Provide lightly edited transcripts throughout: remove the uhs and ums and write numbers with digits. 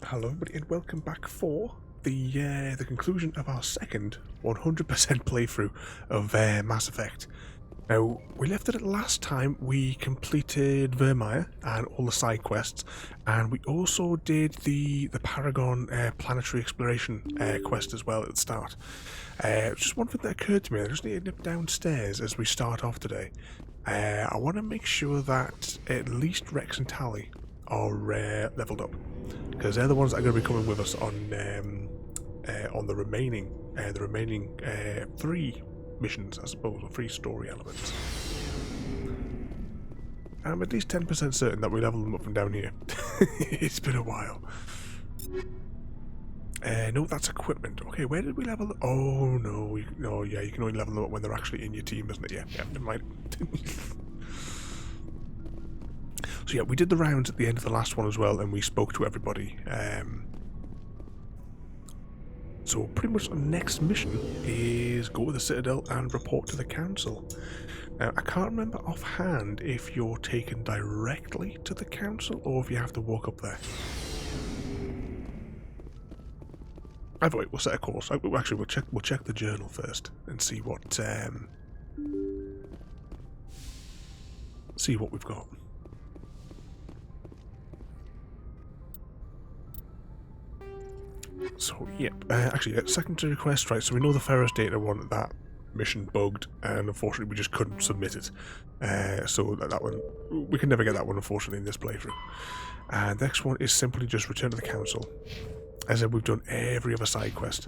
Hello everybody and welcome back for the conclusion of our second 100% playthrough of Mass Effect. Now, we left it at last time we completed Vermeer and all the side quests, and we also did the Paragon planetary exploration quest as well at the start. Just one thing that occurred to me, I just need to nip downstairs as we start off today. I want to make sure that at least Rex and Tally are leveled up, because they're the ones that are going to be coming with us on the remaining 3 missions, I suppose, or 3 story elements. I'm at least 10% certain that we level them up from down here. It's been a while. No, that's equipment. Okay, where did we level them? Oh no, yeah, you can only level them up when they're actually in your team, isn't it? Yeah, never mind. So yeah, we did the rounds at the end of the last one as well, and we spoke to everybody. So pretty much the next mission is go to the Citadel and report to the Council. Now, I can't remember offhand if you're taken directly to the Council or if you have to walk up there. Either way, we'll set a course. Actually, we'll check the journal first and see what we've got. So, yep. Actually, secondary request, right? So we know the Ferris data one, that mission bugged, and unfortunately we just couldn't submit it. So that one, we can never get that one, unfortunately, in this playthrough. And the next one is simply just return to the council. As I said, we've done every other side quest.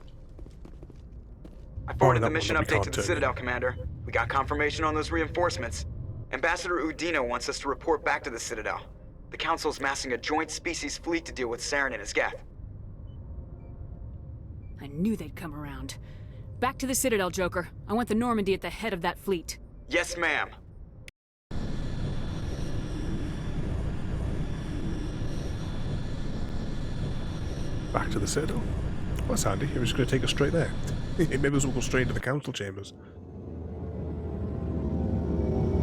I forwarded the mission update to the Citadel, Commander. We got confirmation on those reinforcements. Ambassador Udina wants us to report back to the Citadel. The Council's massing a joint species fleet to deal with Saren and his Geth. I knew they'd come around. Back to the Citadel, Joker. I want the Normandy at the head of that fleet. Yes, ma'am. Back to the Citadel? Well, that's handy. He was just going to take us straight there. Maybe we'll go straight into the council chambers.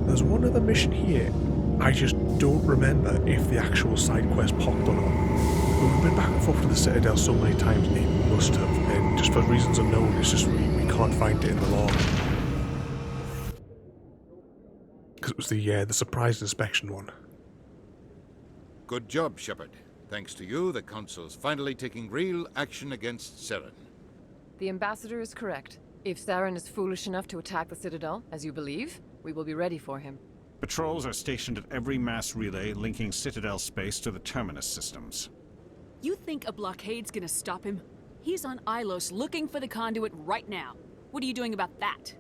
There's one other mission here. I just don't remember if the actual side quest popped or not. We've been back and forth to the Citadel so many times, it must have. And just for reasons unknown, it's just we can't find it in the log. Because it was the surprise inspection one. Good job, Shepard. Thanks to you, the Council's finally taking real action against Saren. The Ambassador is correct. If Saren is foolish enough to attack the Citadel, as you believe, we will be ready for him. Patrols are stationed at every mass relay linking Citadel space to the Terminus systems. You think a blockade's gonna stop him? He's on Ilos looking for the conduit right now. What are you doing about that?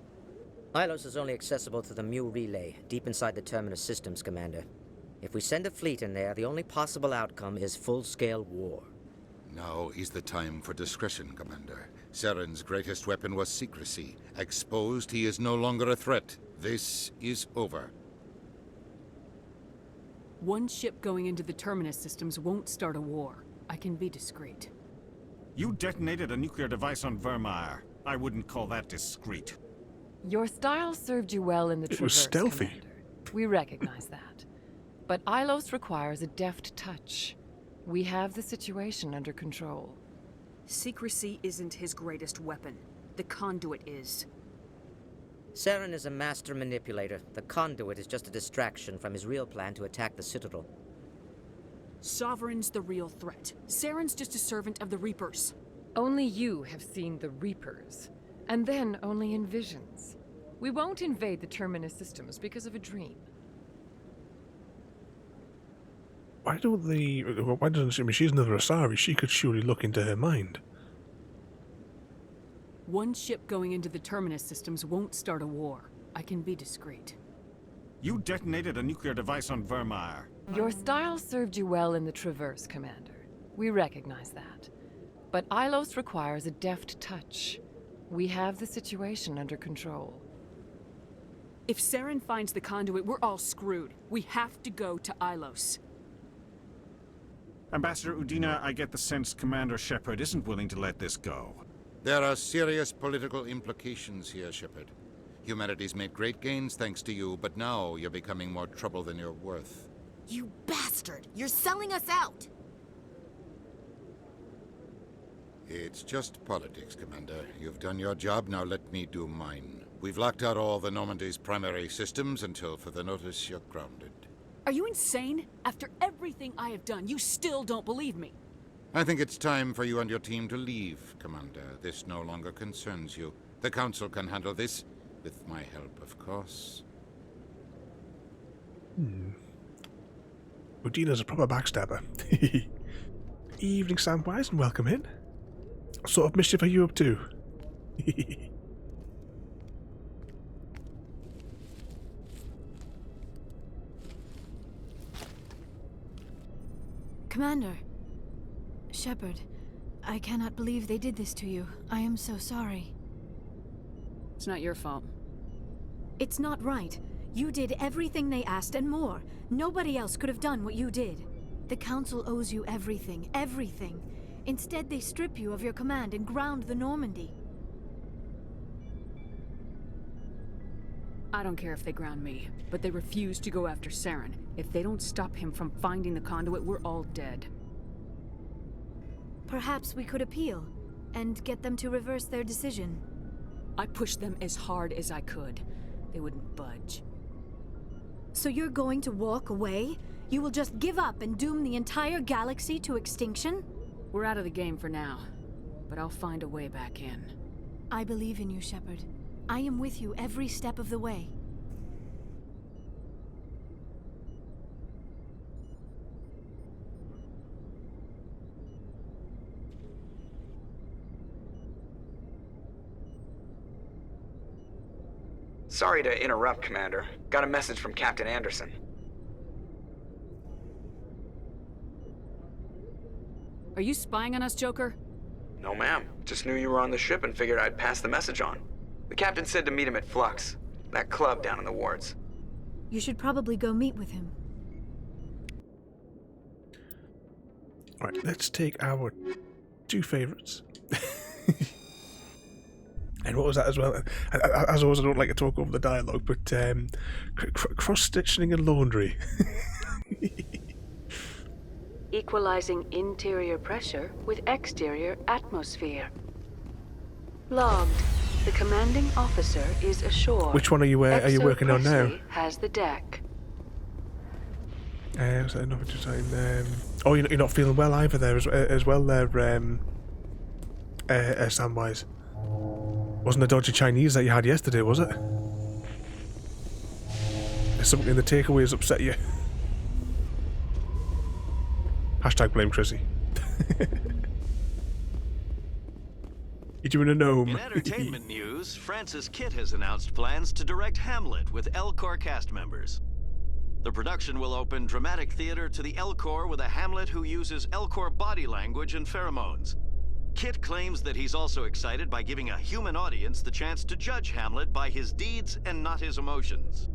Ilos is only accessible to the Mu relay, deep inside the Terminus systems, Commander. If we send a fleet in there, the only possible outcome is full-scale war. Now is the time for discretion, Commander. Saren's greatest weapon was secrecy. Exposed, he is no longer a threat. This is over. One ship going into the Terminus systems won't start a war. I can be discreet. You detonated a nuclear device on Vermeer. I wouldn't call that discreet. Your style served you well in the Traverse, was stealthy. Commander. We recognize that. But Ilos requires a deft touch. We have the situation under control. Secrecy isn't his greatest weapon. The conduit is. Saren is a master manipulator. The conduit is just a distraction from his real plan to attack the Citadel. Sovereign's the real threat. Saren's just a servant of the Reapers. Only you have seen the Reapers, and then only in visions. We won't invade the Terminus systems because of a dream. Why doesn't she? I mean, she's another Asari. She could surely look into her mind. One ship going into the Terminus systems won't start a war. I can be discreet. You detonated a nuclear device on Vermeer. Your style served you well in the Traverse, Commander. We recognize that. But Ilos requires a deft touch. We have the situation under control. If Saren finds the conduit, we're all screwed. We have to go to Ilos. Ambassador Udina, I get the sense Commander Shepard isn't willing to let this go. There are serious political implications here, Shepard. Humanity's made great gains thanks to you, but now you're becoming more trouble than you're worth. You bastard! You're selling us out! It's just politics, Commander. You've done your job, now let me do mine. We've locked out all the Normandy's primary systems until further notice you're grounded. Are you insane? After everything I have done, you still don't believe me. I think it's time for you and your team to leave, Commander. This no longer concerns you. The Council can handle this, with my help, of course. Udina's a proper backstabber. Evening, Samwise, and welcome in. What sort of mischief are you up to? Commander. Shepard, I cannot believe they did this to you. I am so sorry. It's not your fault. It's not right. You did everything they asked and more. Nobody else could have done what you did. The Council owes you everything, everything. Instead, they strip you of your command and ground the Normandy. I don't care if they ground me, but they refuse to go after Saren. If they don't stop him from finding the conduit, we're all dead. Perhaps we could appeal. and get them to reverse their decision. I pushed them as hard as I could. They wouldn't budge. So you're going to walk away? You will just give up and doom the entire galaxy to extinction? We're out of the game for now, but I'll find a way back in. I believe in you, Shepard. I am with you every step of the way. Sorry to interrupt, Commander. Got a message from Captain Anderson. Are you spying on us, Joker? No, ma'am. Just knew you were on the ship and figured I'd pass the message on. The captain said to meet him at Flux, that club down in the wards. You should probably go meet with him. Right, let's take our two favourites. And what was that as well? As always, I don't like to talk over the dialogue, but cross-stitching and laundry. Equalizing interior pressure with exterior atmosphere. Logged. The commanding officer is ashore. Which one are you working on now? Exo has the deck. Was that enough to time? Oh, you're not feeling well either there as well there, Samwise. Wasn't the dodgy Chinese that you had yesterday, was it? There's something in the takeaways upset you. Hashtag blame Chrissy. You doing a gnome? In entertainment news, Francis Kitt has announced plans to direct Hamlet with L-Corps cast members. The production will open dramatic theater to the L-Corps with a Hamlet who uses L-Corps body language and pheromones. Kitt claims that he's also excited by giving a human audience the chance to judge Hamlet by his deeds and not his emotions.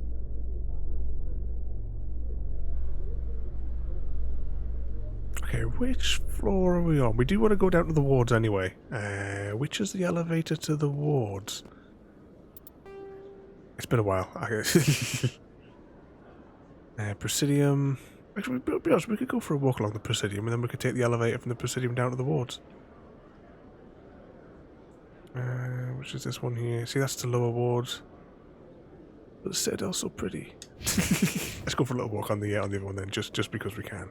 Okay, which floor are we on? We do want to go down to the wards anyway. Which is the elevator to the wards? It's been a while. Presidium. Actually, to be honest, we could go for a walk along the Presidium and then we could take the elevator from the Presidium down to the wards. Which is this one here? See, that's the lower wards. But the Citadel's so pretty. Let's go for a little walk on the other one then, just because we can,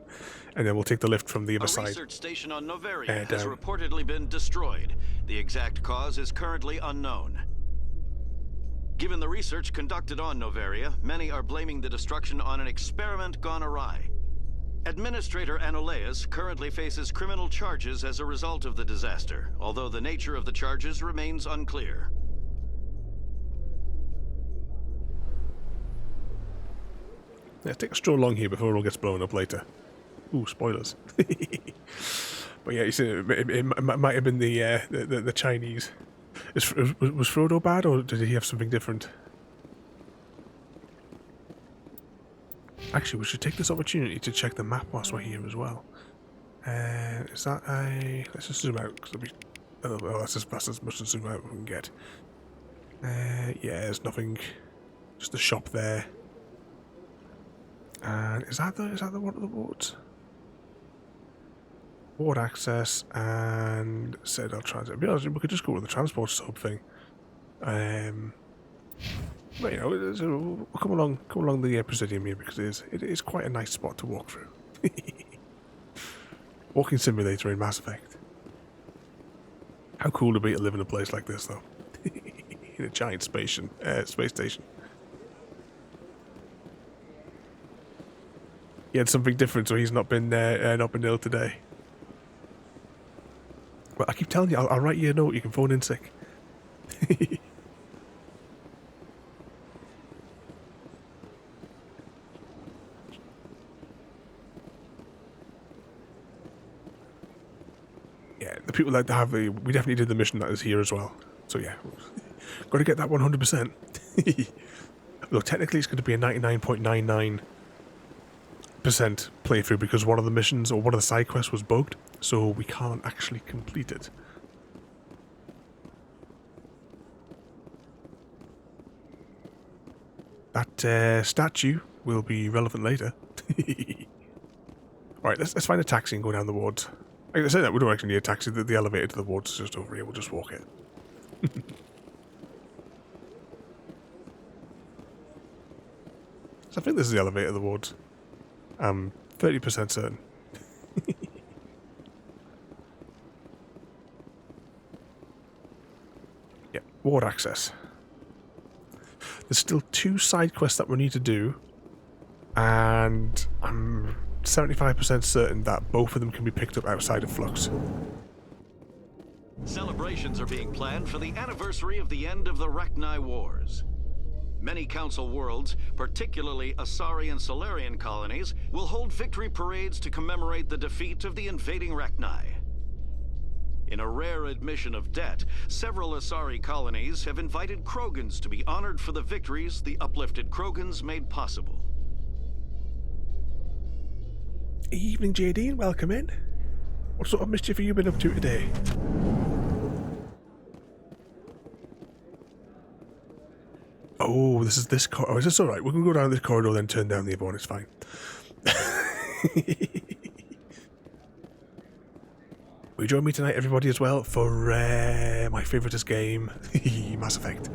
and then we'll take the lift from the other side. A research station on Noveria has reportedly been destroyed. The exact cause is currently unknown. Given the research conducted on Noveria, many are blaming the destruction on an experiment gone awry. Administrator Anoleus currently faces criminal charges as a result of the disaster, although the nature of the charges remains unclear. Yeah, take a stroll along here before it all gets blown up later. Ooh, spoilers. But yeah, you see, it might have been the Chinese. Was Frodo bad, or did he have something different? Actually, we should take this opportunity to check the map whilst we're here as well. Is that a... Let's just zoom out, because it'll be... Oh, that's as much as zoom out we can get. Yeah, there's nothing. Just the shop there. And is that the one of the wards? Ward access and Citadel transit. To be honest, we could just go with the transport sub thing. But you know, we'll come along the Presidium here because it is quite a nice spot to walk through. Walking simulator in Mass Effect. How cool to be to live in a place like this, though. In a giant space station. He had something different, so he's not been ill today. Well, I keep telling you, I'll write you a note. You can phone in sick. Yeah, the people that have we definitely did the mission that is here as well. So yeah, got to get that 100%. Though technically it's going to be a 99.99% playthrough because one of the missions or one of the side quests was bugged, so we can't actually complete it. That statue will be relevant later. Alright, let's find a taxi and go down the wards. I say that we don't actually need a taxi. The elevator to the woods is just over here. We'll just walk it. So I think this is the elevator to the woods. I'm 30% certain. Yeah, ward access. There's still 2 side quests that we need to do, and I'm 75% certain that both of them can be picked up outside of Flux. Celebrations are being planned for the anniversary of the end of the Rachni Wars. Many Council worlds, particularly Asari and Solarian colonies, will hold victory parades to commemorate the defeat of the invading Rachni. In a rare admission of debt, several Asari colonies have invited Krogans to be honored for the victories the uplifted Krogans made possible. Evening, JD, and welcome in. What sort of mischief have you been up to today? Oh, this corridor. Oh, is this alright? We can go down this corridor, then turn down the other one. It's fine. Will you join me tonight, everybody, as well, for my favouriteest game, Mass Effect?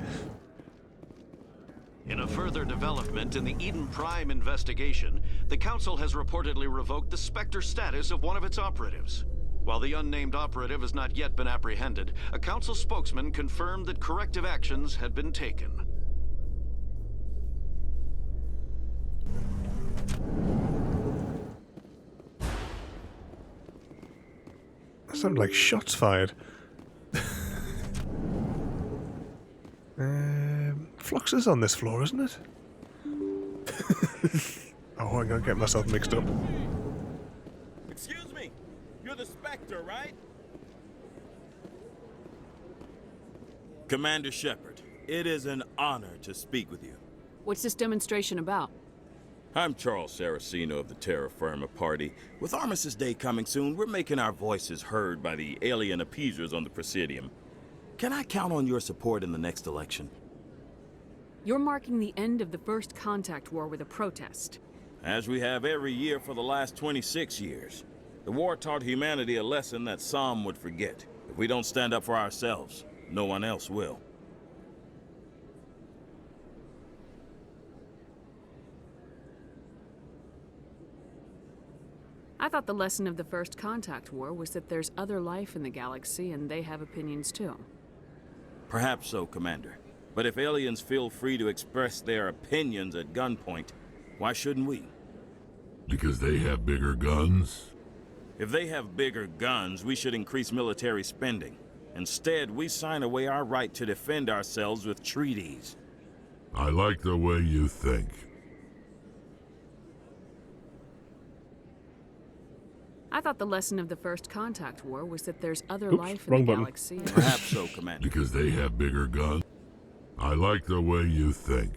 In a further development in the Eden Prime investigation, the Council has reportedly revoked the Spectre status of one of its operatives. While the unnamed operative has not yet been apprehended, a Council spokesman confirmed that corrective actions had been taken. That sounded like shots fired. Flux is on this floor, isn't it? Oh, I'm gonna get myself mixed up. Excuse me, you're the Spectre, right? Commander Shepard, it is an honor to speak with you. What's this demonstration about? I'm Charles Saraceno of the Terra Firma Party. With Armistice Day coming soon, we're making our voices heard by the alien appeasers on the Presidium. Can I count on your support in the next election? You're marking the end of the First Contact War with a protest. As we have every year for the last 26 years. The war taught humanity a lesson that some would forget. If we don't stand up for ourselves, no one else will. I thought the lesson of the First Contact War was that there's other life in the galaxy and they have opinions too. Perhaps so, Commander. But if aliens feel free to express their opinions at gunpoint, why shouldn't we? Because they have bigger guns? If they have bigger guns, we should increase military spending. Instead, we sign away our right to defend ourselves with treaties. I like the way you think. I thought the lesson of the First Contact War was that there's other life in the galaxy. Perhaps so, Commander. Because they have bigger guns? I like the way you think.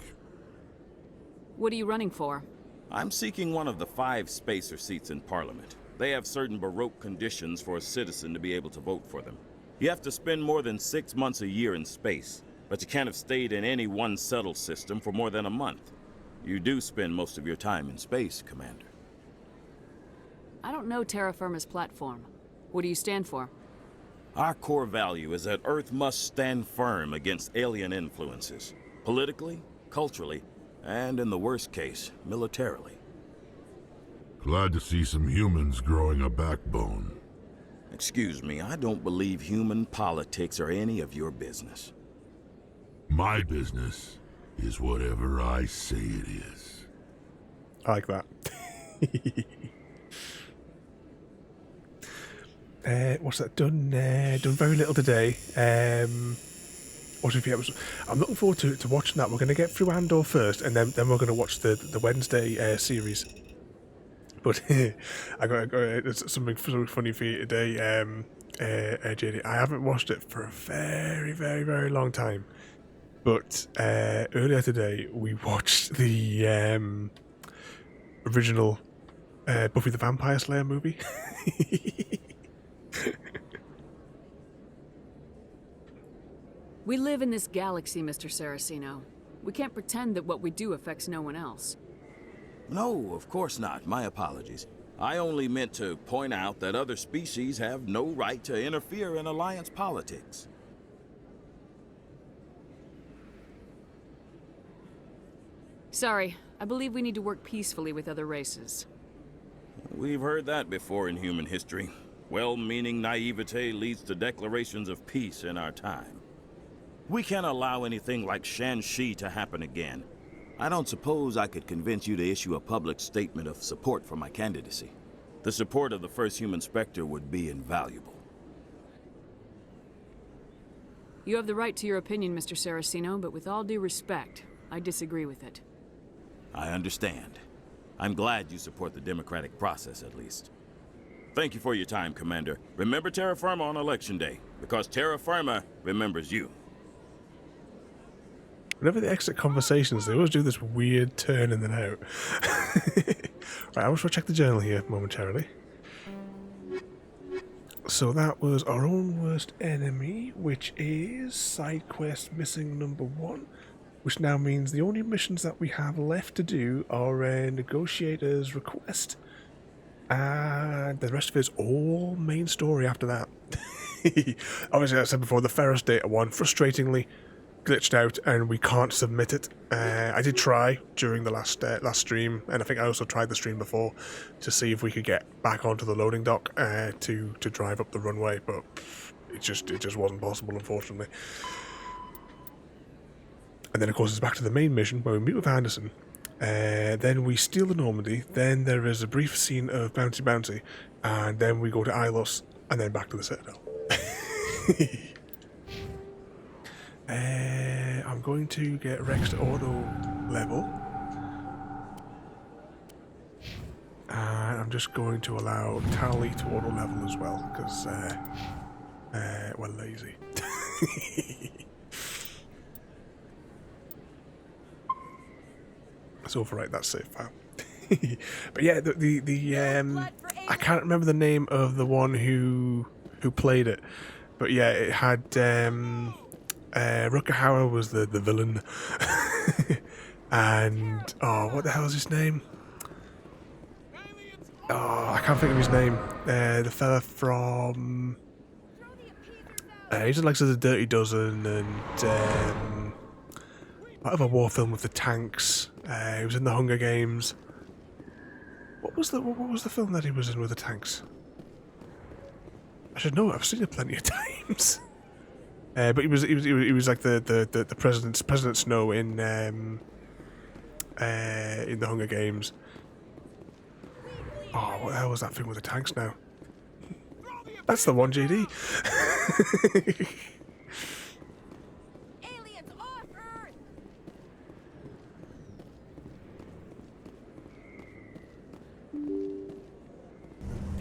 What are you running for? I'm seeking one of the 5 spacer seats in Parliament. They have certain Baroque conditions for a citizen to be able to vote for them. You have to spend more than 6 months a year in space, but you can't have stayed in any one settled system for more than a month. You do spend most of your time in space, Commander. I don't know Terra Firma's platform. What do you stand for? Our core value is that Earth must stand firm against alien influences. Politically, culturally, and in the worst case, militarily. Glad to see some humans growing a backbone. Excuse me, I don't believe human politics are any of your business. My business is whatever I say it is. I like that. What's that done? Done very little today. Watching a few episodes. I'm looking forward to watching that. We're going to get through Andor first, and then we're going to watch the Wednesday series. But I got something funny for you today, JD. I haven't watched it for a very, very, very long time. But earlier today, we watched the original Buffy the Vampire Slayer movie. We live in this galaxy, Mr. Saraceno. We can't pretend that what we do affects no one else. No, of course not. My apologies. I only meant to point out that other species have no right to interfere in alliance politics. Sorry, I believe we need to work peacefully with other races. We've heard that before in human history. Well-meaning naivete leads to declarations of peace in our time. We can't allow anything like Shanxi to happen again. I don't suppose I could convince you to issue a public statement of support for my candidacy. The support of the first human Spectre would be invaluable. You have the right to your opinion, Mr. Saraceno, but with all due respect, I disagree with it. I understand. I'm glad you support the democratic process, at least. Thank you for your time, Commander. Remember Terra Firma on Election Day, because Terra Firma remembers you. Whenever they exit conversations, they always do this weird turn in and out. Right, I will check the journal here momentarily. So that was our own worst enemy, which is side quest missing number 1, which now means the only missions that we have left to do are Negotiator's Request, and the rest of it is all main story after that. Obviously, as I said before, the Ferris Data one, frustratingly, glitched out and we can't submit it. I did try during the last stream, and I think I also tried the stream before to see if we could get back onto the loading dock to drive up the runway, but it just wasn't possible, unfortunately. And then of course it's back to the main mission where we meet with Anderson. Then we steal the Normandy, then there is a brief scene of Bounty, and then we go to Ilos, and then back to the Citadel. I'm going to get Rex to auto level, and I'm just going to allow Tally to auto level as well, because we're lazy. Let's overwrite that save file. But yeah, I can't remember the name of the one who played it, but yeah, it had Rutger Hauer was the villain, and oh, what the hell is his name? Oh, I can't think of his name. The fella from he's in like the Dirty Dozen and part of a war film with the tanks. He was in the Hunger Games. What was the film that he was in with the tanks? I should know it. I've seen it plenty of times. But he was like the President Snow in the Hunger Games. Oh, what the hell was that thing with the tanks now? That's the one, JD.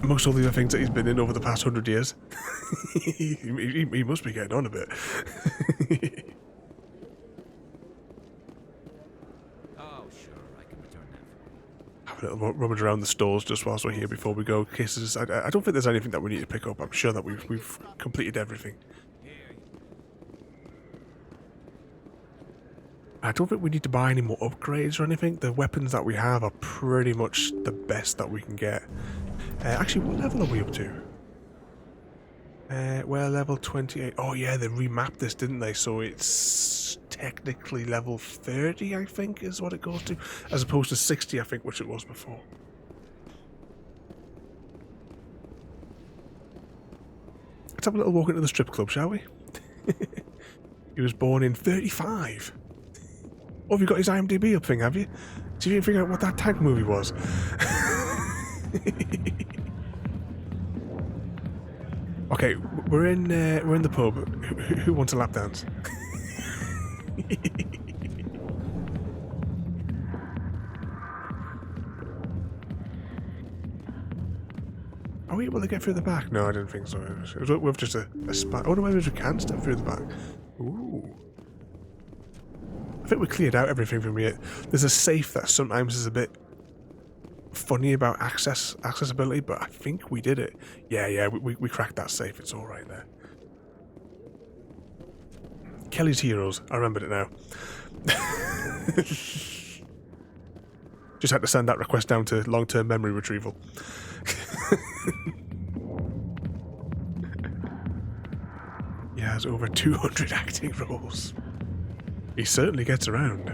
Amongst all the other things that he's been in over the past 100 years. he must be getting on a bit. Oh, sure, I can return that. Have a little rummage around the stores just whilst we're here before we go. Cases. I don't think there's anything that we need to pick up. I'm sure that we've completed everything. I don't think we need to buy any more upgrades or anything. The weapons that we have are pretty much the best that we can get. Actually, what level are we up to? We're level 28. Oh yeah, they remapped this, didn't they? So it's technically level 30, I think, is what it goes to, as opposed to 60, I think, which it was before. Let's have a little walk into the strip club, shall we? He was born in 35. Oh, have you got his IMDb up thing, have you? Did you even figure out what that tank movie was? Okay, we're in the pub. Who wants a lap dance? Are we able to get through the back? No, I didn't think so. It was with just a spot. Oh no, maybe we can step through the back. Ooh. I think we cleared out everything from here. There's a safe that sometimes is a bit funny about accessibility, but I think we did it. Yeah, we cracked that safe. It's all right there. Kelly's Heroes. I remembered it now. Just had to send that request down to long-term memory retrieval. He has over 200 acting roles. He certainly gets around.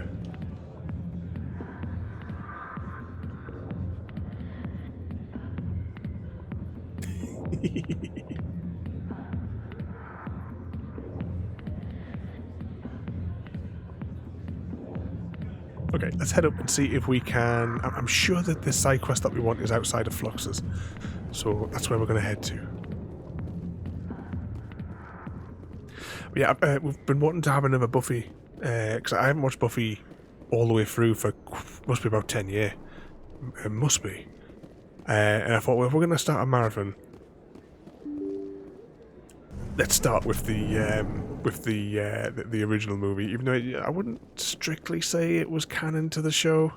Okay, let's head up and see if we can... I'm sure that the side quest that we want is outside of Fluxus, so that's where we're going to head to. But yeah, we've been wanting to have another Buffy, because I haven't watched Buffy all the way through for, must be about 10 years. It must be. And I thought, well, if we're going to start a marathon, let's start with the original movie. Even though I wouldn't strictly say it was canon to the show.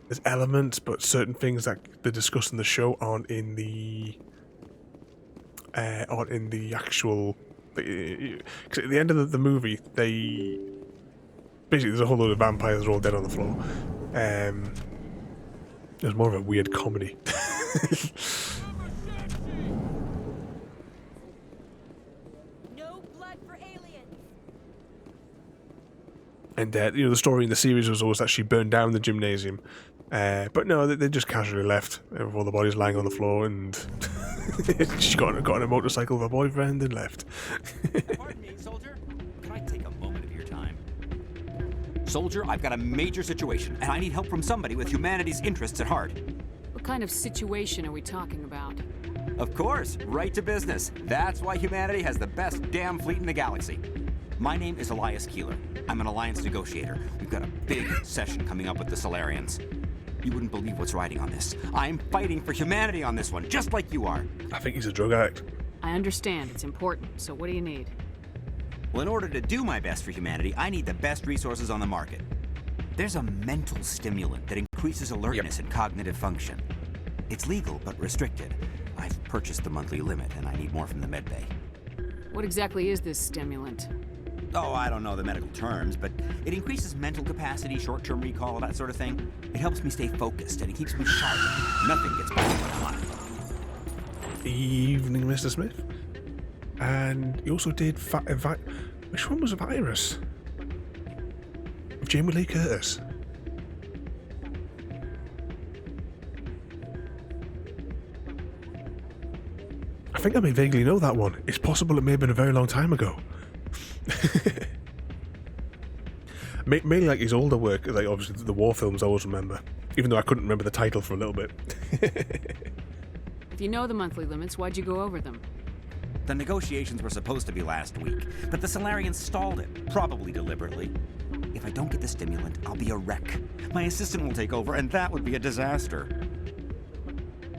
There's elements, but certain things that they discuss in the show aren't in the actual. Because at the end of the movie, they basically there's a whole load of vampires that are all dead on the floor. It was more of a weird comedy. And the story in the series was always that she burned down the gymnasium, but no, they just casually left with all the bodies lying on the floor, and she got on a motorcycle with her boyfriend and left. Pardon me, soldier. Can I take a moment of your time? Soldier, I've got a major situation, and I need help from somebody with humanity's interests at heart. What kind of situation are we talking about? Of course, right to business. That's why humanity has the best damn fleet in the galaxy. My name is Elias Keeler. I'm an alliance negotiator. We've got a big session coming up with the Solarians. You wouldn't believe what's riding on this. I'm fighting for humanity on this one, just like you are. I think he's a drug addict. I understand. It's important. So what do you need? Well, in order to do my best for humanity, I need the best resources on the market. There's a mental stimulant that increases alertness and cognitive function. It's legal, but restricted. I've purchased the monthly limit, and I need more from the medbay. What exactly is this stimulant? Oh, I don't know the medical terms, but it increases mental capacity, short-term recall, that sort of thing. It helps me stay focused, and it keeps me sharp. Nothing gets by me when I'm on it. Evening, Mr. Smith. And he also did which one was a virus? With Jamie Lee Curtis. I think I may vaguely know that one. It's possible it may have been a very long time ago. Mainly like his older work, like obviously the war films I always remember, even though I couldn't remember the title for a little bit. If you know the monthly limits, why'd you go over them? The negotiations were supposed to be last week, but the Solarians stalled it, probably deliberately. If I don't get the stimulant, I'll be a wreck. My assistant will take over, and that would be a disaster.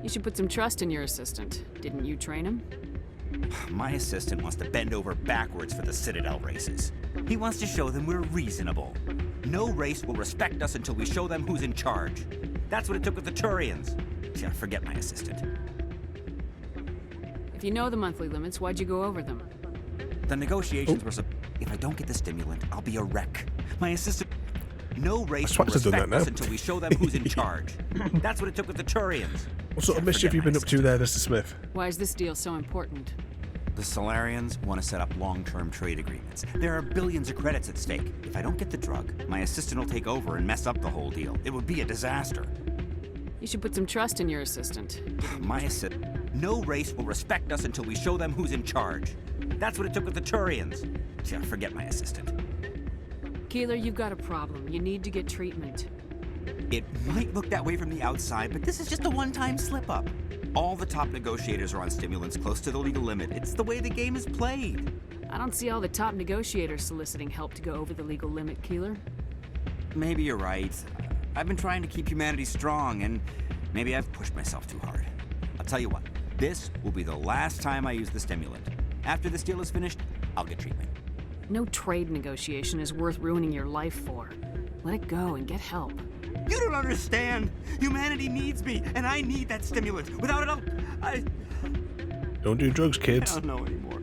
You should put some trust in your assistant. Didn't you train him? My assistant wants to bend over backwards for the Citadel races. He wants to show them we're reasonable. No race will respect us until we show them who's in charge. That's what it took with the Turians. Yeah, forget my assistant. If you know the monthly limits, why'd you go over them? The negotiations were if I don't get the stimulant, I'll be a wreck. My assistant... No race will respect us until we show them who's in charge. That's what it took with the Turians. What sort of mischief have you been up to there, Mr. Smith? Why is this deal so important? The Solarians want to set up long-term trade agreements. There are billions of credits at stake. If I don't get the drug, my assistant will take over and mess up the whole deal. It would be a disaster. You should put some trust in your assistant. My assistant... No race will respect us until we show them who's in charge. That's what it took with the Turians. Yeah, forget my assistant. Keeler, you've got a problem. You need to get treatment. It might look that way from the outside, but this is just a one-time slip-up. All the top negotiators are on stimulants close to the legal limit. It's the way the game is played. I don't see all the top negotiators soliciting help to go over the legal limit, Keeler. Maybe you're right. I've been trying to keep humanity strong, and maybe I've pushed myself too hard. I'll tell you what, this will be the last time I use the stimulant. After this deal is finished, I'll get treatment. No trade negotiation is worth ruining your life for. Let it go and get help. You don't understand! Humanity needs me, and I need that stimulant. Without it, I... Don't do drugs, kids. I don't know anymore.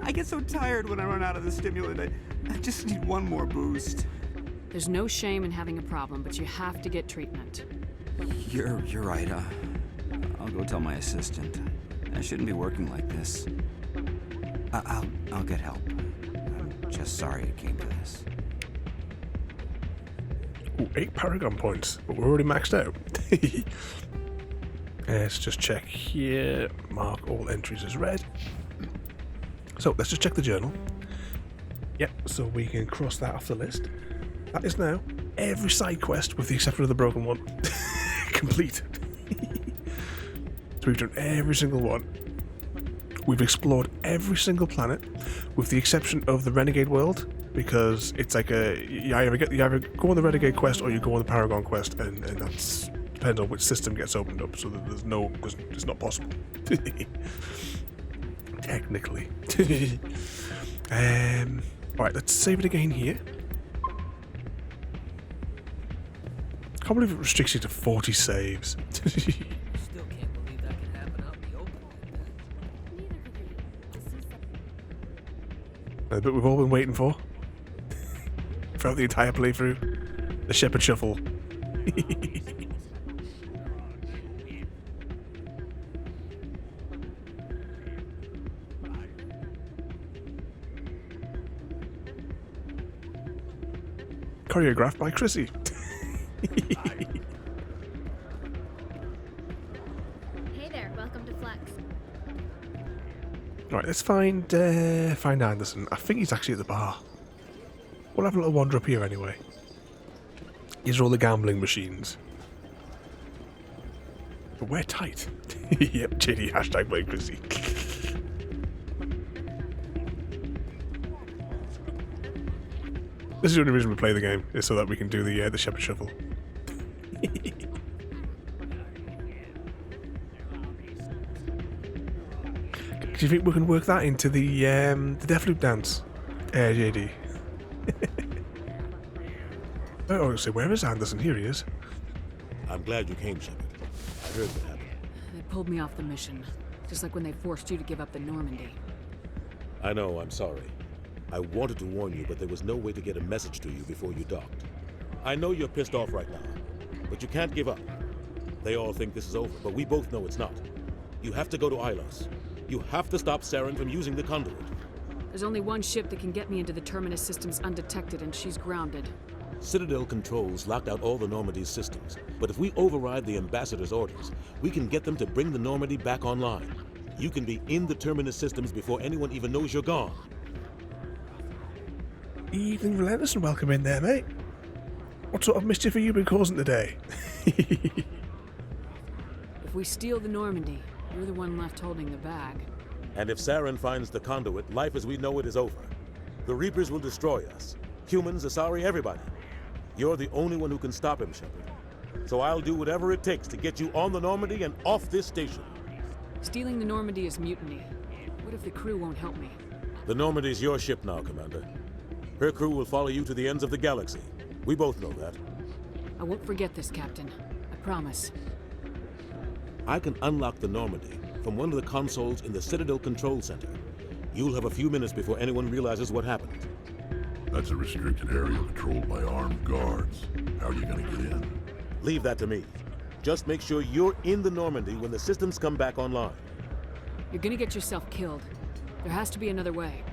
I get so tired when I run out of the stimulant. I just need one more boost. There's no shame in having a problem, but you have to get treatment. You're right. I'll go tell my assistant. I shouldn't be working like this. I'll get help. I'm just sorry it came to this. Ooh, 8 Paragon points, but we're already maxed out. Let's just check here. Mark all entries as read. So let's just check the journal. Yep, so we can cross that off the list. That is now every side quest with the exception of the broken one. Complete. So we've done every single one. We've explored every single planet with the exception of the Renegade world, because it's like you either go on the Renegade quest or you go on the Paragon quest, and that's depends on which system gets opened up, so that it's not possible. Technically. Alright, let's save it again here. Can't believe it restricts you to 40 saves. Still can't believe that can happen out in the open like that. The bit we've all been waiting for. Throughout the entire playthrough. The Shepherd Shuffle. Choreographed by Chrissy. Hey there, welcome to Flex. Right, let's find Anderson. I think he's actually at the bar. We'll have a little wander up here anyway. These are all the gambling machines. But we're tight. Yep, JD hashtag blame Chrissy. This is the only reason we play the game, is so that we can do the Shepherd Shuffle. Do you think we can work that into the Deathloop dance, JD? Oh, so where is Anderson? Here he is. I'm glad you came, Shepard. I heard what happened. They pulled me off the mission, just like when they forced you to give up the Normandy. I know, I'm sorry. I wanted to warn you, but there was no way to get a message to you before you docked. I know you're pissed off right now, but you can't give up. They all think this is over, but we both know it's not. You have to go to Ilos. You have to stop Saren from using the conduit. There's only one ship that can get me into the Terminus systems undetected, and she's grounded. Citadel controls locked out all the Normandy's systems, but if we override the Ambassador's orders, we can get them to bring the Normandy back online. You can be in the Terminus systems before anyone even knows you're gone. Evening Relentless and welcome in there, mate. What sort of mischief have you been causing today? If we steal the Normandy, you're the one left holding the bag. And if Saren finds the conduit, life as we know it is over. The Reapers will destroy us. Humans, Asari, everybody. You're the only one who can stop him, Shepard. So I'll do whatever it takes to get you on the Normandy and off this station. Stealing the Normandy is mutiny. What if the crew won't help me? The Normandy's your ship now, Commander. Her crew will follow you to the ends of the galaxy. We both know that. I won't forget this, Captain. I promise. I can unlock the Normandy from one of the consoles in the Citadel Control Center. You'll have a few minutes before anyone realizes what happened. That's a restricted area controlled by armed guards. How are you gonna get in? Leave that to me. Just make sure you're in the Normandy when the systems come back online. You're gonna get yourself killed. There has to be another way.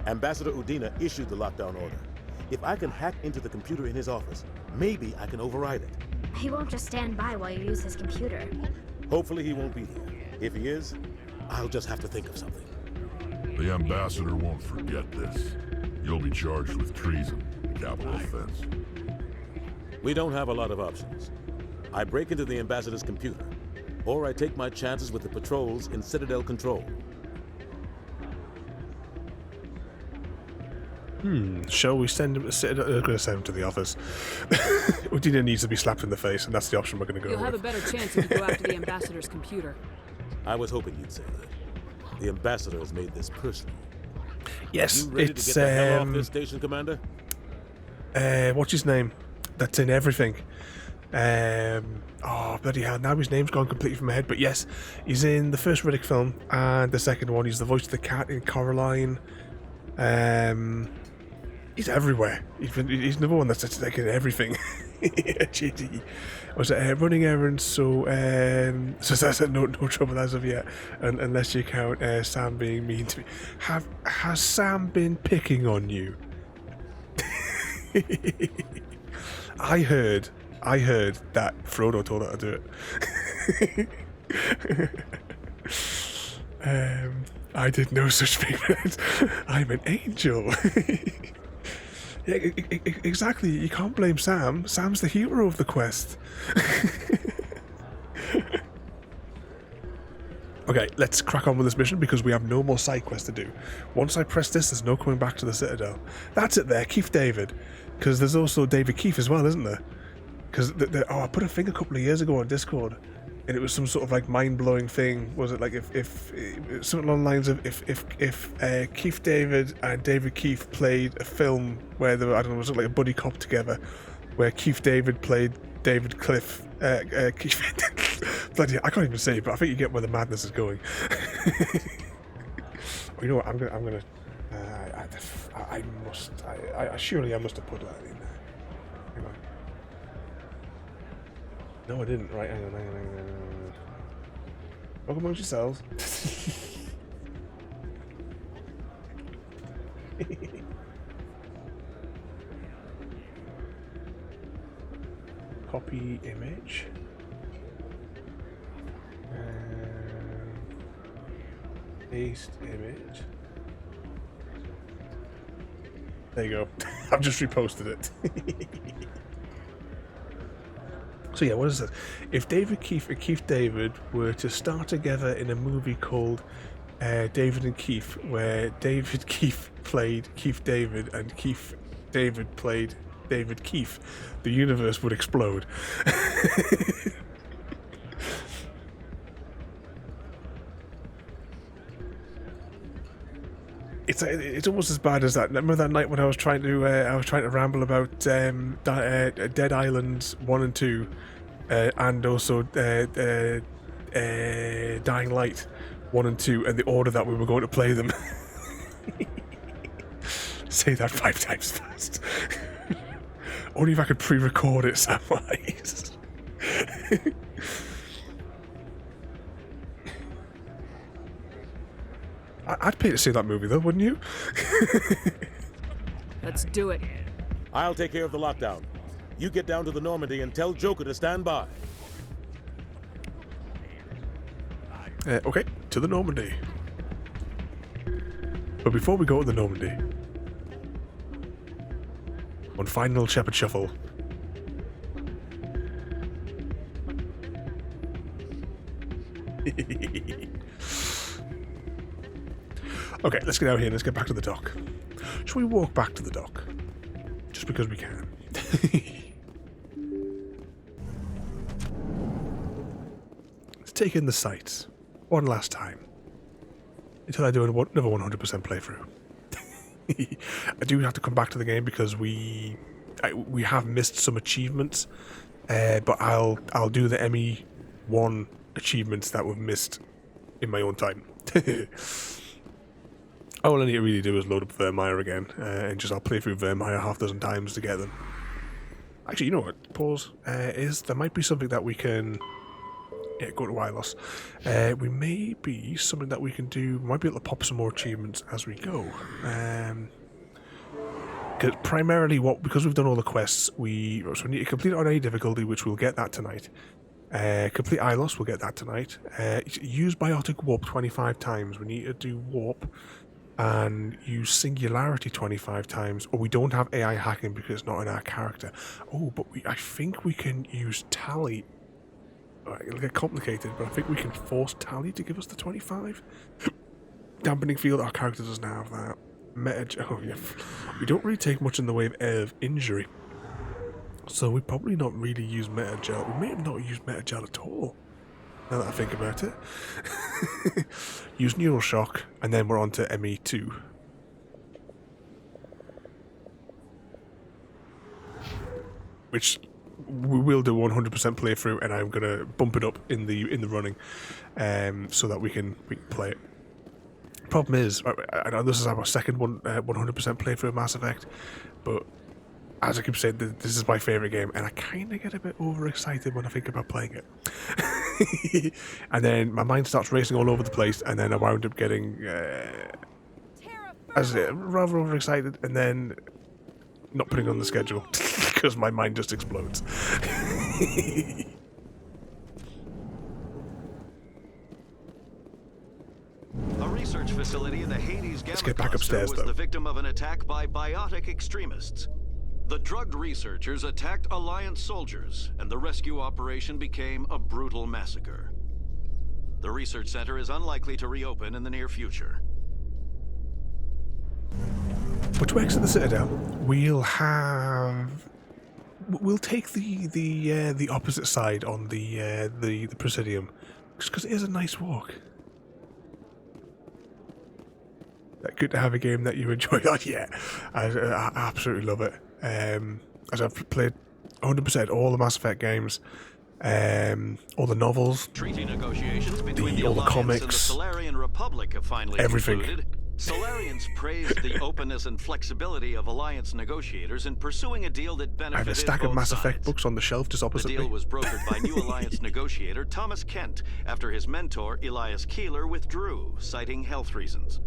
Ambassador Udina issued the lockdown order. If I can hack into the computer in his office, maybe I can override it. He won't just stand by while you use his computer. Hopefully he won't be there. If he is, I'll just have to think of something. The Ambassador won't forget this. You'll be charged with treason, a capital offense. We don't have a lot of options. I break into the Ambassador's computer, or I take my chances with the patrols in Citadel Control. Shall we send him to Citadel? We're going to send him to the office. Udina needs to be slapped in the face, and that's the option we're going to go You'll with. have a better chance if you go after the Ambassador's computer. I was hoping you'd say that. The Ambassador has made this personal. Yes, you ready it's to get the hell off this station, Commander? What's his name? That's in everything. Oh, bloody hell, now his name's gone completely from my head, but yes, he's in the first Riddick film, and the second one, he's the voice of the cat in Coraline. He's everywhere. He's the one that's like in everything. GD. Was it running errands? So that's no trouble as of yet, unless you count Sam being mean to me. Has Sam been picking on you? I heard that Frodo told her to do it. I did no such thing. I'm an angel. Yeah, exactly. You can't blame Sam. Sam's the hero of the quest. Okay, let's crack on with this mission because we have no more side quests to do. Once I press this, there's no coming back to the Citadel. That's it there, Keith David. Because there's also David Keith as well, isn't there? Because I put a thing a couple of years ago on Discord, and it was some sort of like mind-blowing thing. Was it like if something along the lines of if Keith David and David Keith played a film where they were, I don't know, was it like a buddy cop together, where Keith David played David Cliff. Keith, bloody, I can't even say it, but I think you get where the madness is going. You know what? I'm gonna. Surely I must have put that in there. Hang on. No, I didn't. Right, hang on. Talk amongst yourselves. Copy image. Paste image. There you go. I've just reposted it. So yeah, what is it? If David Keith and Keith David were to star together in a movie called David and Keith, where David Keith played Keith David and Keith David played David Keith, the universe would explode. It's almost as bad as that. Remember that night when I was trying to ramble about Dead Island 1 and 2, and also Dying Light 1 and 2, and the order that we were going to play them. Say that 5 times fast. Only if I could pre-record it, Samwise. I'd pay to see that movie, though, wouldn't you? Let's do it. I'll take care of the lockdown. You get down to the Normandy and tell Joker to stand by. Okay, to the Normandy. But before we go to the Normandy, one final shepherd shuffle. Okay, let's get out here and let's get back to the dock. Shall we walk back to the dock? Just because we can. Let's take in the sights one last time until I do another 100% playthrough. I do have to come back to the game because we have missed some achievements, but I'll do the ME1 achievements that we've missed in my own time. All I need to really do is load up Vermeer again, and I'll play through Vermeer half a dozen times to get them. Actually, you know what? Pause. There might be something that we can... Yeah, go to Ilos. We may be something that we can do... Might be able to pop some more achievements as we go. Because primarily, because we've done all the quests, we need to complete it on any difficulty, which we'll get that tonight. Complete Ilos, we'll get that tonight. Use Biotic Warp 25 times. We need to do Warp and use Singularity 25 times, or we don't have AI hacking because it's not in our character. Oh, but I think we can use Tally. It'll get complicated, but I think we can force Tally to give us the 25. Dampening Field, our character doesn't have that. Oh yeah, we don't really take much in the way of injury, so we probably not really use Metagel. We may have not used Metagel at all, now that I think about it. Use Neural Shock, and then we're on to ME2. Which we will do 100% playthrough, and I'm gonna bump it up in the running, so that we can play it. problem is, I know this is our second 100% playthrough of Mass Effect, but as I keep saying, this is my favourite game, and I kind of get a bit overexcited when I think about playing it. And then my mind starts racing all over the place, and then I wound up getting rather overexcited, and then not putting on the schedule, because my mind just explodes. A research facility in the Hades Gamma Let's get back cluster upstairs, was though. the victim of an attack by biotic extremists. The drugged researchers attacked Alliance soldiers, and the rescue operation became a brutal massacre. The research center is unlikely to reopen in the near future. But to exit the Citadel, we'll take the opposite side on the Presidium, just because it is a nice walk. Good to have a game that you enjoy. Oh, yeah, I absolutely love it. As I've played 100% all the Mass Effect games, all the novels, Treaty negotiations between all the Alliance comics, and the Solarian Republic have finally everything. concluded. Solarians praised the openness and flexibility of Alliance negotiators in pursuing a deal that benefited I have a stack of both Mass sides. Effect books on the shelf just opposite The deal me. was brokered by new Alliance negotiator Thomas Kent after his mentor Elias Keeler withdrew, citing health reasons.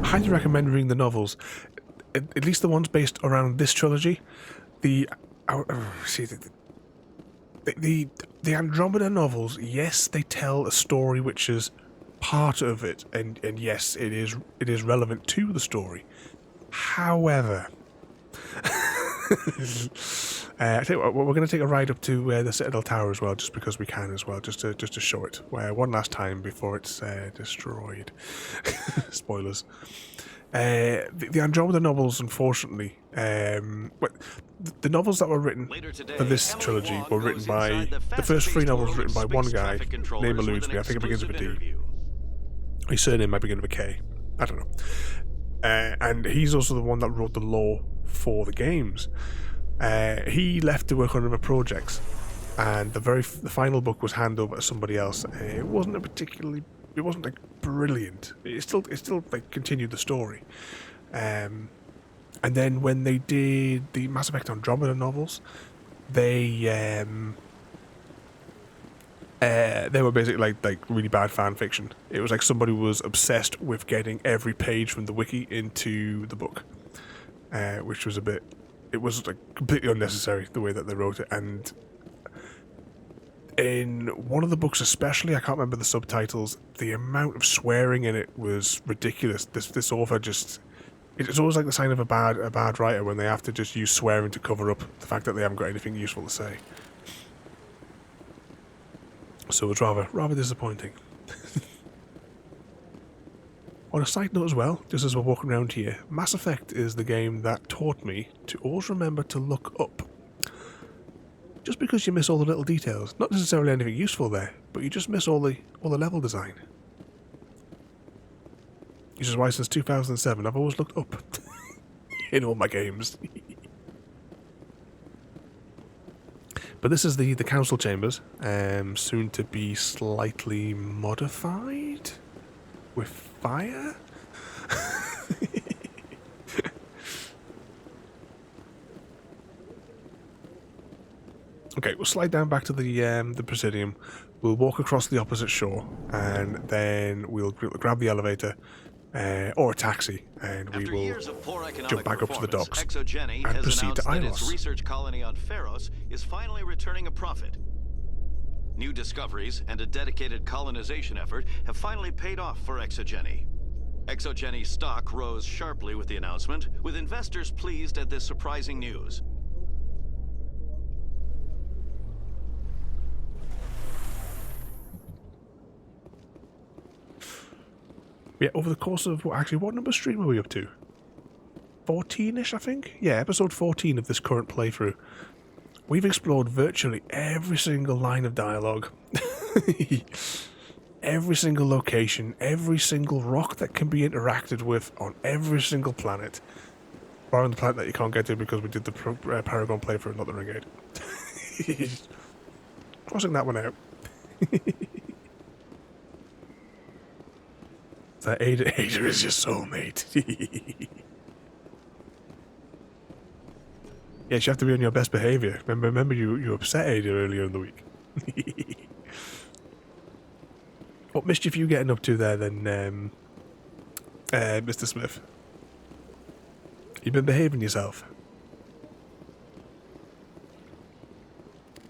I highly recommend reading the novels, at least the ones based around this trilogy. The Andromeda novels, yes, they tell a story which is part of it, and yes, it is relevant to the story. However, I tell you what, we're going to take a ride up to the Citadel Tower as well, just because we can as well, just to show it one last time before it's destroyed. Spoilers. The Andromeda novels, unfortunately, the novels that were written for this trilogy were written by the first 3 novels were written by one guy. Name eludes me. I think it begins with a D. His surname might begin with a K. I don't know. And he's also the one that wrote the lore for the games. He left to work on other projects, and the final book was handed over to somebody else. It wasn't like brilliant. It still like continued the story. And then when they did the Mass Effect Andromeda novels, they were basically like really bad fan fiction. It was like somebody was obsessed with getting every page from the wiki into the book, which was it was like completely unnecessary the way that they wrote it. And in one of the books especially, I can't remember the subtitles, the amount of swearing in it was ridiculous. This author just... It's always like the sign of a bad writer when they have to just use swearing to cover up the fact that they haven't got anything useful to say. So it's rather disappointing. On a side note as well, just as we're walking around here, Mass Effect is the game that taught me to always remember to look up. Just because you miss all the little details, not necessarily anything useful there, but you just miss all the level design. Which is why since 2007 I've always looked up in all my games. But this is the council chambers, soon to be slightly modified with fire. Okay, we'll slide down back to the Presidium. We'll walk across the opposite shore, and then we'll grab the elevator or a taxi, and we will jump back up to the docks Exogeny and has proceed to announced that its Ilos. research colony on Pharos is finally returning a profit. New discoveries and a dedicated colonization effort have finally paid off for Exogeny. Exogeny stock rose sharply with the announcement, with investors pleased at this surprising news. Yeah, over the course of what number stream are we up to? 14-ish, I think? Yeah, episode 14 of this current playthrough. We've explored virtually every single line of dialogue. Every single location, every single rock that can be interacted with on every single planet. Barring the planet that you can't get to because we did the Paragon playthrough, not the Renegade. Crossing that one out. That Ada is your soulmate. Yes, you have to be on your best behaviour. Remember you upset Ada earlier in the week. What mischief are you getting up to there then, Mr. Smith? You been behaving yourself?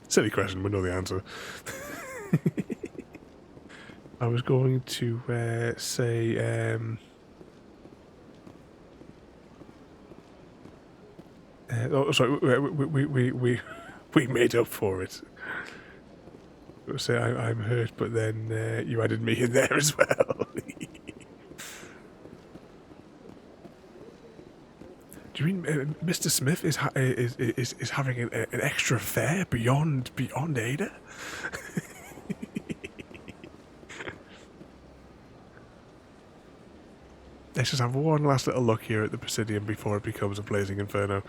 Silly question, we know the answer. I was going to say, oh, sorry, we made up for it. Say I'm hurt, but then you added me in there as well. Do you mean Mr. Smith is having an extra affair beyond Ada? Let's just have one last little look here at the Presidium before it becomes a blazing inferno.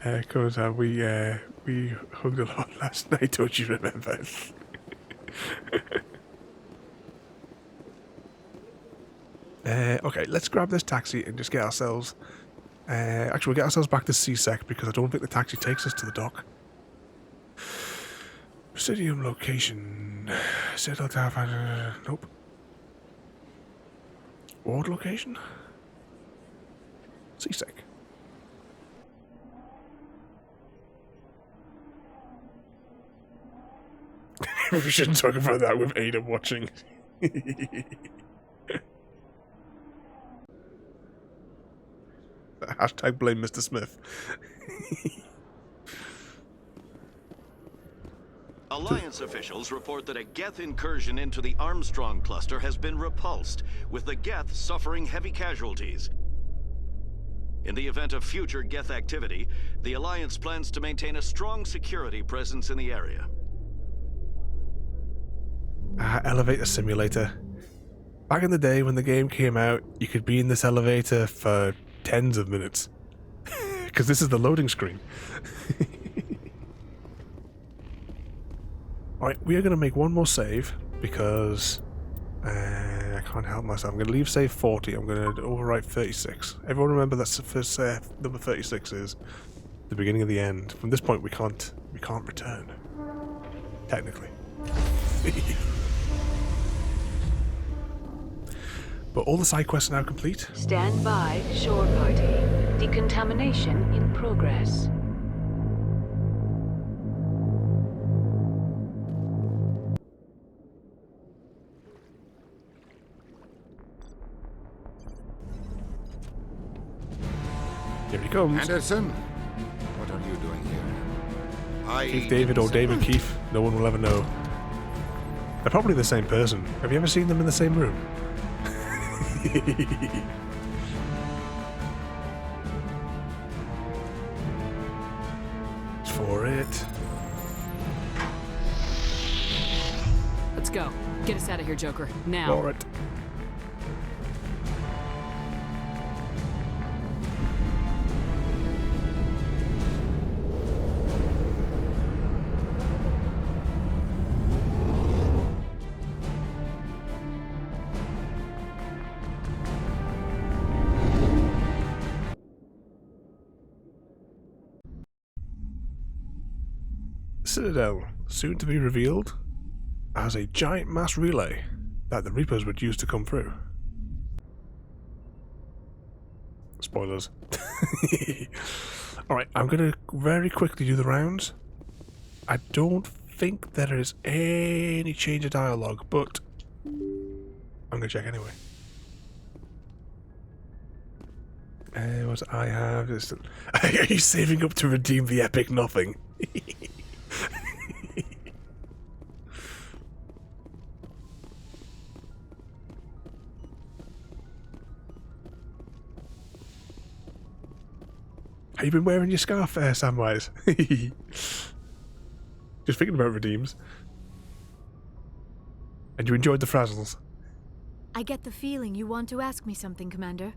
Because we hugged a lot last night, don't you remember? Okay, let's grab this taxi and just get ourselves... actually, we'll get ourselves back to CSEC because I don't think the taxi takes us to the dock. Presidium location... Citadel Tower... Nope. Ward location? CSEC. We shouldn't talk about that with Ada watching. Hashtag blame Mr. Smith. Alliance officials report that a Geth incursion into the Armstrong cluster has been repulsed, with the Geth suffering heavy casualties. In the event of future Geth activity, the Alliance plans to maintain a strong security presence in the area. Elevator simulator. Back in the day when the game came out, you could be in this elevator for tens of minutes. Because this is the loading screen. Alright, we are going to make one more save because I can't help myself. I'm going to leave save 40. I'm going to overwrite 36. Everyone remember that's the first number 36 is the beginning of the end. From this point we can't return. Technically. But all the side quests are now complete. Stand by, shore party. Decontamination in progress. Here he comes. Anderson, what are you doing here? Keith David or David Keith, no one will ever know. They're probably the same person. Have you ever seen them in the same room? For it. Let's go. Get us out of here, Joker. Now. For it. Citadel, soon to be revealed as a giant mass relay that the Reapers would use to come through. Spoilers. Alright, I'm going to very quickly do the rounds. I don't think there is any change of dialogue, but I'm going to check anyway. What I have is... Are you saving up to redeem the epic nothing? Have you been wearing your scarf, Samwise? Just thinking about redeems. And you enjoyed the frazzles? I get the feeling you want to ask me something, Commander.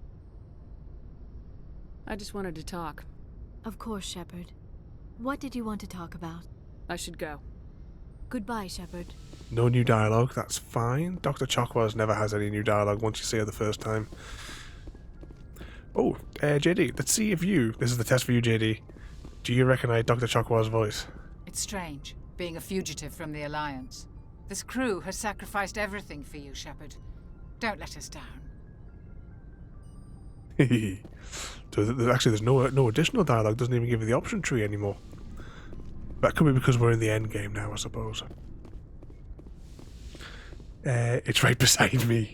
I just wanted to talk. Of course, Shepard. What did you want to talk about? I should go. Goodbye, Shepard. No new dialogue, that's fine. Dr. Chokwas never has any new dialogue once you see her the first time. Oh, JD, let's see if this is the test for you, JD. Do you recognize Dr. Chokwas' voice? It's strange, being a fugitive from the Alliance. This crew has sacrificed everything for you, Shepard. Don't let us down. So there's no additional dialogue, doesn't even give you the option tree anymore. That could be because we're in the end game now, I suppose. It's right beside me.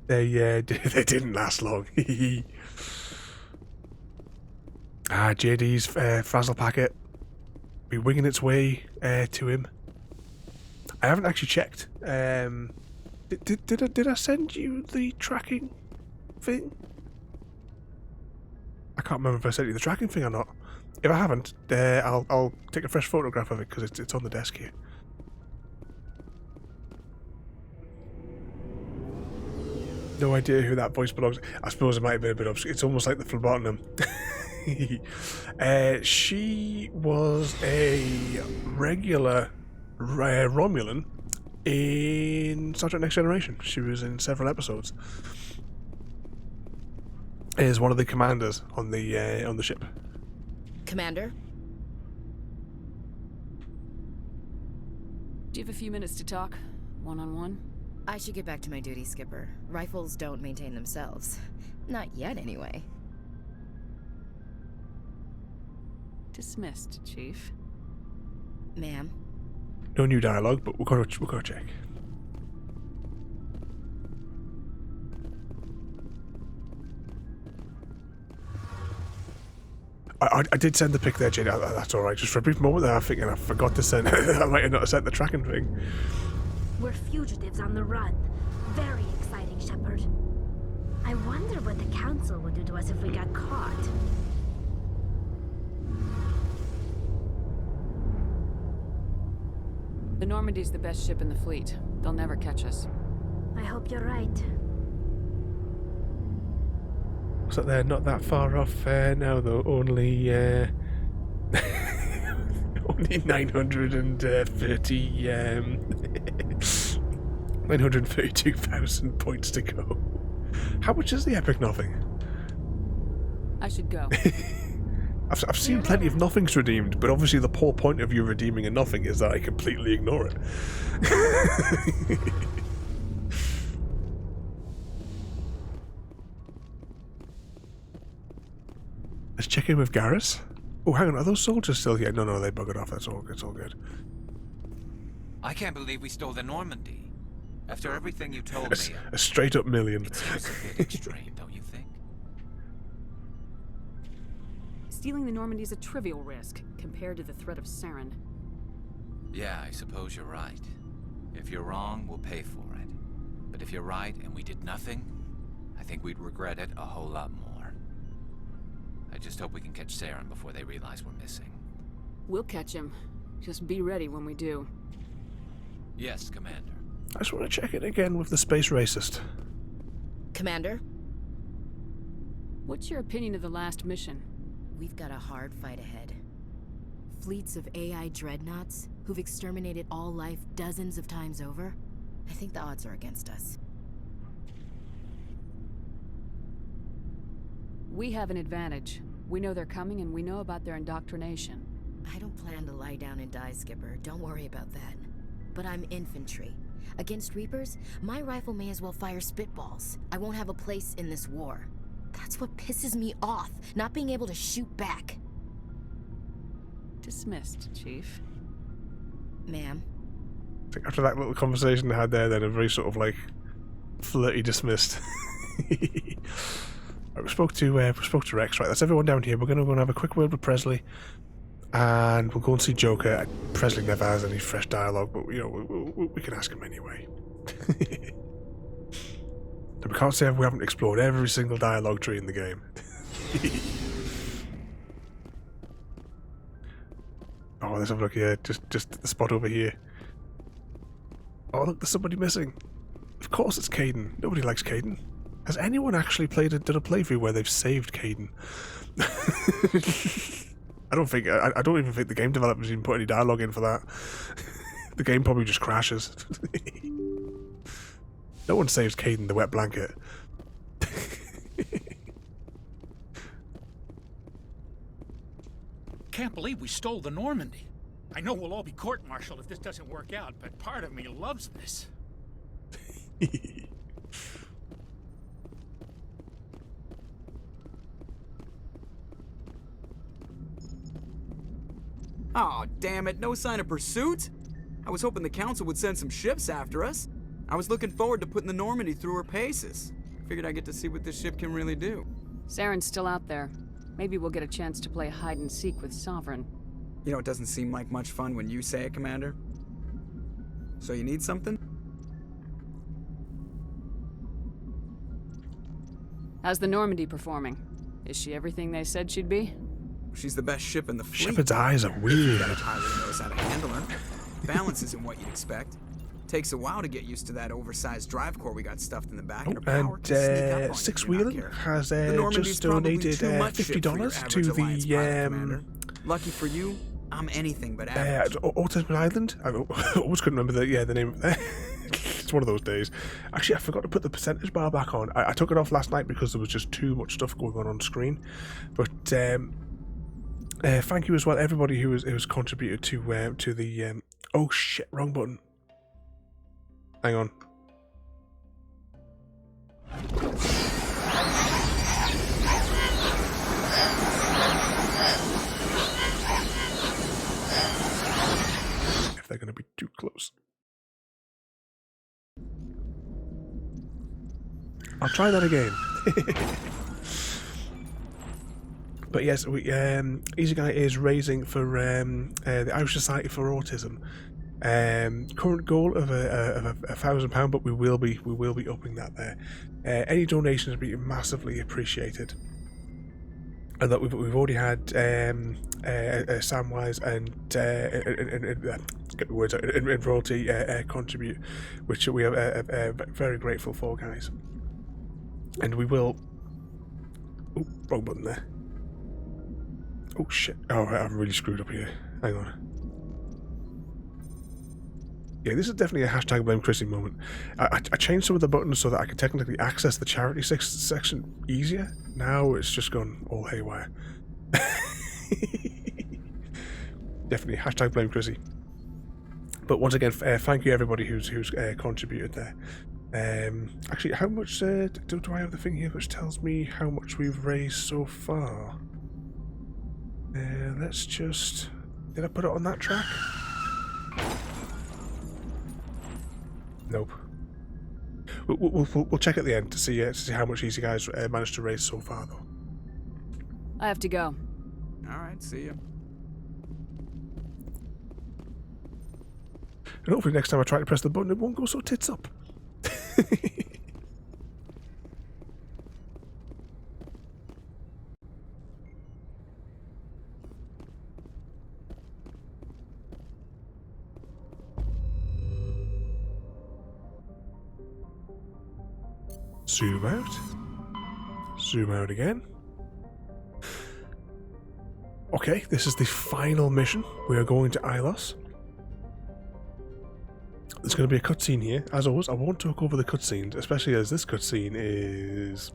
They didn't last long. JD's frazzle packet be winging its way to him. I haven't actually checked. Did I send you the tracking thing? I can't remember if I sent you the tracking thing or not. If I haven't, I'll take a fresh photograph of it because it's on the desk here. No idea who that voice belongs to. I suppose it might have been a bit obscure. It's almost like the phlebotomum. She was a regular Romulan in Star Trek Next Generation. She was in several episodes. Is one of the commanders on the ship. Commander? Do you have a few minutes to talk? One-on-one? I should get back to my duty, Skipper. Rifles don't maintain themselves. Not yet, anyway. Dismissed, Chief. Ma'am? No new dialogue, but we'll go check. I did send the pic there, Jade. That's alright. Just for a brief moment there, I'm thinking I forgot to send. I might have not sent the tracking thing. We're fugitives on the run. Very exciting, Shepard. I wonder what the Council would do to us if we got caught. The Normandy's the best ship in the fleet. They'll never catch us. I hope you're right. So they're not that far off now, though. Only only 932,000 points to go. How much is the epic nothing? I should go. I've seen plenty of nothings redeemed, but obviously the whole point of you redeeming a nothing is that I completely ignore it. Let's check in with Garrus. Oh, hang on, are those soldiers still here? No, they buggered off. It's all good. I can't believe we stole the Normandy. After everything you told me, a straight up million. It seems a bit extreme, don't you think? Stealing the Normandy's a trivial risk compared to the threat of Saren. Yeah, I suppose you're right. If you're wrong, we'll pay for it. But if you're right and we did nothing, I think we'd regret it a whole lot more. I just hope we can catch Saren before they realize we're missing. We'll catch him. Just be ready when we do. Yes, Commander. I just want to check it again with the space racist. Commander? What's your opinion of the last mission? We've got a hard fight ahead. Fleets of AI dreadnoughts who've exterminated all life dozens of times over. I think the odds are against us. We have an advantage. We know they're coming and we know about their indoctrination. I don't plan to lie down and die, Skipper. Don't worry about that. But I'm infantry. Against Reapers, my rifle may as well fire spitballs. I won't have a place in this war. That's what pisses me off, not being able to shoot back. Dismissed, Chief. Ma'am? After that little conversation I had there, then a very sort of like flirty dismissed. We spoke to Rex, right? That's everyone down here. We're going to go and have a quick word with Presley, and we'll go and see Joker. Presley never has any fresh dialogue, but you know we can ask him anyway. We can't say we haven't explored every single dialogue tree in the game. Oh, let's have a look here. Just the spot over here. Oh, look, there's somebody missing. Of course, it's Caden. Nobody likes Caden. Has anyone actually done a playthrough where they've saved Caden? I don't even think the game developers even put any dialogue in for that. The game probably just crashes. No one saves Caden the wet blanket. Can't believe we stole the Normandy. I know we'll all be court-martialed if this doesn't work out, but part of me loves this. Oh, damn it, no sign of pursuit? I was hoping the Council would send some ships after us. I was looking forward to putting the Normandy through her paces. Figured I'd get to see what this ship can really do. Saren's still out there. Maybe we'll get a chance to play hide-and-seek with Sovereign. You know, it doesn't seem like much fun when you say it, Commander. So you need something? How's the Normandy performing? Is she everything they said she'd be? She's the best ship in the fleet. Shepard's eyes are weird. Got a pilot who knows how to handle her. Balance isn't what you'd expect. Takes a while to get used to that oversized drive core we got stuffed in the back. And Six Wheeler has just donated $50 to the Lucky for you, I'm anything but average. Autism Island. I always couldn't remember the name of it. It's one of those days. Actually, I forgot to put the percentage bar back on. I took it off last night because there was just too much stuff going on screen. But thank you as well, everybody who has contributed to the. Oh shit! Wrong button. Hang on. If they're going to be too close. I'll try that again. But yes, Easy Guy is raising for the Irish Society for Autism. Current goal of £1,000, but we will be upping that there. Any donations would be massively appreciated. And that we've already had Samwise and get the words out, and Royalty contribute, which we are very grateful for, guys. And we will. Oh, wrong button there. Oh shit! Oh, I'm really screwed up here. Hang on. Yeah, this is definitely a hashtag blame Chrissy moment. I changed some of the buttons so that I could technically access the charity section easier. Now it's just gone all haywire. Definitely hashtag blame Chrissy. But once again, thank you everybody who's contributed there. Actually, how much do I have the thing here which tells me how much we've raised so far? Let's just. Did I put it on that track? Nope. We'll check at the end to see how much Easy Guys managed to raise so far, though. I have to go. All right, see ya. And hopefully next time I try to press the button, it won't go so tits up. Zoom out. Zoom out again. Okay, this is the final mission. We are going to Ilos. There's going to be a cutscene here. As always, I won't talk over the cutscenes, especially as this cutscene is...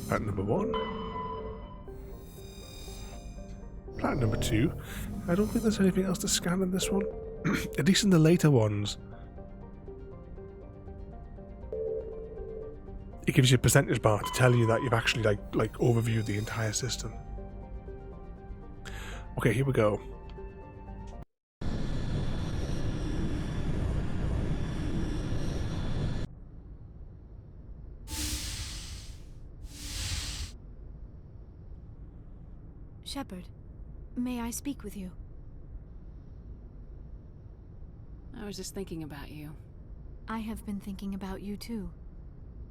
Plat number 1. Plat number 2. I don't think there's anything else to scan in this one. At least in the later ones. It gives you a percentage bar to tell you that you've actually like overviewed the entire system. Okay, here we go. Shepard, may I speak with you? I was just thinking about you. I have been thinking about you too,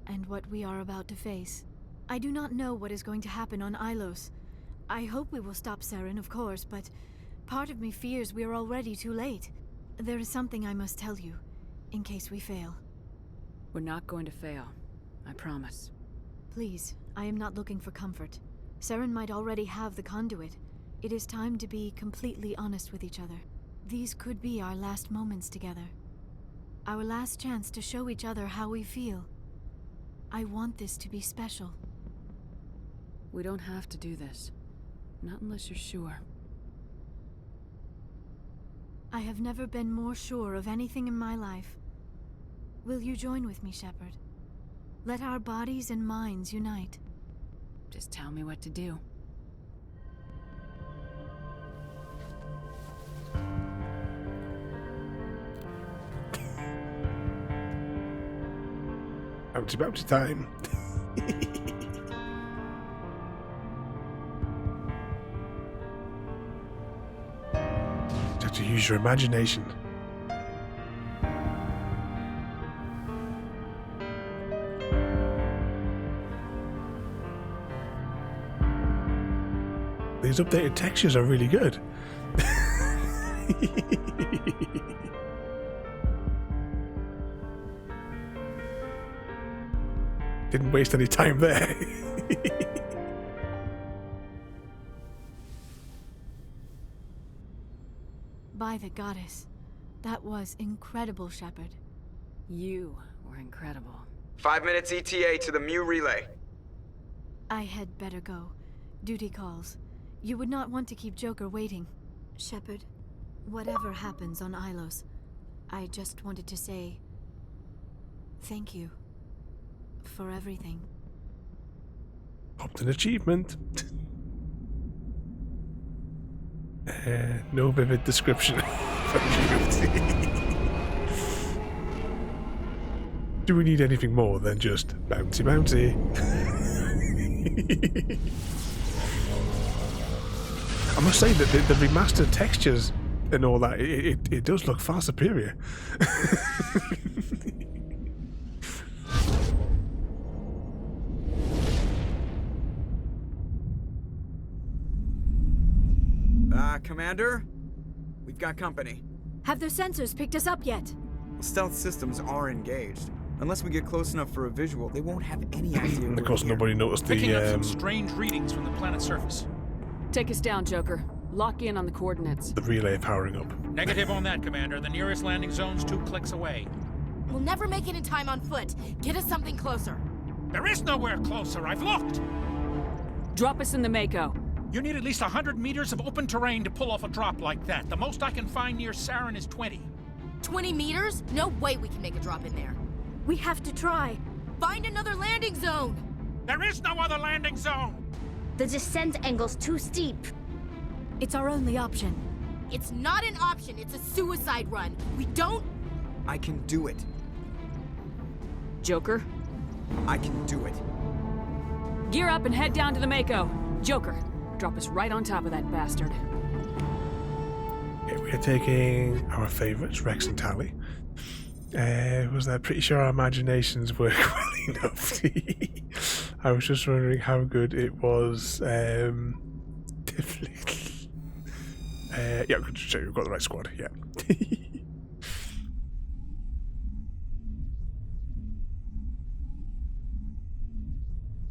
and what we are about to face. I do not know what is going to happen on Ilos. I hope we will stop Saren, of course, but part of me fears we are already too late. There is something I must tell you, in case we fail. We're not going to fail. I promise. Please, I am not looking for comfort. Saren might already have the conduit. It is time to be completely honest with each other. These could be our last moments together. Our last chance to show each other how we feel. I want this to be special. We don't have to do this. Not unless you're sure. I have never been more sure of anything in my life. Will you join with me, Shepard? Let our bodies and minds unite. Just tell me what to do. Bounty time. You have to use your imagination. These updated textures are really good. Didn't waste any time there. By the goddess, that was incredible, Shepard. You were incredible. 5 minutes ETA to the ME relay. I had better go. Duty calls. You would not want to keep Joker waiting. Shepard, whatever happens on Ilos, I just wanted to say thank you for everything. Popped an achievement. No vivid description. Do we need anything more than just bouncy bouncy? I must say that the remastered textures and all that, it does look far superior. Commander? We've got company. Have their sensors picked us up yet? Stealth systems are engaged. Unless we get close enough for a visual, they won't have any idea. And of course, nobody noticed the Picking up some strange readings from the planet's surface. Take us down, Joker. Lock in on the coordinates. The relay powering up. Negative on that, Commander. The nearest landing zone's 2 clicks away. We'll never make it in time on foot. Get us something closer. There is nowhere closer. I've looked. Drop us in the Mako. You need at least 100 meters of open terrain to pull off a drop like that. The most I can find near Saren is 20. 20 meters? No way we can make a drop in there. We have to try. Find another landing zone. There is no other landing zone. The descent angle's too steep. It's our only option. It's not an option. It's a suicide run. We don't... I can do it. Joker? I can do it. Gear up and head down to the Mako. Joker, drop us right on top of that bastard. Okay, we're taking our favourites, Rex and Tally. Was I pretty sure our imaginations work well enough? I was just wondering how good it was. Yeah, good to check we've got the right squad. Yeah.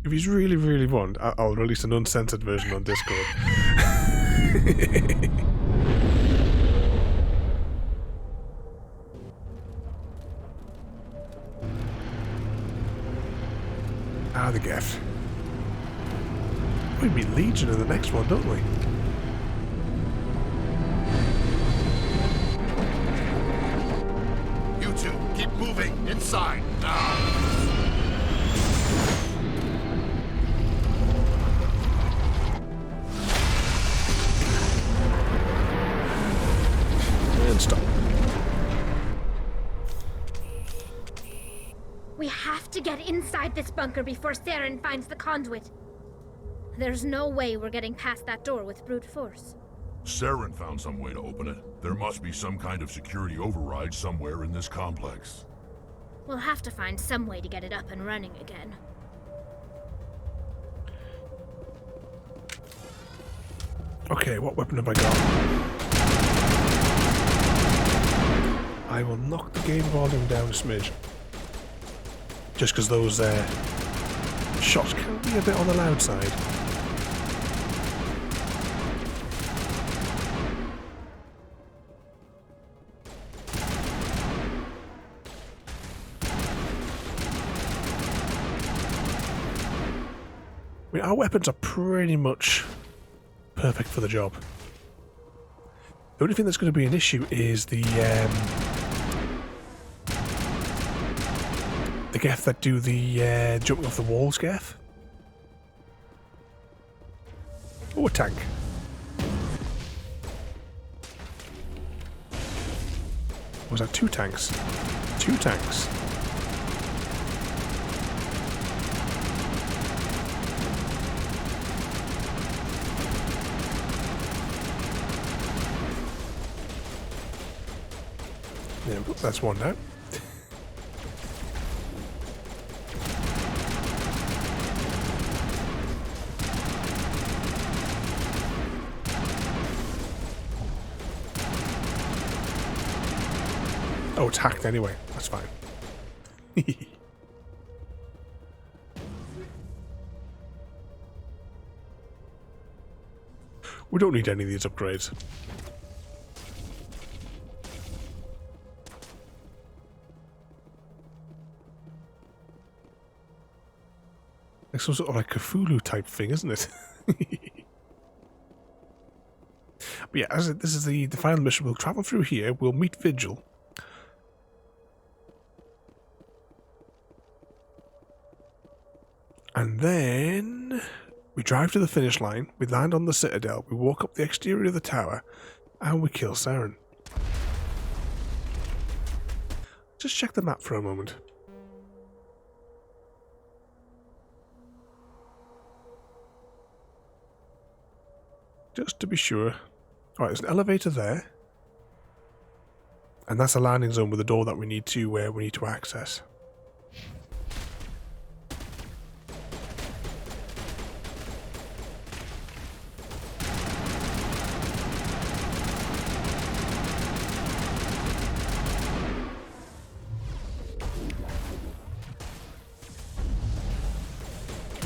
If you really, really want, I'll release an uncensored version on Discord. The Geth. We meet Legion in the next one, don't we? You two, keep moving inside now. And stop. We have to get inside this bunker before Saren finds the conduit. There's no way we're getting past that door with brute force. Saren found some way to open it. There must be some kind of security override somewhere in this complex. We'll have to find some way to get it up and running again. Okay, what weapon have I got? I will knock the game volume down a smidge. Just because those shots can be a bit on the loud side. I mean, our weapons are pretty much perfect for the job. The only thing that's going to be an issue is the gaff that do the jumping off the walls gaff. Oh, a tank. Was that 2 tanks? 2 tanks. Yeah, that's one now. Oh, it's hacked anyway. That's fine. We don't need any of these upgrades. Like some sort of like Cthulhu type thing, isn't it? But yeah, this is the final mission. We'll travel through here. We'll meet Vigil. And then we drive to the finish line, we land on the Citadel, we walk up the exterior of the tower, and we kill Saren. Just check the map for a moment. Just to be sure. Alright, there's an elevator there. And that's a landing zone with a door that we need to access.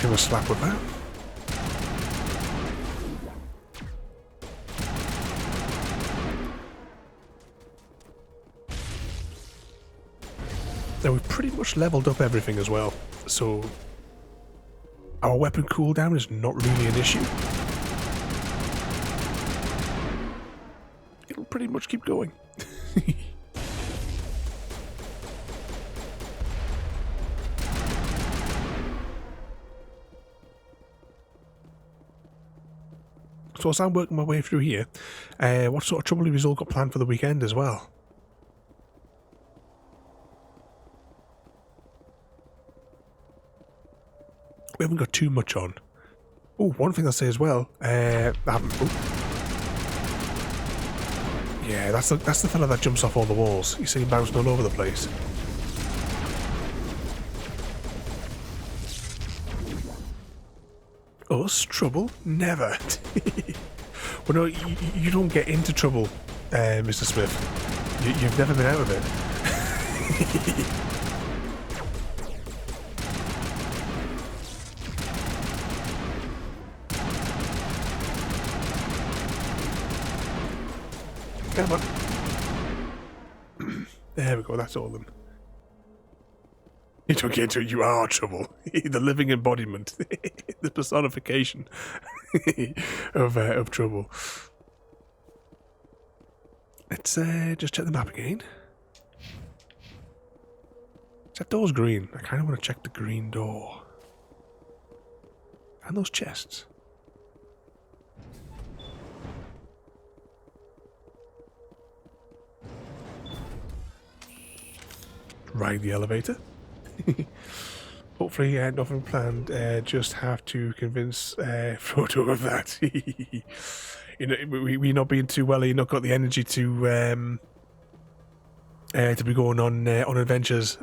Give a slap with that. Now we've pretty much leveled up everything as well, so our weapon cooldown is not really an issue. It'll pretty much keep going. So as I'm working my way through here, what sort of trouble have you all got planned for the weekend as well? We haven't got too much on. Oh, one thing I'll say as well, yeah, that's the fella that jumps off all the walls. You see him bouncing all over the place. Us? Trouble? Never. Well, no, you don't get into trouble, Mr. Smith. You've never been out of it. Come on. There we go, that's all of them. You don't get into it, you are trouble. The living embodiment. The personification of trouble. Let's just check the map again. That door's green. I kind of want to check the green door. And those chests. Ride the elevator. Hopefully nothing planned, just have to convince Frodo of that. You know, we not being too well, you not got the energy to to be going on adventures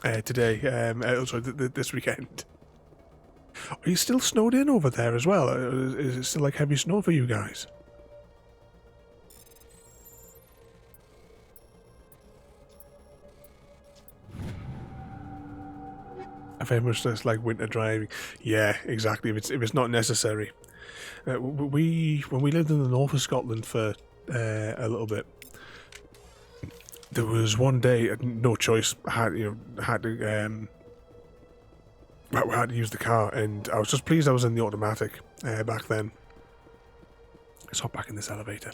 today. Sorry, this weekend. Are you still snowed in over there as well? Is it still like heavy snow for you guys? I very much just like winter driving. Yeah, exactly. If it's not necessary. When we lived in the north of Scotland for a little bit, there was one day, no choice. I had to use the car, and I was just pleased I was in the automatic back then. Let's hop back in this elevator.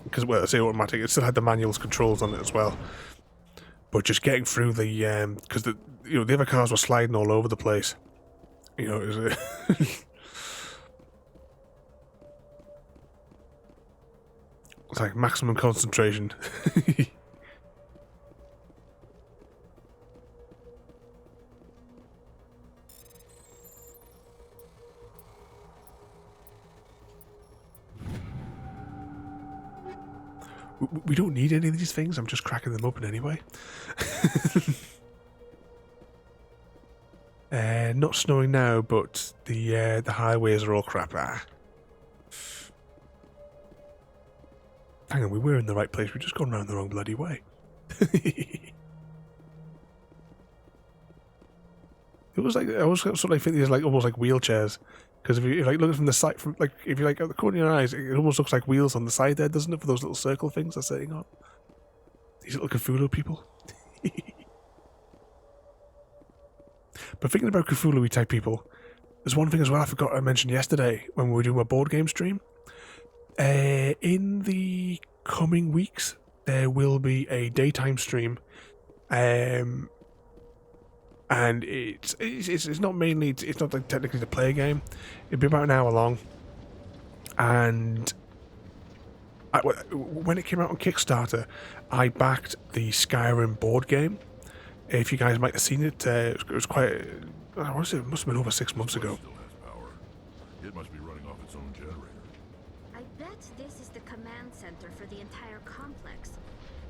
Because, well, I say automatic, it still had the manuals controls on it as well. But just getting through the, because the other cars were sliding all over the place. You know, it was it's like maximum concentration. We don't need any of these things. I'm just cracking them open anyway. Not snowing now, but the highways are all crap. Hang on, we were in the right place. We're just going around the wrong bloody way. It was like I was sort of think these like almost like wheelchairs. Because if you like look from the side, if you like at the corner of your eyes, it almost looks like wheels on the side there, doesn't it? For those little circle things they're sitting on. These little Cthulhu people. But thinking about Cthulhu type people, there's one thing as well I forgot to mention yesterday when we were doing a board game stream. In the coming weeks, there will be a daytime stream. And it's not mainly, it's not like technically to play a game. It'll be about an hour long. And when it came out on Kickstarter, I backed the Skyrim board game. If you guys might have seen it, it was quite, I want to say it must have been over 6 months ago. It must be running off its own generator. I bet this is the command center for the entire complex.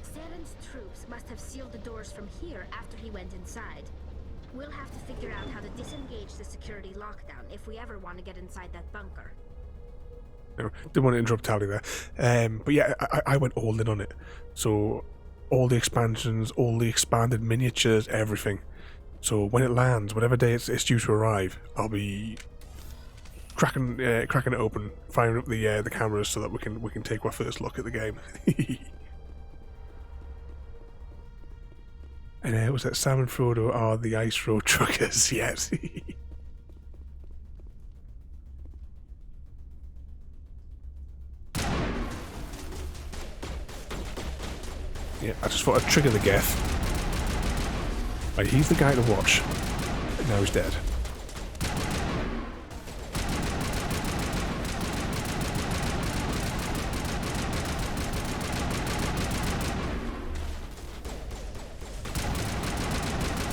Saren's troops must have sealed the doors from here after he went inside. We'll have to figure out how to disengage the security lockdown if we ever want to get inside that bunker. Didn't want to interrupt Tally there. But yeah, I went all in on it. So all the expansions, all the expanded miniatures, everything. So when it lands, whatever day it's due to arrive, I'll be cracking it open, firing up the cameras so that we can take our first look at the game. And was that Sam and Frodo are the ice road truckers? Yes. Yeah, I just thought I'd trigger the Geth. Right, he's the guy to watch. Now he's dead.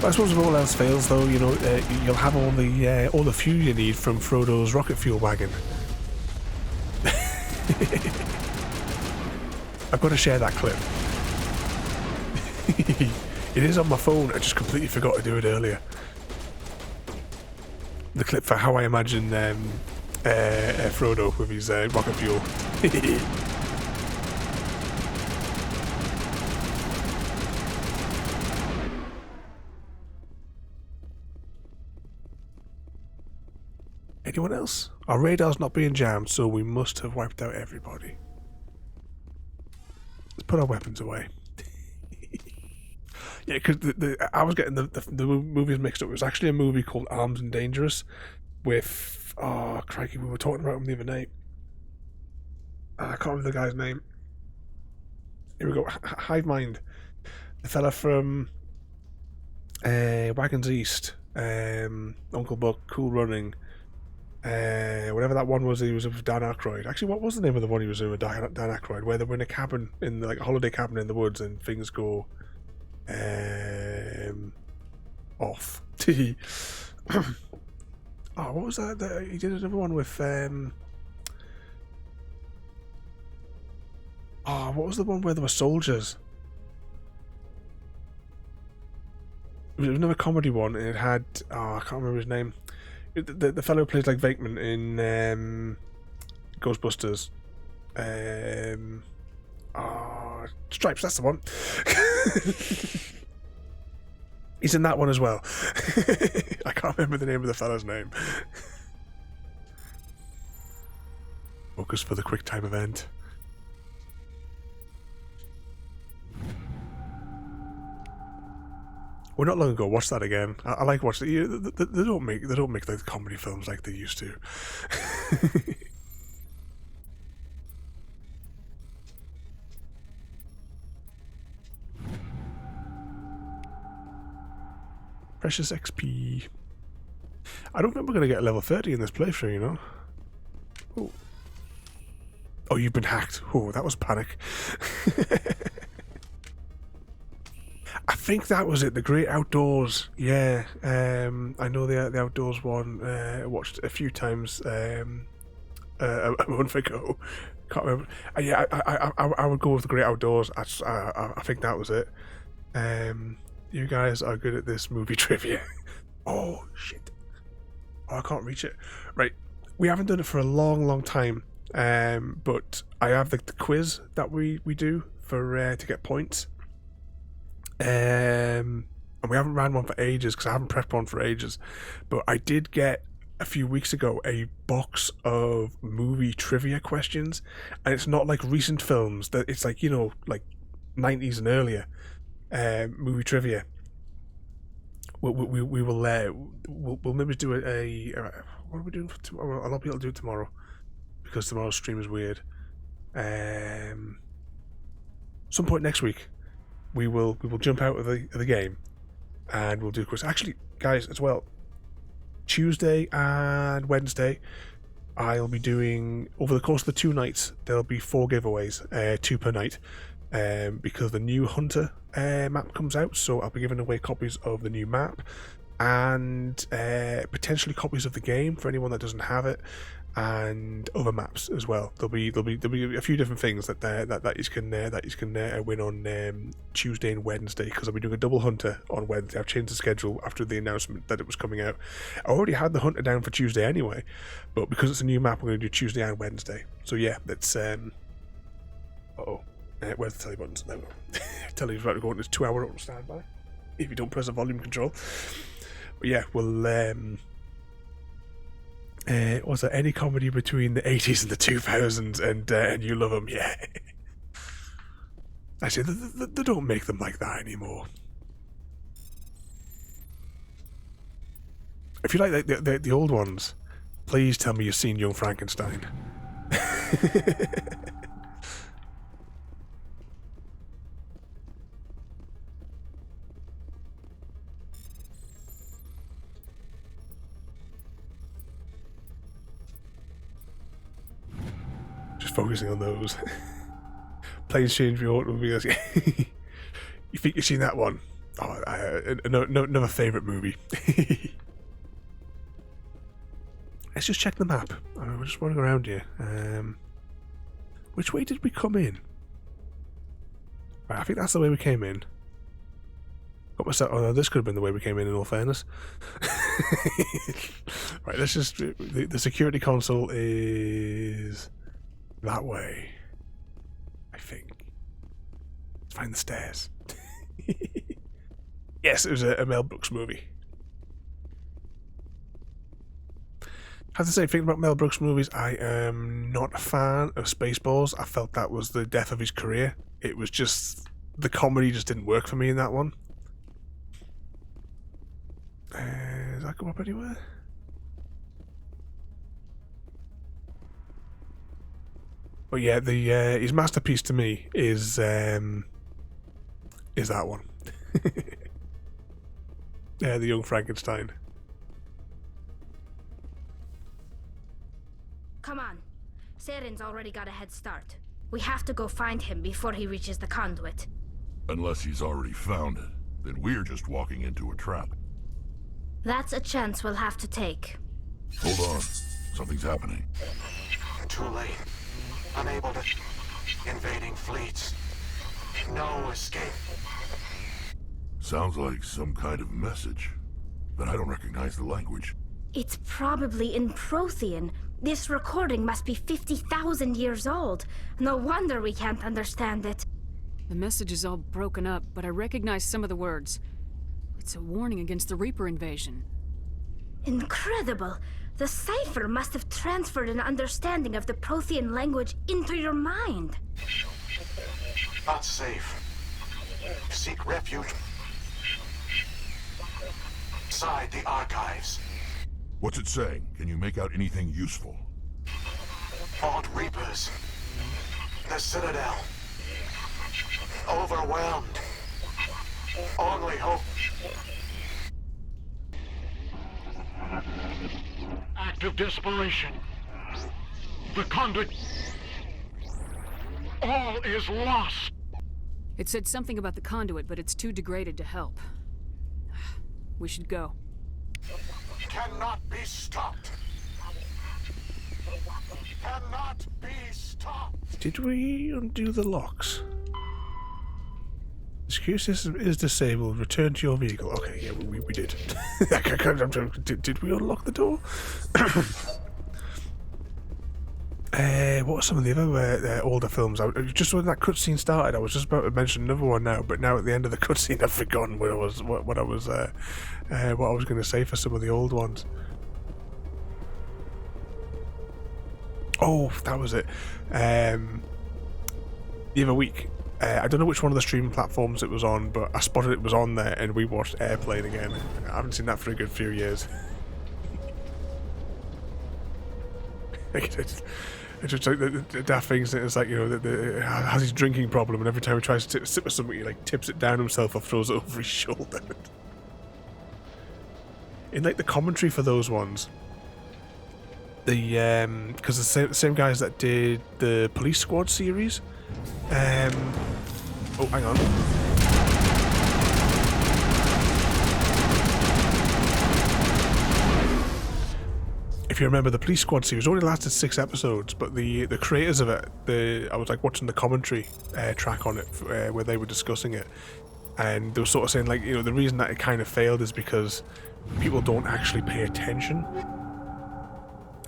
But I suppose if all else fails, though, you know, you'll have all the fuel you need from Frodo's rocket fuel wagon. I've got to share that clip. It is on my phone. I just completely forgot to do it earlier. The clip for how I imagine Frodo with his rocket fuel. Anyone else? Our radar's not being jammed, so we must have wiped out everybody. Let's put our weapons away. Yeah, because I was getting the movies mixed up. It was actually a movie called Armed and Dangerous with, oh crikey, we were talking about him the other night. I can't remember the guy's name. Here we go. Hive Mind, the fella from Wagons East, Uncle Buck, Cool Running, whatever that one was. He was with Dan Aykroyd. Actually, what was the name of the one he was in with Dan Aykroyd, where they were in a cabin, in like a holiday cabin in the woods, and things go off. Oh, what was that? He did another one with Oh, what was the one where there were soldiers? It was another comedy one, and it had... Oh, I can't remember his name. The fellow who plays like Venkman in Ghostbusters. Stripes, that's the one. He's in that one as well. I can't remember the name of the fellow's name. Focus for the quick time event. Well, not long ago, watched that again. I like watching it. They don't make like comedy films like they used to. Precious XP. I don't think we're going to get level 30 in this playthrough, you know? Ooh. Oh, you've been hacked. Oh, that was panic. I think that was it, the Great Outdoors. Yeah, I know the Outdoors one. I watched a few times a month ago. Can't remember. Yeah, I would go with the Great Outdoors. I think that was it. You guys are good at this movie trivia. Oh, shit. Oh, I can't reach it. Right. We haven't done it for a long, long time. But I have the quiz that we do for to get points. And we haven't ran one for ages because I haven't prepped one for ages. But I did get a few weeks ago a box of movie trivia questions. And it's not like recent films. That it's like, you know, like 90s and earlier. Movie trivia. We'll maybe do a what are we doing for tomorrow? I'll not be able to do it tomorrow because tomorrow's stream is weird. Some point next week, we will jump out of the game and we'll do a quiz. Actually, guys, as well, Tuesday and Wednesday, I'll be doing over the course of the 2 nights. There'll be 4 giveaways, 2 per night. Because the new Hunter map comes out, so I'll be giving away copies of the new map and potentially copies of the game for anyone that doesn't have it, and other maps as well. There'll be a few different things that you can win on Tuesday and Wednesday, because I'll be doing a double Hunter on Wednesday. I've changed the schedule after the announcement that it was coming out. I already had the Hunter down for Tuesday anyway, but because it's a new map, we're going to do Tuesday and Wednesday. So yeah, that's where's the telly buttons? There we go. Telly's about to go on this 2-hour auto standby if you don't press the volume control. But yeah, we'll was there any comedy between the 80s and the 2000s and you love them? Yeah. Actually, they don't make them like that anymore. If you like the old ones, please tell me you've seen Young Frankenstein. Just focusing on those. Planes change the automobiles. You think you've seen that one? Oh, another favourite movie. Let's just check the map. We're just running around here. Which way did we come in? Right, I think that's the way we came in. Got myself. Oh no, this could have been the way we came in all fairness. Right, let's just. The security console is that way, I think. Let's find the stairs. Yes, it was a Mel Brooks movie. I have to say, thinking about Mel Brooks movies, I am not a fan of Spaceballs. I felt that was the death of his career. It was just, the comedy just didn't work for me in that one. Does that go up anywhere? But yeah, his masterpiece to me is that one. Yeah, the Young Frankenstein. Come on. Saren's already got a head start. We have to go find him before he reaches the conduit. Unless he's already found it, then we're just walking into a trap. That's a chance we'll have to take. Hold on. Something's happening. Too late. Unable to... Invading fleets. No escape. Sounds like some kind of message, but I don't recognize the language. It's probably in Prothean. This recording must be 50,000 years old. No wonder we can't understand it. The message is all broken up, but I recognize some of the words. It's a warning against the Reaper invasion. Incredible! The cipher must have transferred an understanding of the Prothean language into your mind. Not safe. Seek refuge inside the archives. What's it saying? Can you make out anything useful? Fought Reapers. The Citadel. Overwhelmed. Only hope. Act of desperation. The conduit. All is lost. It said something about the conduit, but it's too degraded to help. We should go. Cannot be stopped. Cannot be stopped. Did we undo the locks? The security system is disabled. Return to your vehicle. Okay, yeah, we did. Did we unlock the door? What are some of the other older films? Just when that cutscene started, I was just about to mention another one now, but now at the end of the cutscene, I've forgotten what I was going to say for some of the old ones. Oh, that was it. The other week, I don't know which one of the streaming platforms it was on, but I spotted it was on there, and we watched Airplane again. I haven't seen that for a good few years. It's just like the daft things. It's like, you know, has his drinking problem, and every time he tries to sip of something, he like tips it down himself or throws it over his shoulder. In like the commentary for those ones, because the same guys that did the Police Squad series. Oh, hang on. If you remember, the Police Squad series only lasted 6 episodes, but the creators of it, I was like watching the commentary track on it where they were discussing it, and they were sort of saying, like, you know, the reason that it kind of failed is because people don't actually pay attention.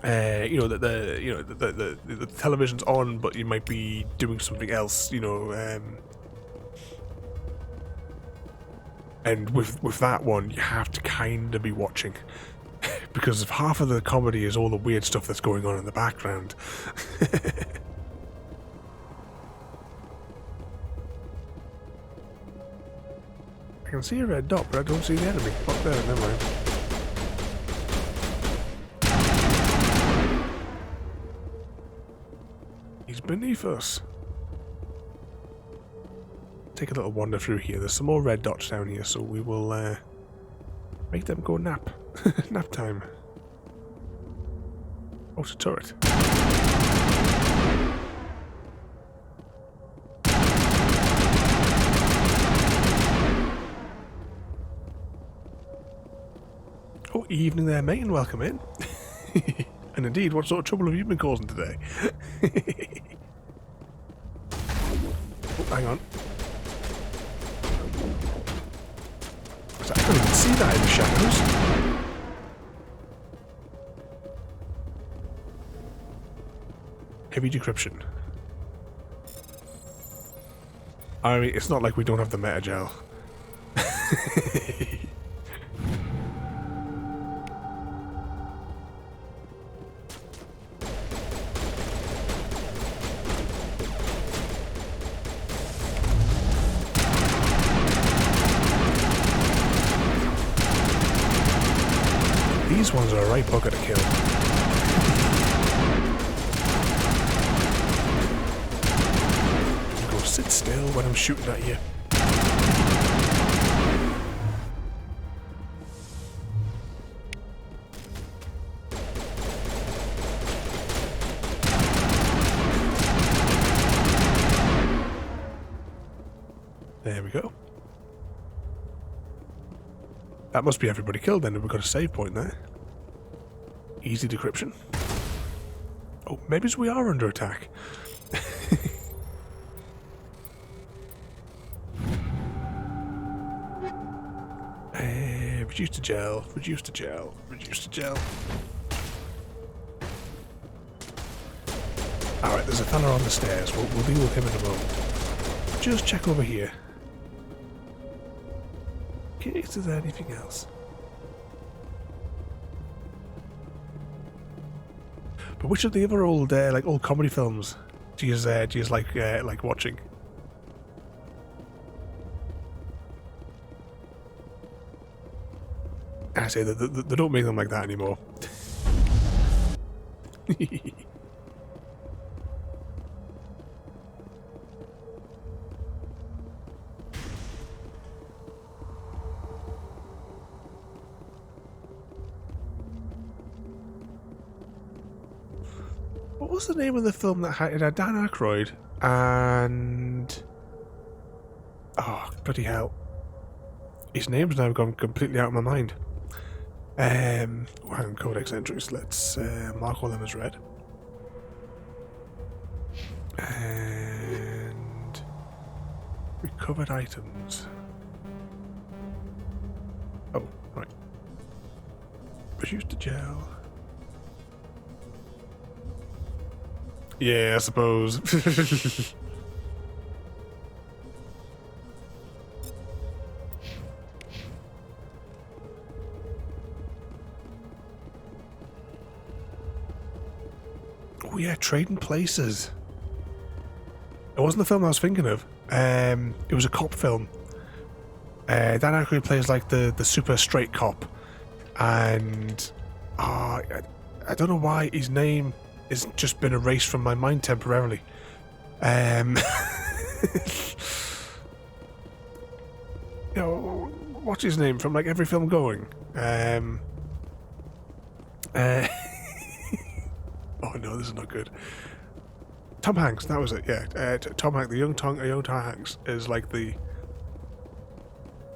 You know, the television's on, but you might be doing something else, you know. And with that one, you have to kind of be watching. Because if half of the comedy is all the weird stuff that's going on in the background. I can see a red dot, but I don't see the enemy. Oh, there, never mind. He's beneath us. Take a little wander through here. There's some more red dots down here, so we will make them go nap. Nap time. Oh, it's a turret. Oh, evening there, mate, and welcome in. And indeed, what sort of trouble have you been causing today? Oh, hang on. I can't even see that in the shadows. Heavy decryption. I mean, it's not like we don't have the metagel. These ones are a right bugger to kill. You go sit still when I'm shooting at you. There we go. That must be everybody killed then, and we've got a save point there. Easy decryption. Oh, maybe we are under attack. Reduce to gel. Reduce to gel. Reduce to gel. Alright, there's a fella on the stairs. We'll deal with him in a moment. Just check over here. In case there's anything else. But which of the other old like old comedy films do you like watching? I say that they don't make them like that anymore. What was the name of the film that had Dan Aykroyd and... Oh, bloody hell. His name's now gone completely out of my mind. Hang on, codex entries. Let's mark all them as red. And... recovered items. Oh, right. Reduce to gel. Yeah, I suppose. Oh yeah, Trading Places. It wasn't the film I was thinking of. It was a cop film. Dan Aykroyd plays like the super straight cop, and I don't know why his name has just been erased from my mind temporarily. You know, what's his name from like every film going? Oh no, this is not good. Tom Hanks, that was it. Yeah, Tom Hanks, the young Tom Hanks is like the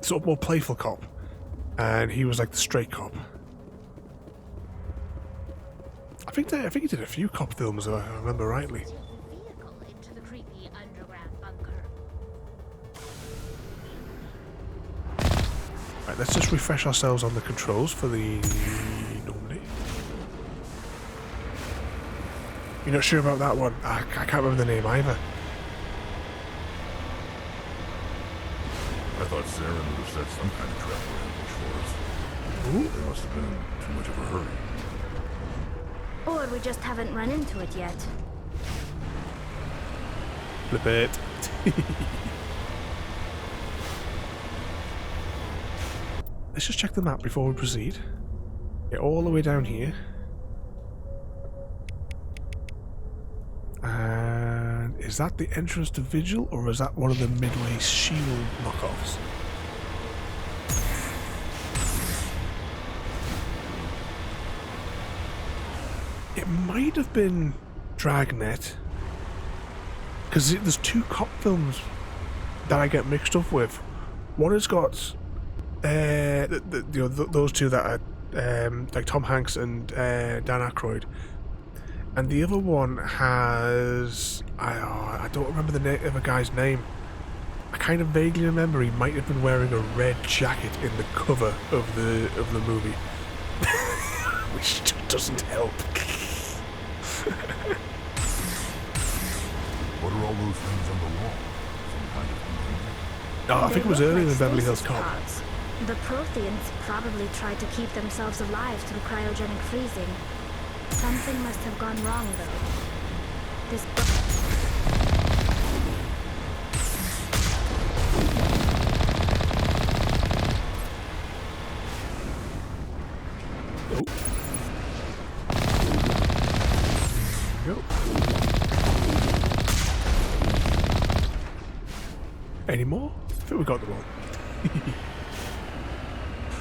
sort of more playful cop, and he was like the straight cop. I think he did a few cop films, if I remember rightly. Right, let's just refresh ourselves on the controls for the Normandy. You're not sure about that one? I can't remember the name either. I thought Saren would have set some kind of trap or ambush for us. Ooh. There must have been too much of a hurry. Or we just haven't run into it yet. Flip it. Let's just check the map before we proceed. Get all the way down here. And is that the entrance to Vigil, or is that one of the Midway shield knockoffs? It might have been Dragnet, because there's two cop films that I get mixed up with. One has got those two that are like Tom Hanks and Dan Aykroyd, and the other one has I don't remember the name of a guy's name. I kind of vaguely remember he might have been wearing a red jacket in the cover of the movie, which doesn't help. What are all those things on the wall? Some kind of... Oh, I think it was earlier than Beverly Hills Cop. The Protheans probably tried to keep themselves alive through cryogenic freezing. Something must have gone wrong, though. This Any more? I think we got them all.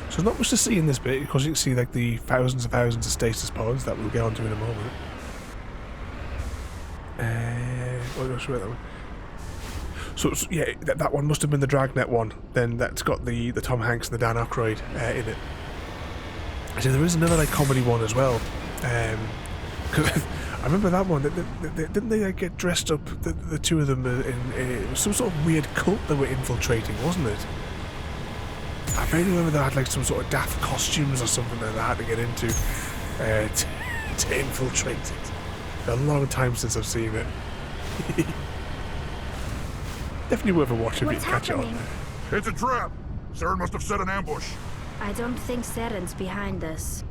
So there's not much to see in this bit, because you can see like the thousands and thousands of stasis pods that we'll get onto in a moment. That one. So yeah, that one must have been the Dragnet one. Then that's got the Tom Hanks and the Dan Aykroyd in it. So there is another like comedy one as well. Cause I remember that one. Didn't they like, get dressed up? The two of them in it was some sort of weird cult they were infiltrating, wasn't it? I vaguely remember they had like some sort of daft costumes or something that they had to get into to infiltrate it. A long time since I've seen it. Definitely worth a watch if you can catch it on there. It's a trap! Saren must have set an ambush. I don't think Saren's behind this.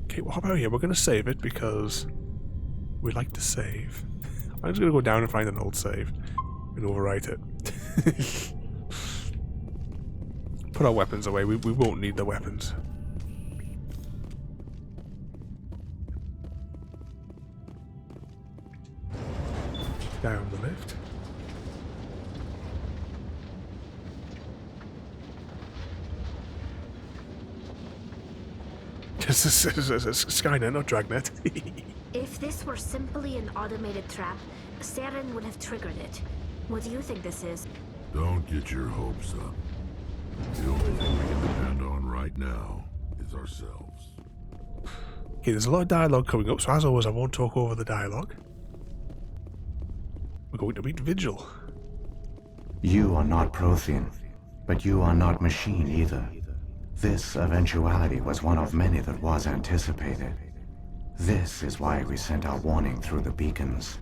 Okay, well, how about here? We're going to save it because we like to save. I'm just going to go down and find an old save and overwrite it. Put our weapons away. We won't need the weapons. Down the lift. This is Skynet, not Dragnet. If this were simply an automated trap, Saren would have triggered it. What do you think this is? Don't get your hopes up. The only thing we can depend on right now is ourselves. Okay, there's a lot of dialogue coming up, so as always, I won't talk over the dialogue. We're going to meet Vigil. You are not Prothean, but you are not machine either. This eventuality was one of many that was anticipated. This is why we sent our warning through the beacons.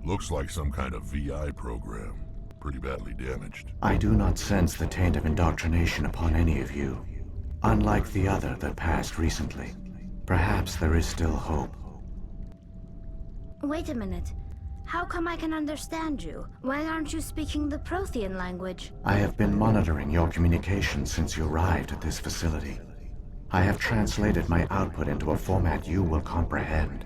Looks like some kind of VI program. Pretty badly damaged. I do not sense the taint of indoctrination upon any of you. Unlike the other that passed recently. Perhaps there is still hope. Wait a minute. How come I can understand you? Why aren't you speaking the Prothean language? I have been monitoring your communications since you arrived at this facility. I have translated my output into a format you will comprehend.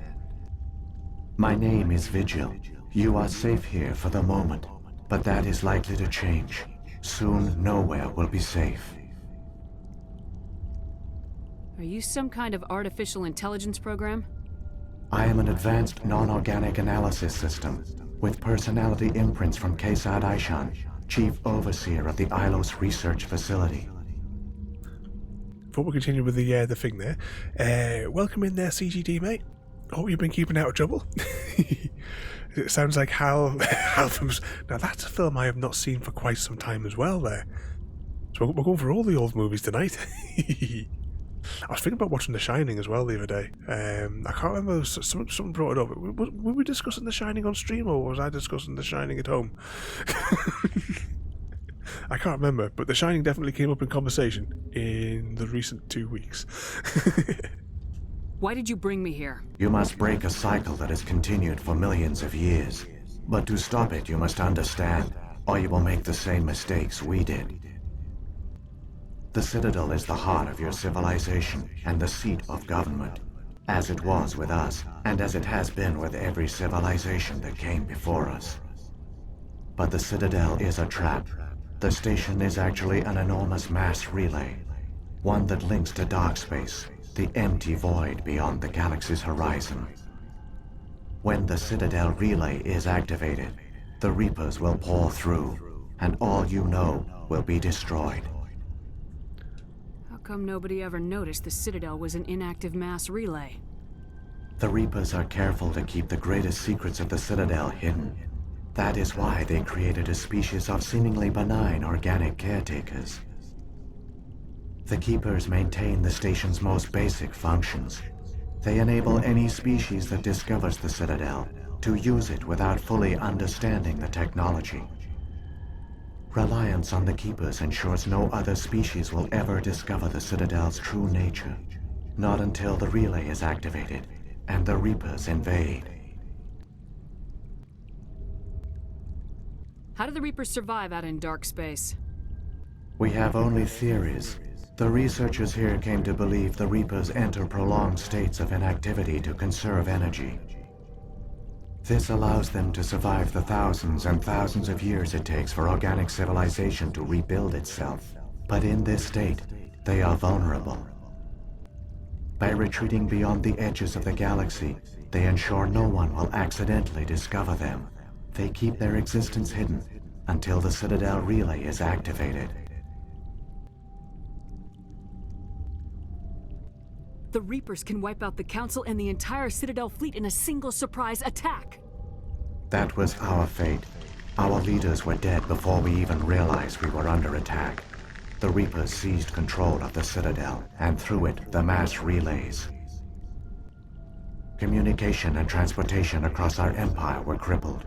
My name is Vigil. You are safe here for the moment, but that is likely to change. Soon, nowhere will be safe. Are you some kind of artificial intelligence program? I am an advanced non-organic analysis system, with personality imprints from Kesad Aishan, Chief Overseer of the Ilos Research Facility. Before we continue with the thing there, welcome in there, CGD, mate. Hope you've been keeping out of trouble. It sounds like Hal from... Now, that's a film I have not seen for quite some time as well there. So we're going for all the old movies tonight. I was thinking about watching The Shining as well the other day. I can't remember, someone brought it up. Were we discussing The Shining on stream, or was I discussing The Shining at home? I can't remember, but The Shining definitely came up in conversation in the recent 2 weeks. Why did you bring me here? You must break a cycle that has continued for millions of years. But to stop it, you must understand, or you will make the same mistakes we did. The Citadel is the heart of your civilization and the seat of government, as it was with us, and as it has been with every civilization that came before us. But the Citadel is a trap. The station is actually an enormous mass relay, one that links to dark space, the empty void beyond the galaxy's horizon. When the Citadel relay is activated, the Reapers will pour through, and all you know will be destroyed. How come nobody ever noticed the Citadel was an inactive mass relay? The Reapers are careful to keep the greatest secrets of the Citadel hidden. That is why they created a species of seemingly benign organic caretakers. The Keepers maintain the station's most basic functions. They enable any species that discovers the Citadel to use it without fully understanding the technology. Reliance on the Keepers ensures no other species will ever discover the Citadel's true nature. Not until the relay is activated and the Reapers invade. How do the Reapers survive out in dark space? We have only theories. The researchers here came to believe the Reapers enter prolonged states of inactivity to conserve energy. This allows them to survive the thousands and thousands of years it takes for organic civilization to rebuild itself. But in this state, they are vulnerable. By retreating beyond the edges of the galaxy, they ensure no one will accidentally discover them. They keep their existence hidden until the Citadel relay is activated. The Reapers can wipe out the Council and the entire Citadel fleet in a single surprise attack. That was our fate. Our leaders were dead before we even realized we were under attack. The Reapers seized control of the Citadel, and through it, the mass relays. Communication and transportation across our empire were crippled.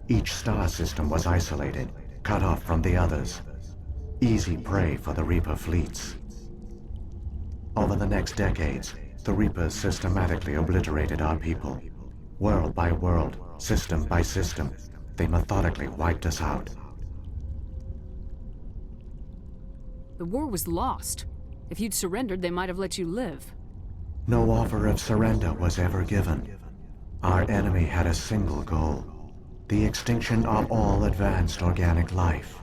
Each star system was isolated, cut off from the others. Easy prey for the Reaper fleets. Over the next decades, the Reapers systematically obliterated our people. World by world, system by system, they methodically wiped us out. The war was lost. If you'd surrendered, they might have let you live. No offer of surrender was ever given. Our enemy had a single goal: the extinction of all advanced organic life.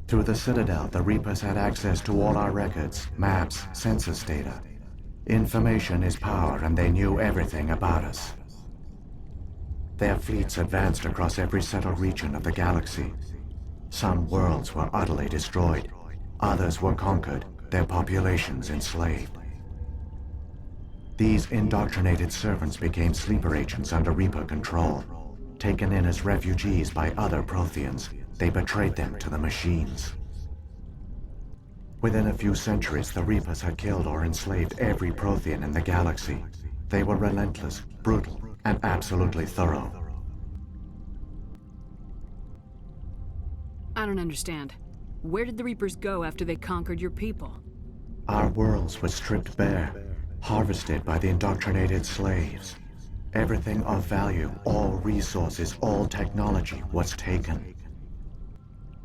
Through the Citadel, the Reapers had access to all our records, maps, census data. Information is power, and they knew everything about us. Their fleets advanced across every settled region of the galaxy. Some worlds were utterly destroyed. Others were conquered, their populations enslaved. These indoctrinated servants became sleeper agents under Reaper control. Taken in as refugees by other Protheans, they betrayed them to the machines. Within a few centuries, the Reapers had killed or enslaved every Prothean in the galaxy. They were relentless, brutal, and absolutely thorough. I don't understand. Where did the Reapers go after they conquered your people? Our worlds were stripped bare, harvested by the indoctrinated slaves. Everything of value, all resources, all technology was taken.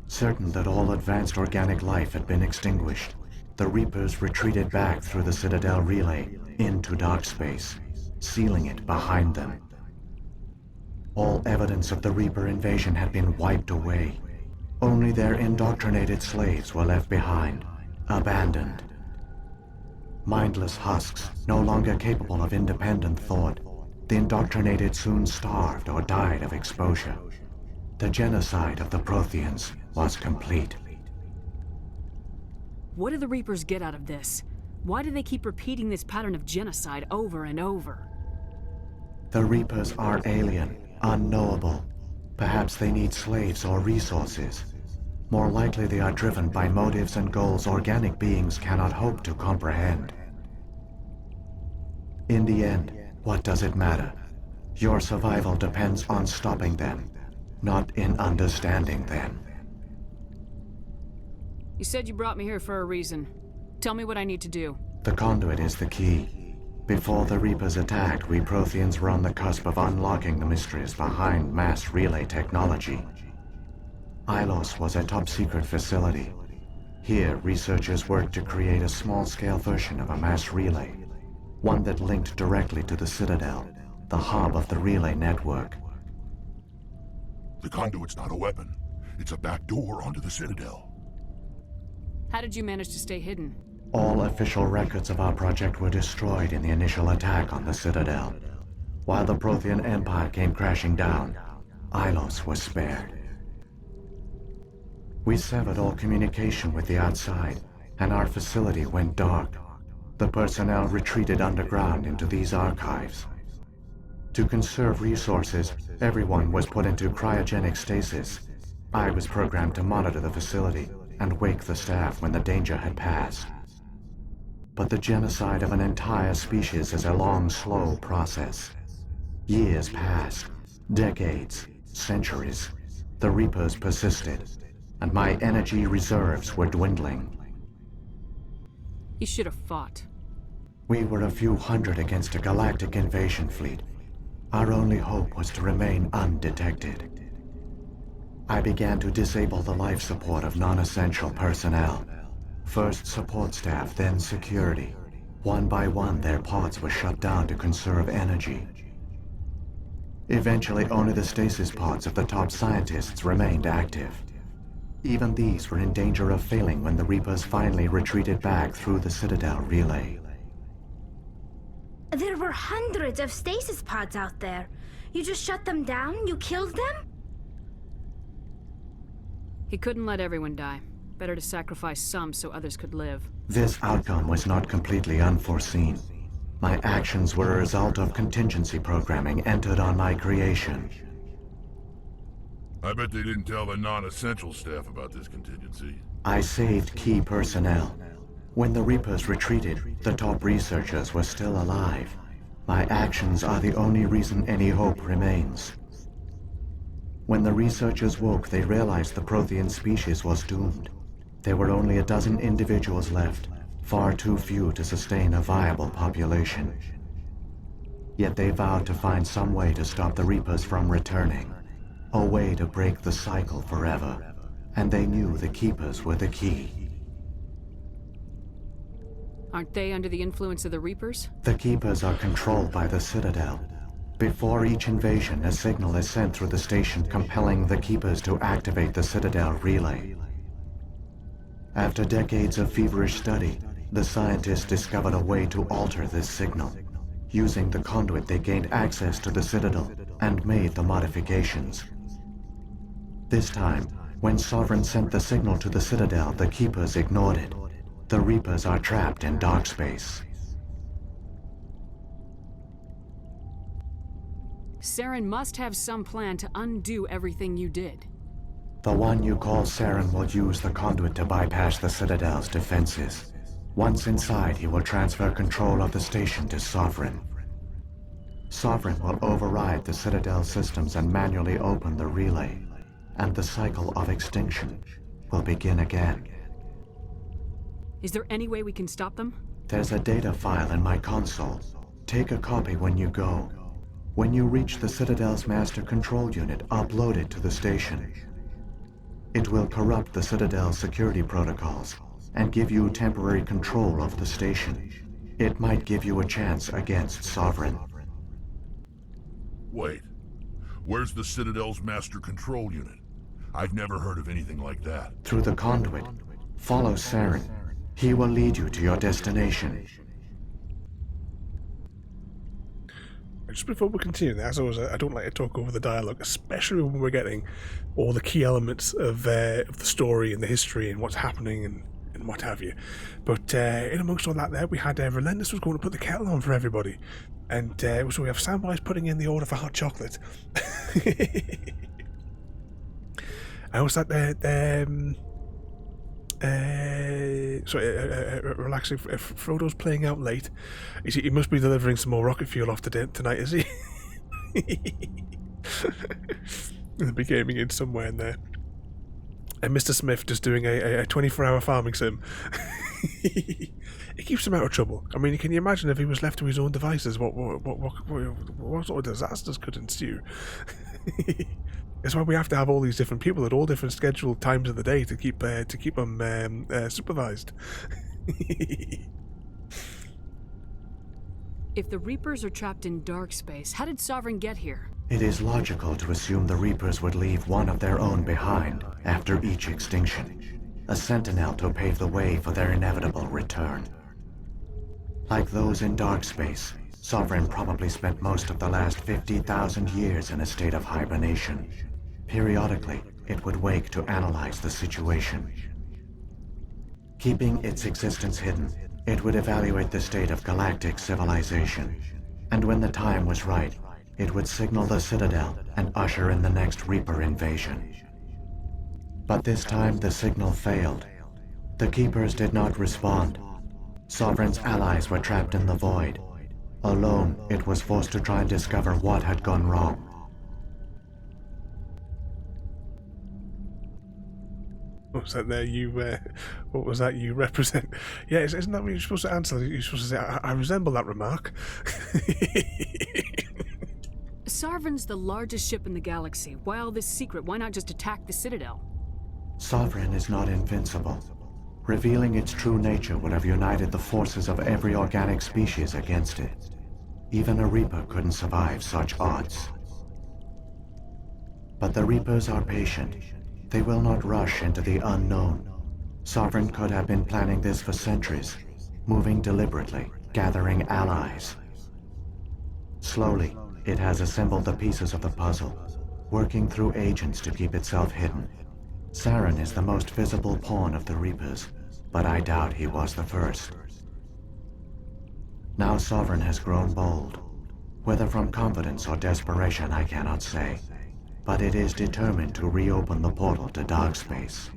Certain that all advanced organic life had been extinguished, the Reapers retreated back through the Citadel relay into dark space, sealing it behind them. All evidence of the Reaper invasion had been wiped away. Only their indoctrinated slaves were left behind, abandoned. Mindless husks, no longer capable of independent thought, the indoctrinated soon starved or died of exposure. The genocide of the Protheans was complete. What do the Reapers get out of this? Why do they keep repeating this pattern of genocide over and over? The Reapers are alien, unknowable. Perhaps they need slaves or resources. More likely they are driven by motives and goals organic beings cannot hope to comprehend. In the end, what does it matter? Your survival depends on stopping them, not in understanding them. You said you brought me here for a reason. Tell me what I need to do. The conduit is the key. Before the Reapers attacked, we Protheans were on the cusp of unlocking the mysteries behind mass relay technology. Ilos was a top-secret facility. Here, researchers worked to create a small-scale version of a mass relay, one that linked directly to the Citadel, the hub of the relay network. The conduit's not a weapon. It's a back door onto the Citadel. How did you manage to stay hidden? All official records of our project were destroyed in the initial attack on the Citadel. While the Prothean Empire came crashing down, Ilos was spared. We severed all communication with the outside, and our facility went dark. The personnel retreated underground into these archives. To conserve resources, everyone was put into cryogenic stasis. I was programmed to monitor the facility and wake the staff when the danger had passed. But the genocide of an entire species is a long, slow process. Years passed, decades, centuries. The Reapers persisted, and my energy reserves were dwindling. You should have fought. We were a few hundred against a galactic invasion fleet. Our only hope was to remain undetected. I began to disable the life support of non-essential personnel. First support staff, then security. One by one, their pods were shut down to conserve energy. Eventually, only the stasis pods of the top scientists remained active. Even these were in danger of failing when the Reapers finally retreated back through the Citadel relay. There were hundreds of stasis pods out there. You just shut them down? You killed them? He couldn't let everyone die. Better to sacrifice some so others could live. This outcome was not completely unforeseen. My actions were a result of contingency programming entered on my creation. I bet they didn't tell the non-essential staff about this contingency. I saved key personnel. When the Reapers retreated, the top researchers were still alive. My actions are the only reason any hope remains. When the researchers woke, they realized the Prothean species was doomed. There were only a dozen individuals left, far too few to sustain a viable population. Yet they vowed to find some way to stop the Reapers from returning, a way to break the cycle forever, and they knew the Keepers were the key. Aren't they under the influence of the Reapers? The Keepers are controlled by the Citadel. Before each invasion, a signal is sent through the station compelling the Keepers to activate the Citadel relay. After decades of feverish study, the scientists discovered a way to alter this signal. Using the conduit, they gained access to the Citadel and made the modifications. This time, when Sovereign sent the signal to the Citadel, the Keepers ignored it. The Reapers are trapped in dark space. Saren must have some plan to undo everything you did. The one you call Saren will use the conduit to bypass the Citadel's defenses. Once inside, he will transfer control of the station to Sovereign. Sovereign will override the Citadel systems and manually open the relay, and the cycle of extinction will begin again. Is there any way we can stop them? There's a data file in my console. Take a copy when you go. When you reach the Citadel's master control unit, upload it to the station. It will corrupt the Citadel's security protocols and give you temporary control of the station. It might give you a chance against Sovereign. Wait. Where's the Citadel's master control unit? I've never heard of anything like that. Through the conduit. Follow Saren. He will lead you to your destination. Just before we continue, as always, I don't like to talk over the dialogue, especially when we're getting all the key elements of the story and the history and what's happening and what have you. But in amongst all that there, we had Relentless was going to put the kettle on for everybody. And so we have Samwise putting in the order for hot chocolate. I was at relaxing. Frodo's playing out late. He must be delivering some more rocket fuel off tonight, is he? He'll be gaming in somewhere in there. And Mr. Smith just doing a 24-hour farming sim. It keeps him out of trouble. I mean, can you imagine if he was left to his own devices? What sort of disasters could ensue? That's why we have to have all these different people at all different scheduled times of the day to keep them supervised. If the Reapers are trapped in dark space, how did Sovereign get here? It is logical to assume the Reapers would leave one of their own behind after each extinction, a sentinel to pave the way for their inevitable return. Like those in dark space, Sovereign probably spent most of the last 50,000 years in a state of hibernation. Periodically, it would wake to analyze the situation. Keeping its existence hidden, it would evaluate the state of galactic civilization. And when the time was right, it would signal the Citadel and usher in the next Reaper invasion. But this time the signal failed. The Keepers did not respond. Sovereign's allies were trapped in the void. Alone, it was forced to try and discover what had gone wrong. What was that there? What was that you represent? Yeah, isn't that what you're supposed to answer? You're supposed to say, I resemble that remark. Sovereign's the largest ship in the galaxy. Why all this secret? Why not just attack the Citadel? Sovereign is not invincible. Revealing its true nature would have united the forces of every organic species against it. Even a Reaper couldn't survive such odds. But the Reapers are patient. They will not rush into the unknown. Sovereign could have been planning this for centuries, moving deliberately, gathering allies. Slowly, it has assembled the pieces of the puzzle, working through agents to keep itself hidden. Saren is the most visible pawn of the Reapers, but I doubt he was the first. Now Sovereign has grown bold. Whether from confidence or desperation, I cannot say. but it is determined to reopen the portal to dark space.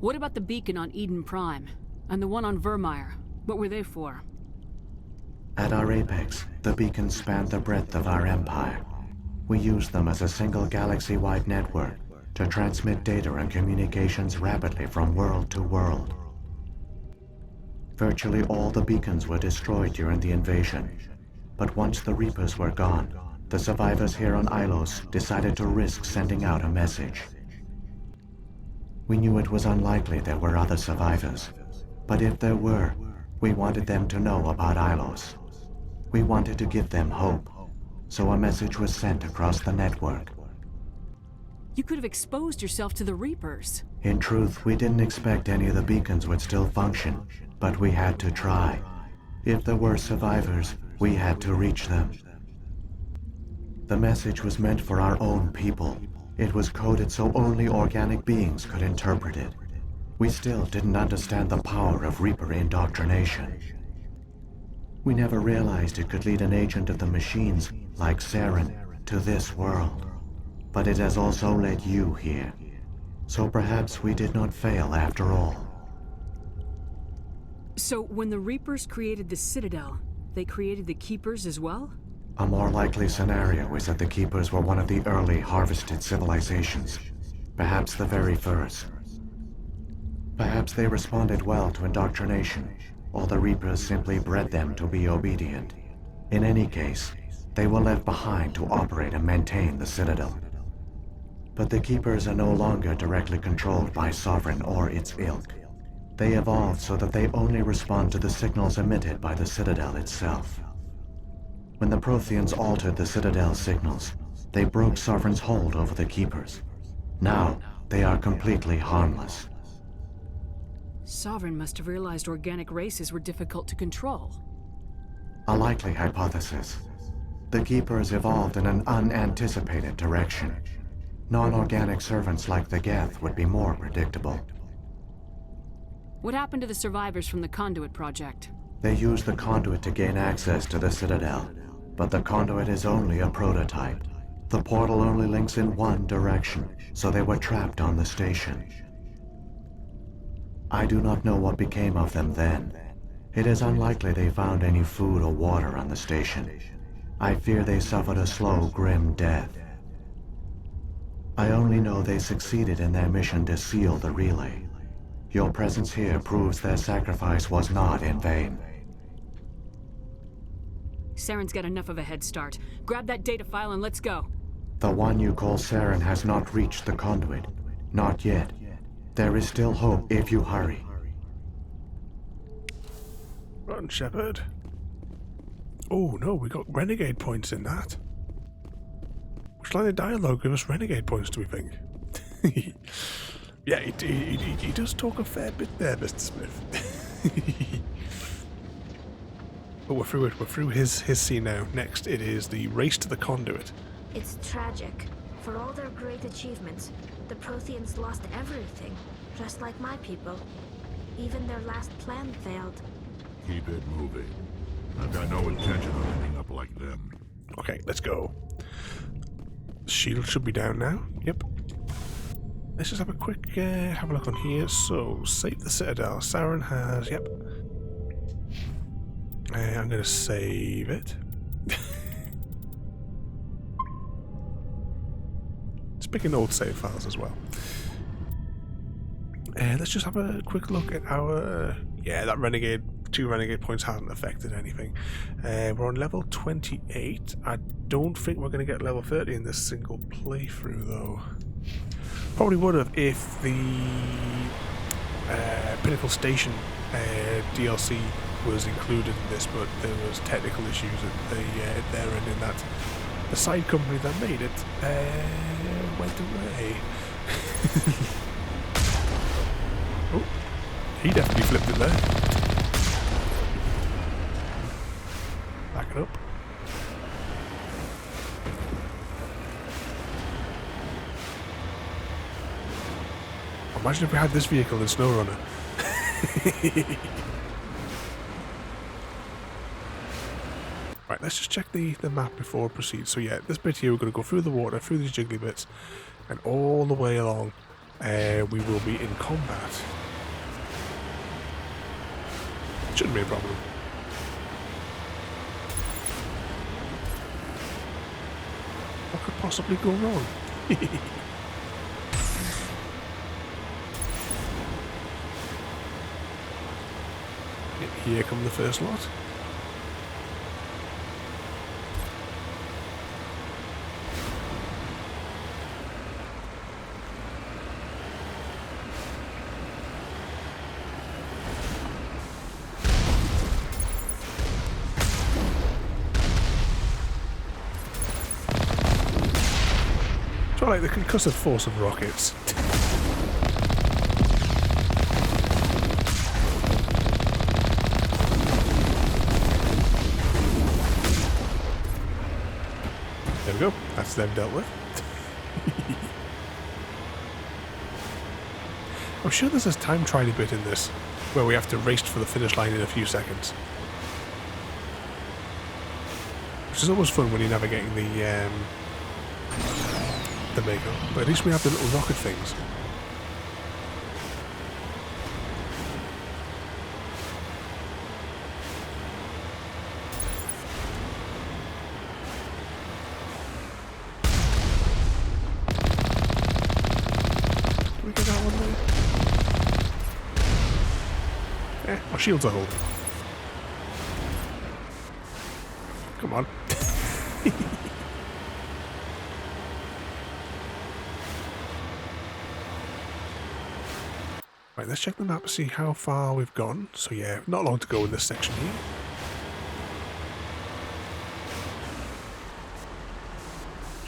What about the beacon on Eden Prime? And the one on Vermeer? What were they for? At our apex, the beacons spanned the breadth of our empire. We used them as a single galaxy-wide network to transmit data and communications rapidly from world to world. Virtually all the beacons were destroyed during the invasion, but once the Reapers were gone, the survivors here on Ilos decided to risk sending out a message. We knew it was unlikely there were other survivors, but if there were, we wanted them to know about Ilos. We wanted to give them hope, so a message was sent across the network. You could have exposed yourself to the Reapers. In truth, we didn't expect any of the beacons would still function, but we had to try. If there were survivors, we had to reach them. The message was meant for our own people. It was coded so only organic beings could interpret it. We still didn't understand the power of Reaper indoctrination. We never realized it could lead an agent of the machines, like Saren, to this world. But it has also led you here. So perhaps we did not fail after all. So when the Reapers created the Citadel, they created the Keepers as well? A more likely scenario is that the Keepers were one of the early harvested civilizations. Perhaps the very first. Perhaps they responded well to indoctrination, or the Reapers simply bred them to be obedient. In any case, they were left behind to operate and maintain the Citadel. But the Keepers are no longer directly controlled by Sovereign or its ilk. They evolved so that they only respond to the signals emitted by the Citadel itself. When the Protheans altered the Citadel's signals, they broke Sovereign's hold over the Keepers. Now, they are completely harmless. Sovereign must have realized organic races were difficult to control. A likely hypothesis. The Keepers evolved in an unanticipated direction. Non-organic servants like the Geth would be more predictable. What happened to the survivors from the Conduit project? They used the Conduit to gain access to the Citadel, but the Conduit is only a prototype. The portal only links in one direction, so they were trapped on the station. I do not know what became of them then. It is unlikely they found any food or water on the station. I fear they suffered a slow, grim death. I only know they succeeded in their mission to seal the relay. Your presence here proves their sacrifice was not in vain. Saren's got enough of a head start. Grab that data file and let's go. The one you call Saren has not reached the Conduit. Not yet. There is still hope if you hurry. Run, Shepard. Oh no, we got renegade points in that. Which line of dialogue give us renegade points, do we think? Yeah, he does talk a fair bit there, Mr. Smith. But we're through it. We're through his scene now. Next, it is the race to the Conduit. It's tragic. For all their great achievements, the Protheans lost everything, just like my people. Even their last plan failed. Keep it moving. I've got no intention of ending up like them. Okay, let's go. Shield should be down now. Yep. Let's just have a quick have a look on here. So, save the Citadel. Saren has, yep. I'm going to save it. It's picking old save files as well. Let's just have a quick look at our... yeah, that renegade, 2 renegade points hasn't affected anything. We're on level 28. I don't think we're going to get level 30 in this single playthrough, though. Probably would have if the Pinnacle Station DLC was included in this, but there was technical issues at their end in that the side company that made it went away. Oh, he definitely flipped it there. Back it up. Imagine if we had this vehicle in SnowRunner. Right, let's just check the map before we proceed. So yeah, this bit here we're going to go through the water, through these jiggly bits, and all the way along we will be in combat. Shouldn't be a problem. What could possibly go wrong? Here come the first lot. It's all like the concussive force of rockets. There we go. That's them dealt with. I'm sure there's this time trial bit in this where we have to race for the finish line in a few seconds. Which is always fun when you're navigating the Mako. But at least we have the little rocket things. Can we get that one there? Our shields are holding. Come on. Right, let's check the map to see how far we've gone. So yeah, not long to go in this section here.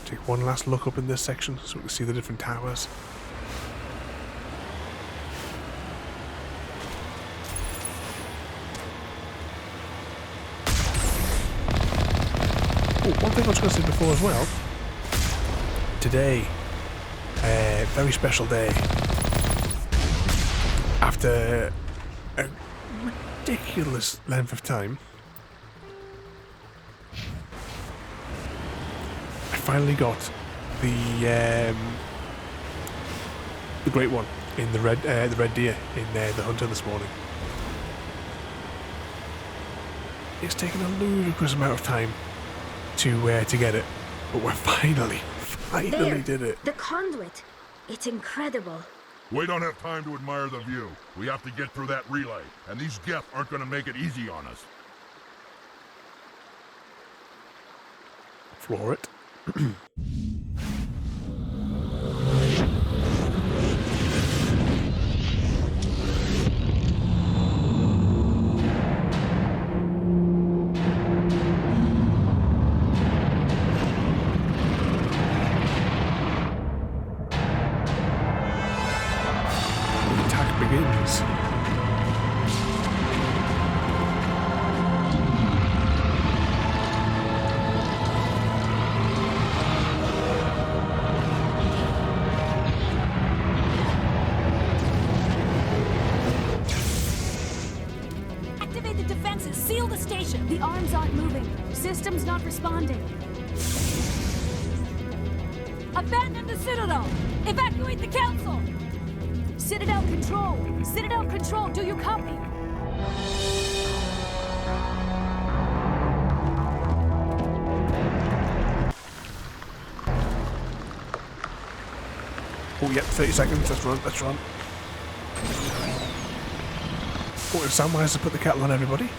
Take one last look up in this section so we can see the different towers. Oh, one thing I was going to say before as well. Today, very special day. After a ridiculous length of time, I finally got the great one in the red deer in the hunter this morning. It's taken a ludicrous amount of time to get it, but we're finally did it. The conduit. It's incredible. We don't have time to admire the view. We have to get through that relay, and these Geth aren't going to make it easy on us. Floor it. Begins. Activate the defenses. Seal the station. The arms aren't moving. Systems not responding. Abandon the Citadel. Evacuate the Council. Citadel Control! Citadel Control, do you copy? Oh, yep, 30 seconds. Let's run, let's run. Oh, it's Samwise to put the kettle on everybody.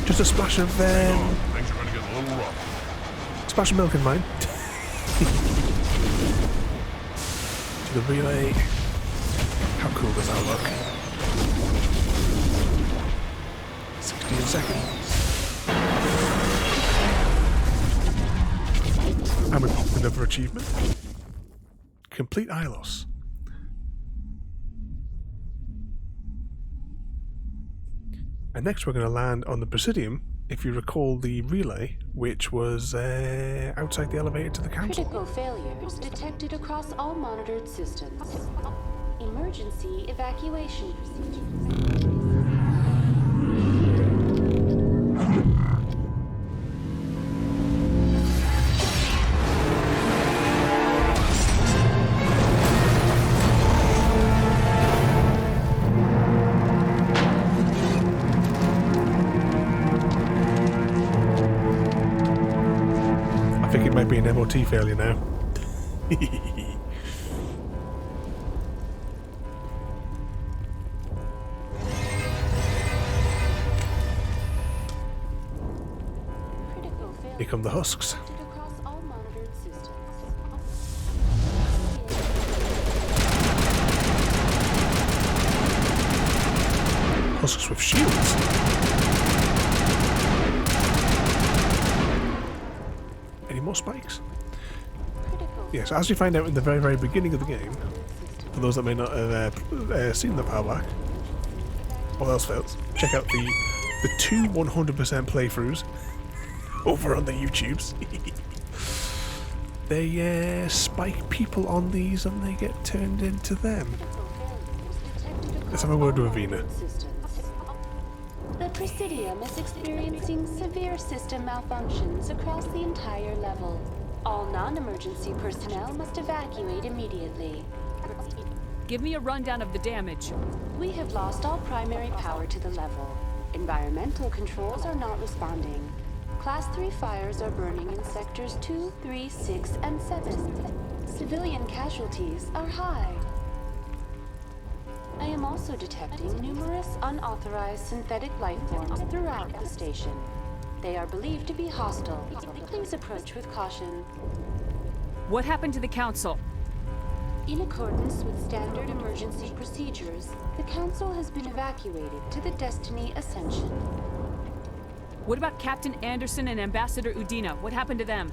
Just a splash of, Things are going to get a little rough. Splash of milk in mine. The relay. How cool does that look? 16 seconds. And we popped another achievement. Complete Ilos. And next we're going to land on the Presidium, if you recall the relay, which was outside the elevator to the council. Critical failures detected across all monitored systems. Emergency evacuation procedures. I think it might be an MOT failure now. Here come the husks. Husks with shields. Any more spikes? Yes, as you find out in the very, very beginning of the game, for those that may not have seen the power back, all else fails, check out the two 100% playthroughs over on the YouTubes. They spike people on these and they get turned into them. Let's have a word with Avina. The Presidium is experiencing severe system malfunctions across the entire level. All non-emergency personnel must evacuate immediately. Give me a rundown of the damage. We have lost all primary power to the level. Environmental controls are not responding. Class 3 fires are burning in sectors 2, 3, 6, and 7. Civilian casualties are high. I am also detecting numerous unauthorized synthetic life forms throughout the station. They are believed to be hostile. Please approach with caution. What happened to the Council? In accordance with standard emergency procedures, the Council has been evacuated to the Destiny Ascension. What about Captain Anderson and Ambassador Udina? What happened to them?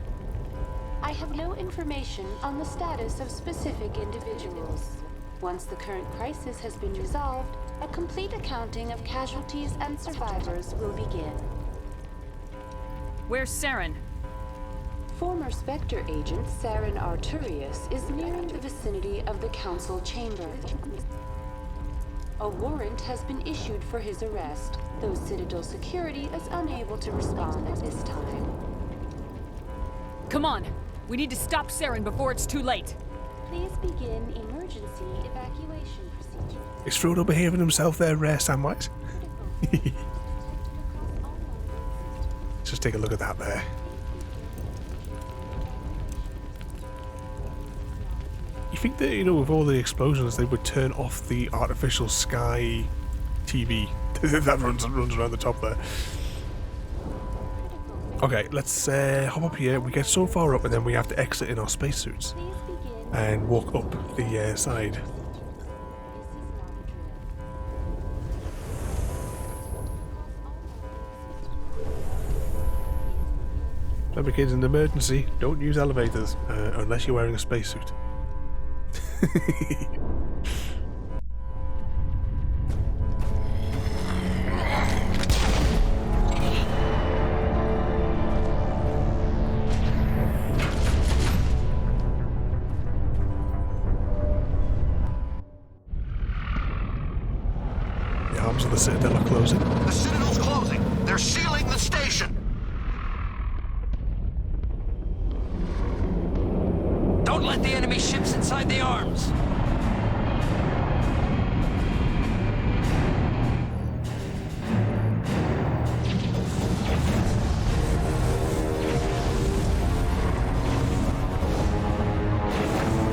I have no information on the status of specific individuals. Once the current crisis has been resolved, a complete accounting of casualties and survivors will begin. Where's Saren? Former Spectre agent Saren Arturius is nearing the vicinity of the Council chamber. A warrant has been issued for his arrest, though Citadel security is unable to respond at this time. Come on! We need to stop Saren before it's too late! Please begin emergency evacuation procedures. Is Frodo behaving himself there, Samwise? Let's just take a look at that there. You think that, you know, with all the explosions, they would turn off the artificial sky TV that runs around the top there? Okay, let's hop up here. We get so far up and then we have to exit in our spacesuits and walk up the side. Remember kids, in an emergency, don't use elevators unless you're wearing a spacesuit. The arms of the Citadel are closing. The Citadel's closing. They're sealing the station. Don't let the enemy ships inside the arms.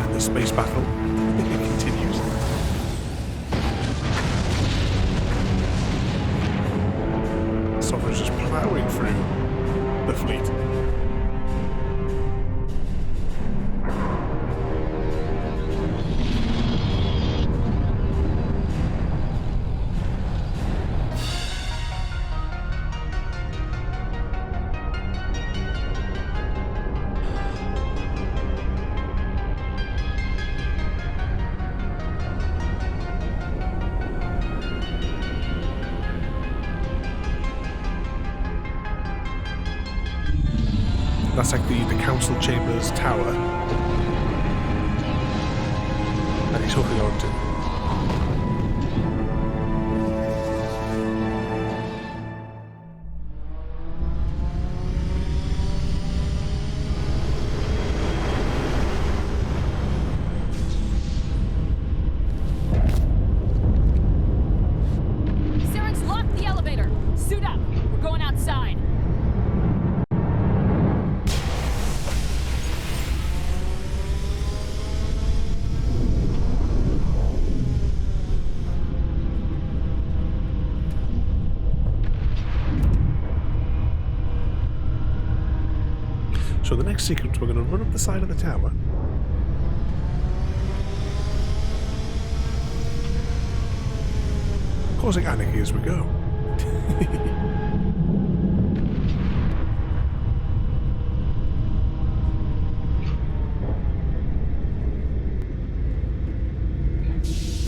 And the space battle continues. Sovereign's just plowing through the fleet. That's like the council chambers tower that he's hooking on to. Saren's locked the elevator! Suit up! We're going outside! So the next sequence, we're going to run up the side of the tower. Causing anarchy as we go.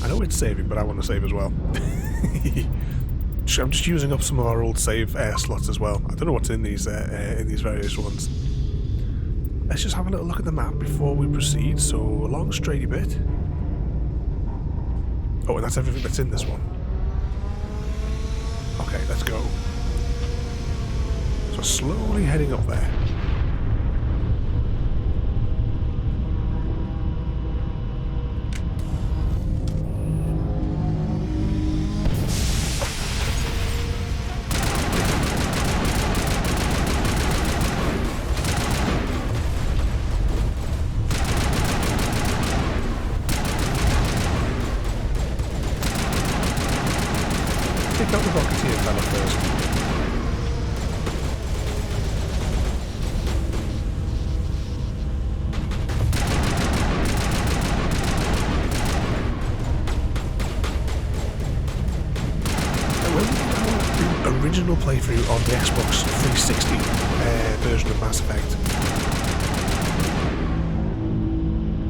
I know it's saving, but I want to save as well. I'm just using up some of our old save slots as well. I don't know what's in these various ones. Let's just have a little look at the map before we proceed. So, a long straighty bit. Oh, and that's everything that's in this one. Okay, let's go. So, slowly heading up there. Take out the Rocketeer fella first. Original playthrough on the Xbox 360 version of Mass Effect.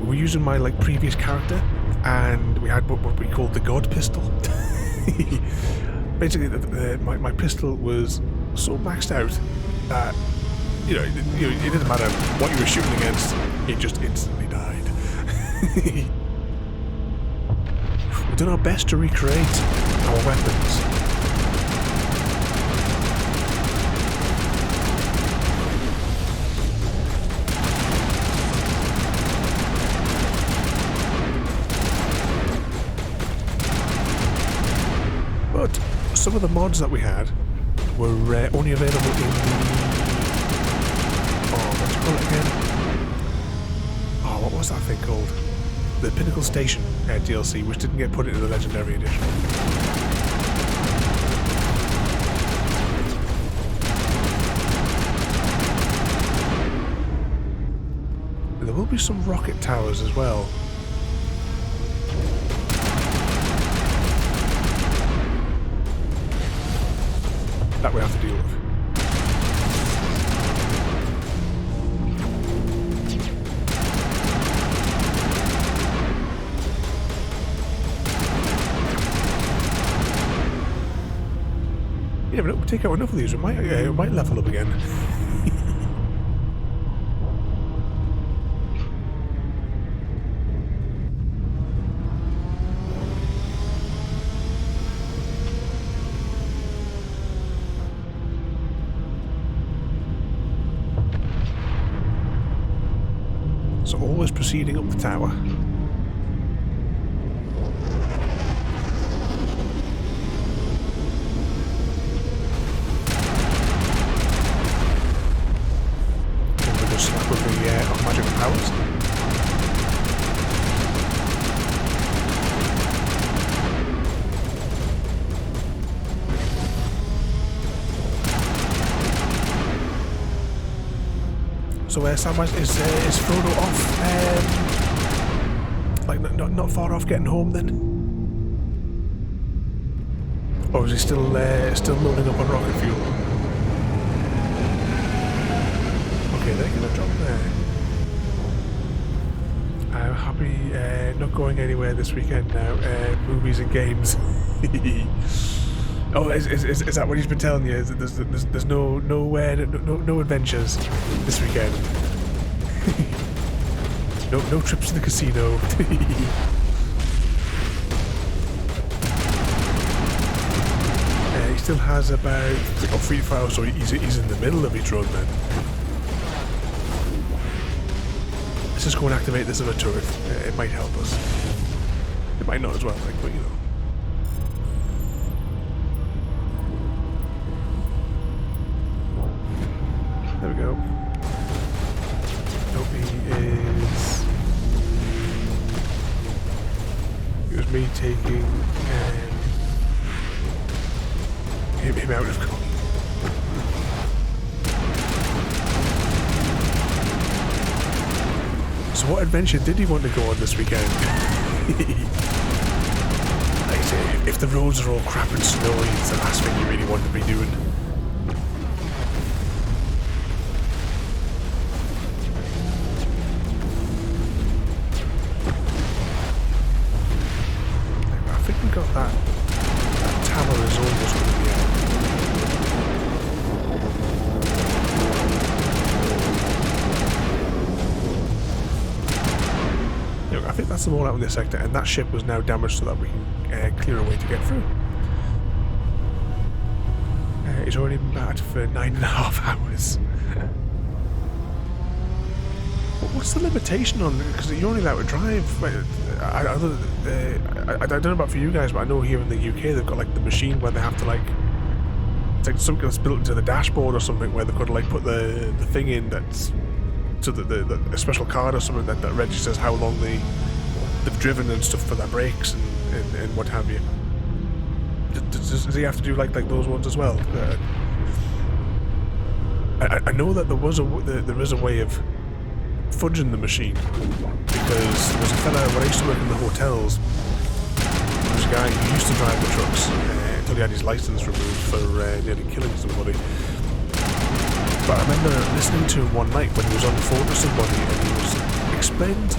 We were using my previous character, and we had what we called the God Pistol. Basically, my pistol was so maxed out that it didn't matter what you were shooting against; it just instantly died. We've done our best to recreate our weapons. But some of the mods that we had were only available in the... Oh, what do you call it again? Oh, what was that thing called? The Pinnacle Station DLC, which didn't get put into the Legendary Edition. There will be some rocket towers as well. That we have to deal with. You never know, we'll take out enough of these, we might level up again. So always proceeding up the tower. Then we'll just slap with the magic powers. So Samwise, is Frodo off? Not far off getting home then? Or is he still loading up on rocket fuel? Okay, they're gonna drop there. I'm happy not going anywhere this weekend now. Movies and games. Oh, is that what he's been telling you? There's no adventures this weekend. no trips to the casino. He still has about 3 to 4 hours, so he's in the middle of his run then. Let's just go and activate this other turret. It might help us. It might not as well, but you know. There we go. Nope, it was me taking him out of cover. So what adventure did he want to go on this weekend? Like I say, if the roads are all crap and snowy, it's the last thing you really want to be doing. I think we got that tower is almost going to be out. I think that's them all out in this sector, and that ship was now damaged so that we can clear a way to get through. It's already been bad for 9.5 hours. What's the limitation on it? Because you're only allowed to drive. I don't know about for you guys, but I know here in the UK they've got like the machine where they have to like, it's like something that's built into the dashboard or something where they've got to like put the thing in that's to a special card or something that registers how long they've driven and stuff for their brakes and what have you. Does he have to do like those ones as well? I know that there is a way of fudging the machine, because there was a fella when I used to work in the hotels. There was a guy who used to drive the trucks until he had his license removed for nearly killing somebody. But I remember listening to him one night when he was on the phone to somebody and he was explaining to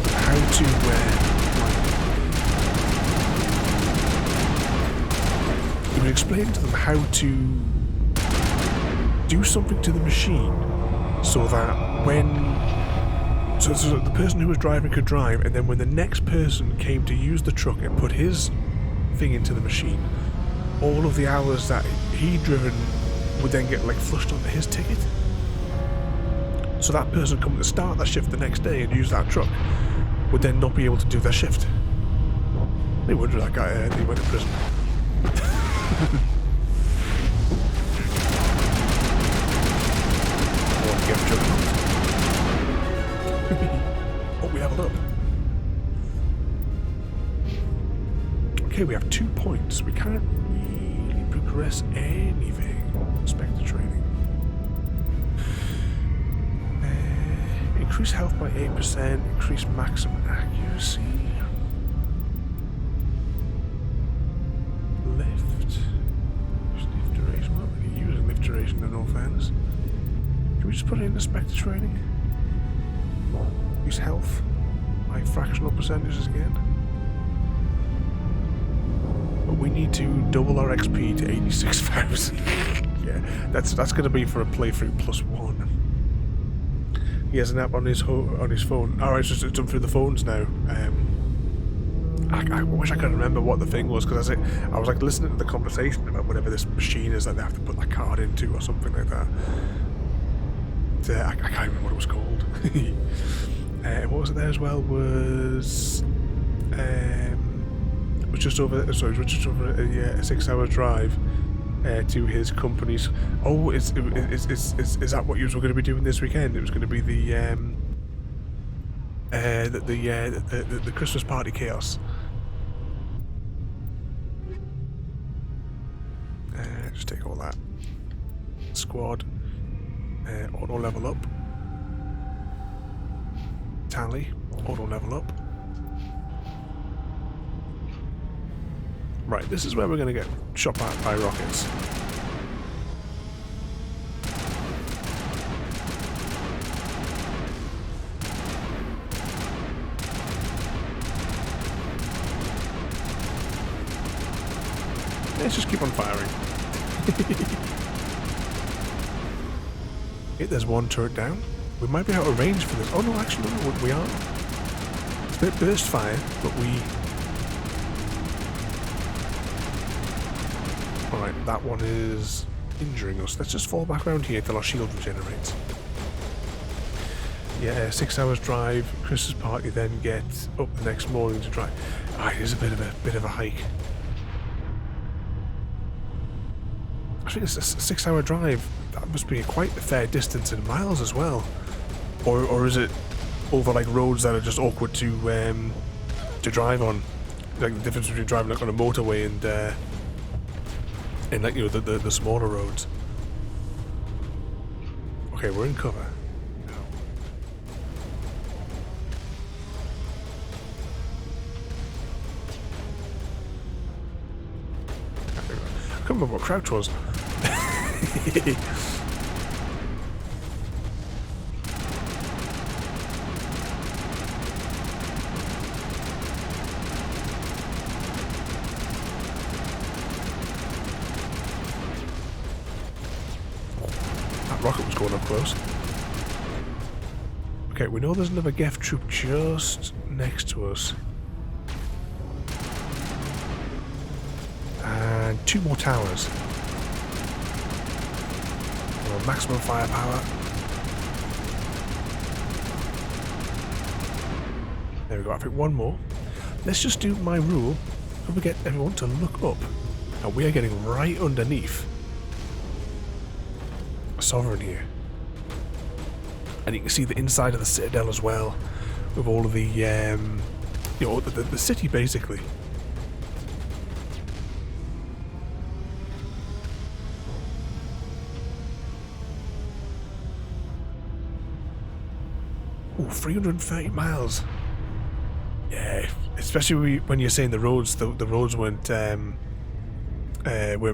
them how to do something to the machine so that so the person who was driving could drive, and then when the next person came to use the truck and put his thing into the machine, all of the hours that he'd driven would then get like flushed onto his ticket. So that person coming to start that shift the next day and use that truck would then not be able to do their shift. They wonder that guy, he went to prison. Oh, we leveled up. Okay, we have 2 points. We can't really progress anything. Spectre training. Increase health by 8%, increase maximum accuracy. Lift. Lift duration. We're not really using lift duration in all fairness. Can we just put it into Spectre training? Increase health by fractional percentages again. But we need to double our XP to 86,000. Yeah, that's going to be for a playthrough +1. He has an app on his phone. Oh, it's just done through the phones now. I wish I could remember what the thing was, because I was like listening to the conversation about whatever this machine is that they have to put that card into or something like that. I can't remember what it was called. What was it there as well? Was just over. Sorry, it was just over a 6-hour drive to his company's. Oh, is that what you were going to be doing this weekend? It was going to be the Christmas party chaos. Just take all that. Squad. Auto level up. Tally. Auto level up. Right, this is where we're going to get shot at by rockets. Let's just keep on firing. Okay, there's one turret down. We might be out of range for this. Oh no, actually, no, we are. It's a bit burst fire, but we... Alright, that one is injuring us. Let's just fall back around here till our shield regenerates. Yeah, 6 hours drive, Christmas party, then get up the next morning to drive. It is a bit of a hike. I think it's a 6-hour drive. That must be quite a fair distance in miles as well. Or is it over like roads that are just awkward to drive on? Like the difference between driving like on a motorway and like, you know, the smaller roads. Okay, we're in cover. remember what crouch was. That rocket was going up close. Okay, we know there's another Geth troop just next to us. And 2 more towers. For maximum firepower. There we go, I think 1 more. Let's just do my rule. Don't forget everyone to look up. And we are getting right underneath Sovereign here. And you can see the inside of the Citadel as well, with all of the, you know, the city basically. Ooh, 330 miles. Yeah, especially when you're saying the roads weren't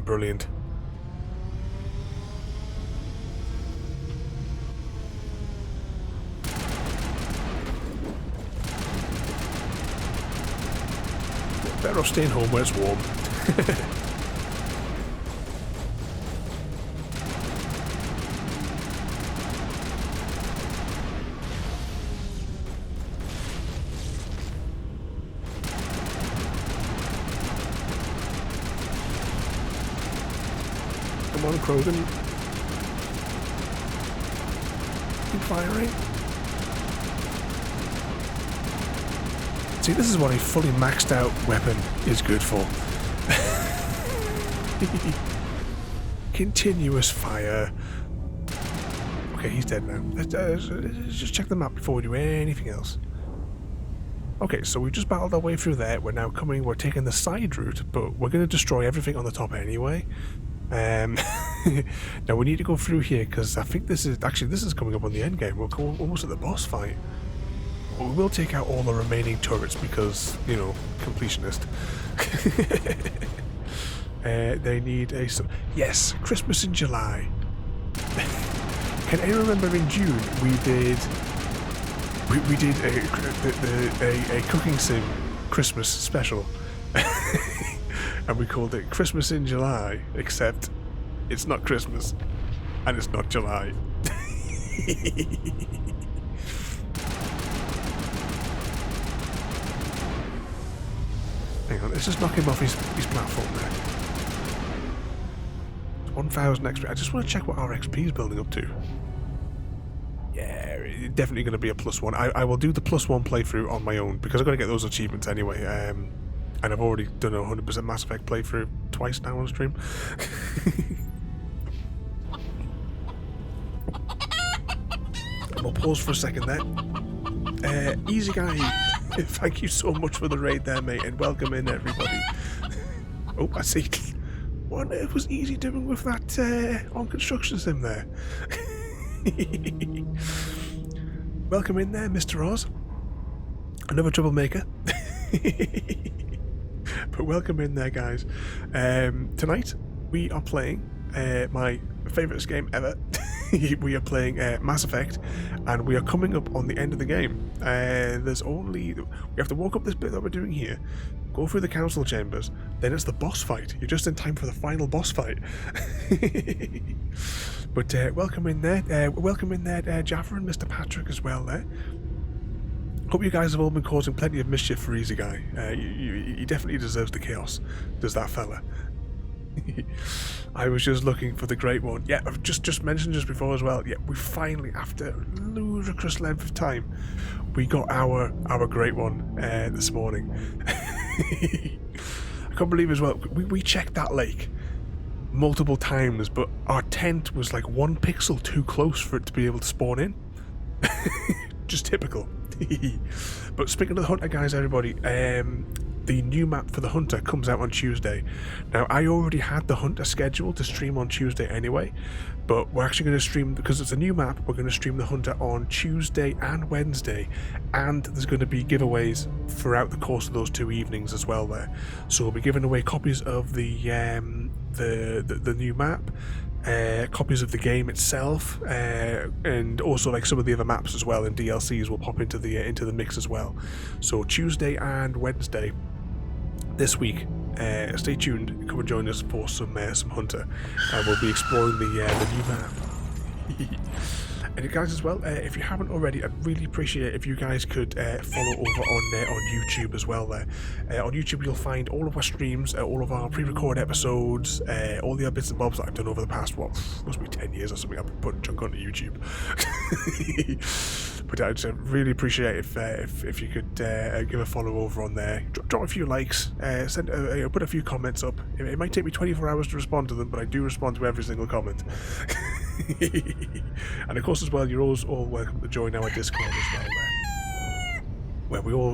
brilliant. Better off staying home where it's warm. Come on, Krogan. Keep firing. See, this is what a fully maxed out weapon is good for. Continuous fire. Okay, he's dead now. Let's just check the map before we do anything else. Okay, so we just battled our way through there. We're now we're taking the side route, but we're going to destroy everything on the top anyway. Now we need to go through here, because I think this is coming up on the end game. We're almost at the boss fight. But we will take out all the remaining turrets because, you know, completionist. They need a... Yes, Christmas in July. Can anyone remember in June we did a cooking sim Christmas special? And we called it Christmas in July, except it's not Christmas and it's not July. Hang on, let's just knock him off his platform there. 1,000 XP. I just want to check what our XP is building up to. Yeah, it's definitely going to be a +1. I will do the +1 playthrough on my own because I've got to get those achievements anyway. And I've already done a 100% Mass Effect playthrough twice now on stream. We'll pause for a second there. Easy guy, thank you so much for the raid there, mate, and welcome in everybody. Oh, I see. What on earth was Easy doing with that on construction sim there? Welcome in there, Mr. Oz. Another troublemaker. But welcome in there, guys. Tonight we are playing my favourite game ever. We are playing Mass Effect, and we are coming up on the end of the game. We have to walk up this bit that we're doing here, go through the council chambers, then it's the boss fight. You're just in time for the final boss fight. But welcome in there. Welcome in there, Jaffa and Mr. Patrick as well there. Hope you guys have all been causing plenty of mischief for Easy Guy. He definitely deserves the chaos, does that fella. I was just looking for the Great One. Yeah, I've just mentioned just before as well. Yeah, we finally, after a ludicrous length of time, we got our Great One this morning. I can't believe as well, we checked that lake multiple times, but our tent was like 1 pixel too close for it to be able to spawn in. Just typical. But speaking of the Hunter, guys, everybody, the new map for the Hunter comes out on Tuesday. Now, I already had the Hunter scheduled to stream on Tuesday anyway, but we're actually going to stream, because it's a new map, we're going to stream the Hunter on Tuesday and Wednesday, and there's going to be giveaways throughout the course of those 2 evenings as well there. So we'll be giving away copies of the the new map, copies of the game itself, and also like some of the other maps as well, and DLCs will pop into the mix as well. So Tuesday and Wednesday this week, stay tuned. Come and join us for some Hunter, and we'll be exploring the new map. And guys, as well, if you haven't already, I'd really appreciate it if you guys could follow over on YouTube as well. There, on YouTube, you'll find all of our streams, all of our pre-recorded episodes, all the other bits and bobs that I've done over the past must be 10 years or something. I've been putting junk onto YouTube. But I'd really appreciate if you could give a follow over on there. Drop a few likes, put a few comments up. It might take me 24 hours to respond to them, but I do respond to every single comment. And of course, as well, you're always all welcome to join our Discord as well, where we all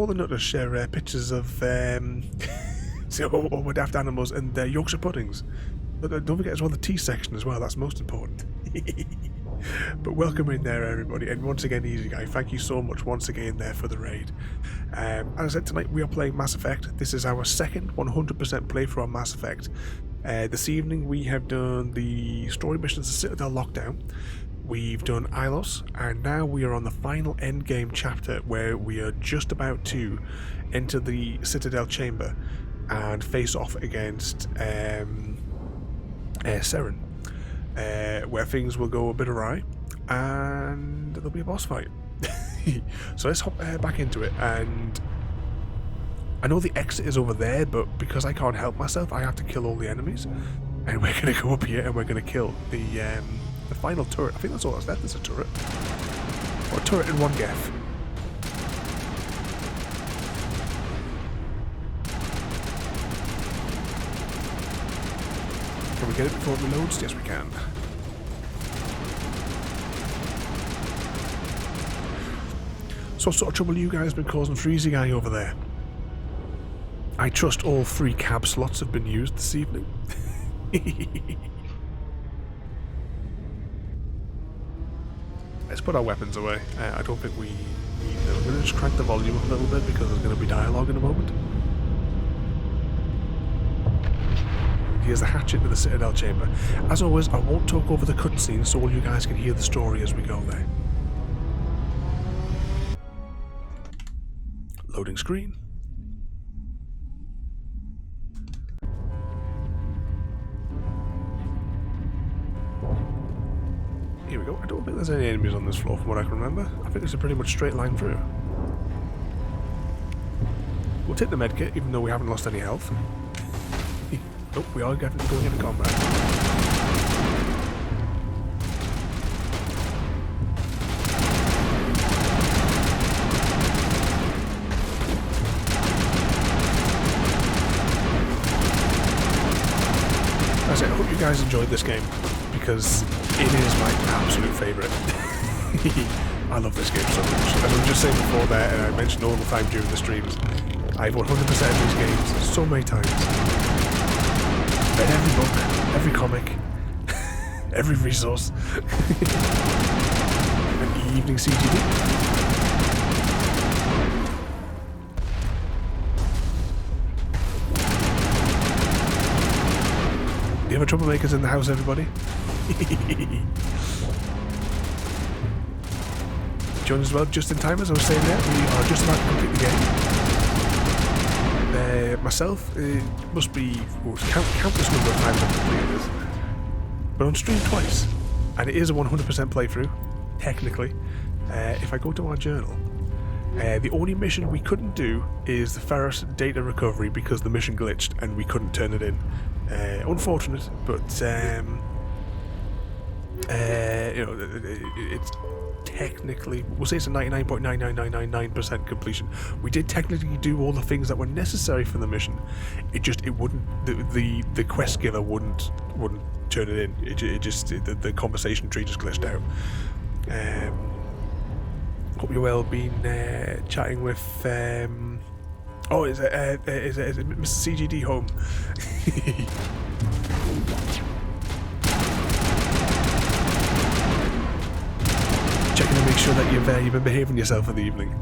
the nutters share pictures of all the daft animals and Yorkshire puddings. But don't forget as well the tea section as well. That's most important. But welcome in there, everybody, and once again, Easy Guy, thank you so much once again there for the raid. As I said, tonight we are playing Mass Effect. This is our second 100% playthrough on Mass Effect. This evening we have done the story missions of Citadel Lockdown, we've done Ilos, and now we are on the final endgame chapter where we are just about to enter the Citadel chamber and face off against Saren. Where things will go a bit awry and there'll be a boss fight. So let's hop back into it. And I know the exit is over there, but because I can't help myself, I have to kill all the enemies, and we're going to go up here and we're going to kill the final turret. I think that's all that's left is a turret, or a turret and one Geth. Can we get it before it reloads? Yes, we can. So what sort of trouble you guys been causing for Easy Guy over there? I trust all 3 cab slots have been used this evening. Let's put our weapons away. I don't think we need them. I'm going to just crank the volume up a little bit because there's going to be dialogue in a moment. Here's the hatchet to the Citadel chamber. As always, I won't talk over the cutscenes so all you guys can hear the story as we go there. Loading screen. Here we go. I don't think there's any enemies on this floor from what I can remember. I think it's a pretty much straight line through. We'll take the medkit even though we haven't lost any health. Nope, we are definitely going into combat. As I hope you guys enjoyed this game, because it is my absolute favourite. I love this game so much. As I was just saying before there, and I mentioned all the time during the streams, I've 100% these games so many times. Read every book, every comic, every resource, an evening CGD. The other troublemakers in the house, everybody. Join as well, just in time, as I was saying there. We are just about to complete the game. Myself, it must be countless number of times I've completed this, but on stream twice, and it is a 100% playthrough, technically. If I go to our journal, the only mission we couldn't do is the Ferris data recovery because the mission glitched and we couldn't turn it in. Unfortunate, but it's technically, we'll say it's a 99.99999% completion. We did technically do all the things that were necessary for the mission. It wouldn't, the quest giver wouldn't turn it in. The conversation tree just glitched out. Hope you're well. Been chatting with is it Mr. CGD home? Checking to make sure that you've been behaving yourself for the evening.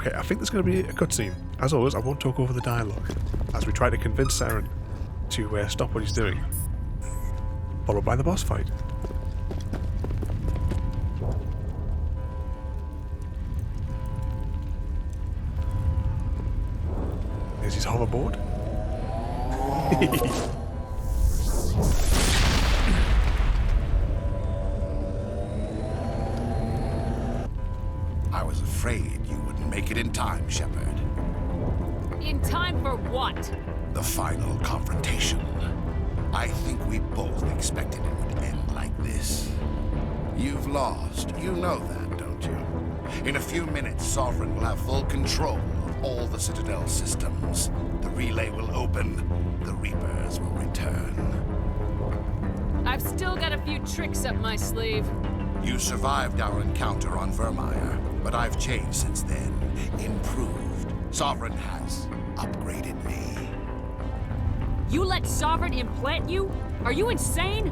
Okay, I think there's going to be a cutscene. As always, I won't talk over the dialogue as we try to convince Saren to stop what he's doing. Followed by the boss fight. There's his hoverboard. I was afraid you wouldn't make it in time, Shepard. In time for what? The final confrontation. I think we both expected it would end like this. You've lost. You know that, don't you? In a few minutes, Sovereign will have full control of all the Citadel systems. The relay will open. The Reapers will return. I've still got a few tricks up my sleeve. You survived our encounter on Vermeer, but I've changed since then. Improved. Sovereign has upgraded me. You let Sovereign implant you? Are you insane?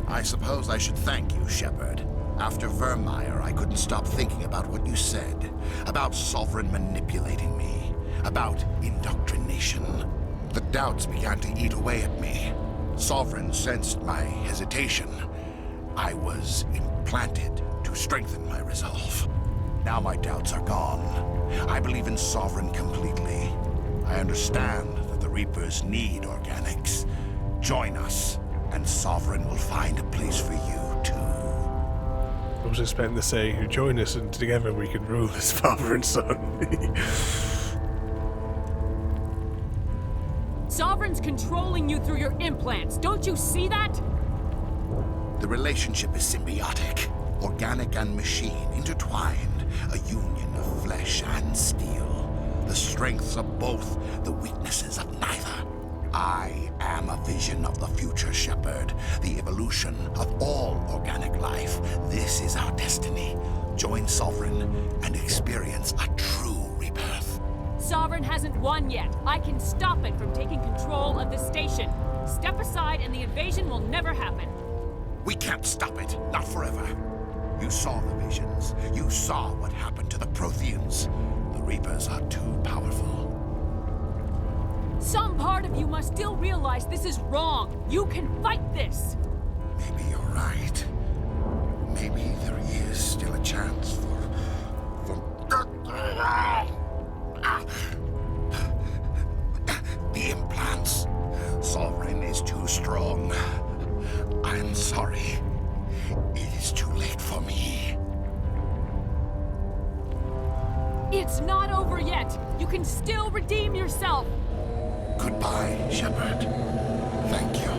I suppose I should thank you, Shepard. After Vermeer, I couldn't stop thinking about what you said. About Sovereign manipulating me. About indoctrination. The doubts began to eat away at me. Sovereign sensed my hesitation. I was implanted to strengthen my resolve. Now my doubts are gone. I believe in Sovereign completely. I understand that the Reapers need organics. Join us, and Sovereign will find a place for you, too. I was expecting to say, join us and together we can rule as father and son. Sovereign's controlling you through your implants. Don't you see that? The relationship is symbiotic. Organic and machine intertwined. A union of flesh and steel. The strengths of both, the weaknesses of neither. I am a vision of the future, Shepard. The evolution of all organic life. This is our destiny. Join Sovereign and experience a true rebirth. Sovereign hasn't won yet. I can stop it from taking control of the station. Step aside and the invasion will never happen. We can't stop it. Not forever. You saw the visions. You saw what happened to the Protheans. The Reapers are too powerful. Some part of you must still realize this is wrong. You can fight this. Maybe you're right. Maybe there is still a chance for the implants. Sovereign is too strong. I'm sorry. It is too late for me. It's not over yet. You can still redeem yourself. Goodbye, Shepard. Thank you.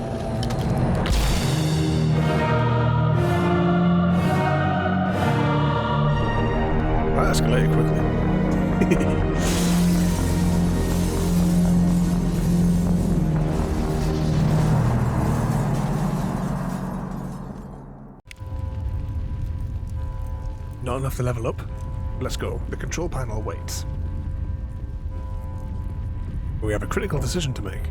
That escalated quickly. Not enough to level up? Let's go. The control panel waits. We have a critical decision to make.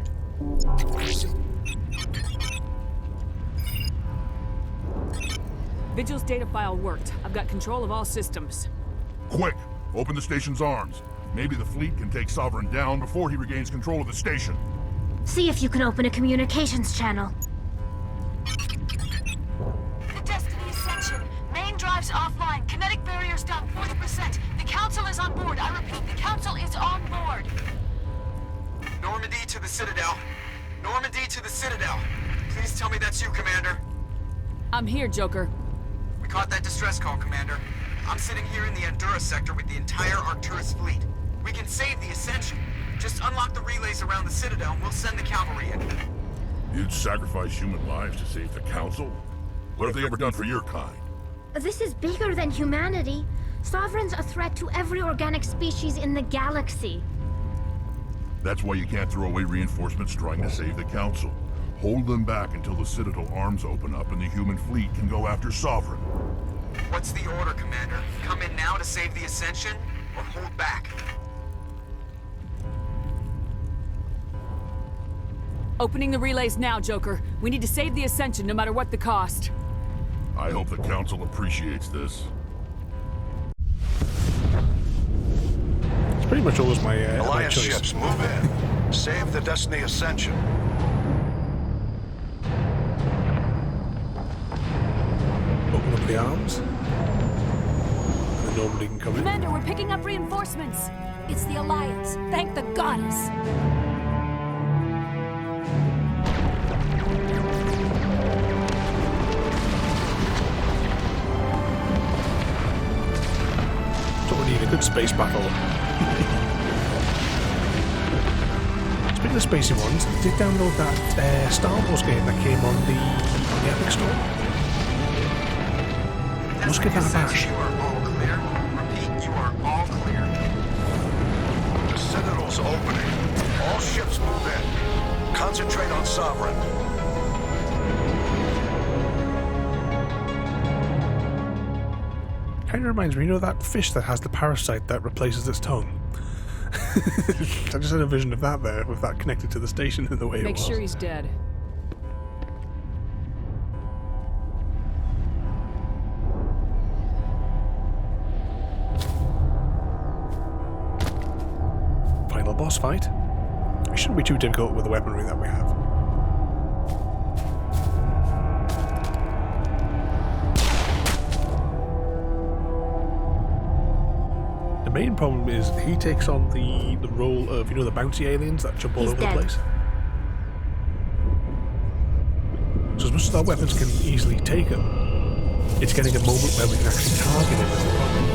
Vigil's data file worked. I've got control of all systems. Quick! Open the station's arms. Maybe the fleet can take Sovereign down before he regains control of the station. See if you can open a communications channel. The Destiny Ascension. Main drives offline. Kinetic barriers down 40%. The Council is on board. I repeat, the Council is on board. Normandy to the Citadel. Normandy to the Citadel. Please tell me that's you, Commander. I'm here, Joker. We caught that distress call, Commander. I'm sitting here in the Endura sector with the entire Arcturus fleet. We can save the Ascension. Just unlock the relays around the Citadel and we'll send the cavalry in. You'd sacrifice human lives to save the Council? What have they ever done for your kind? This is bigger than humanity. Sovereign's a threat to every organic species in the galaxy. That's why you can't throw away reinforcements trying to save the Council. Hold them back until the Citadel arms open up and the human fleet can go after Sovereign. What's the order, Commander? Come in now to save the Ascension, or hold back? Opening the relays now, Joker. We need to save the Ascension no matter what the cost. I hope the Council appreciates this. It's pretty much always my Alliance choice. ships, move in. Save the Destiny Ascension. Open up the arms. And then Normandy can come in. Commander, we're picking up reinforcements. It's the Alliance. Thank the goddess. So we need a good space battle. Speaking of spacey ones, did download that Star Wars game that came on the Epic Store. Let's give that a bash. You are all clear. Repeat, you are all clear. The Citadel's opening. All ships move in. Concentrate on Sovereign. Kind of reminds me, you know that fish that has the parasite that replaces its tongue? I just had a vision of that there, with that connected to the station in the way it was. Make sure he's dead. Final boss fight. It shouldn't be too difficult with the weaponry that we have. The main problem is he takes on the role of, you know, the bouncy aliens that jump all over the place. So as much as our weapons can easily take him, it's getting a moment where we can actually target him as a problem.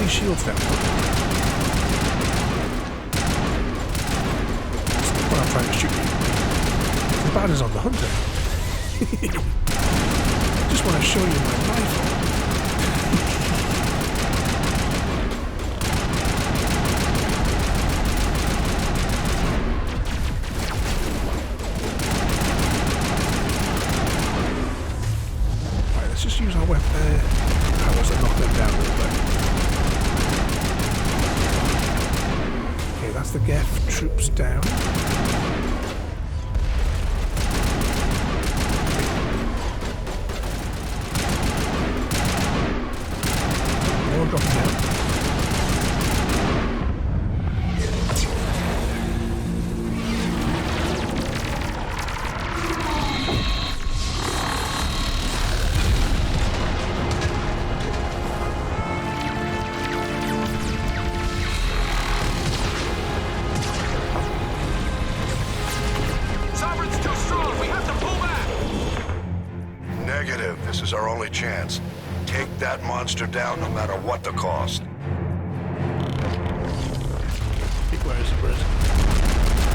Shields down. Well, I'm trying to shoot you. The bad is on the hunter. Just want to show you my rifle. Right, let's just use our weapon powers and knock them down a little bit. That's the Geth troops down. More dropping down. Chance. Take that monster down no matter what the cost. Where is it?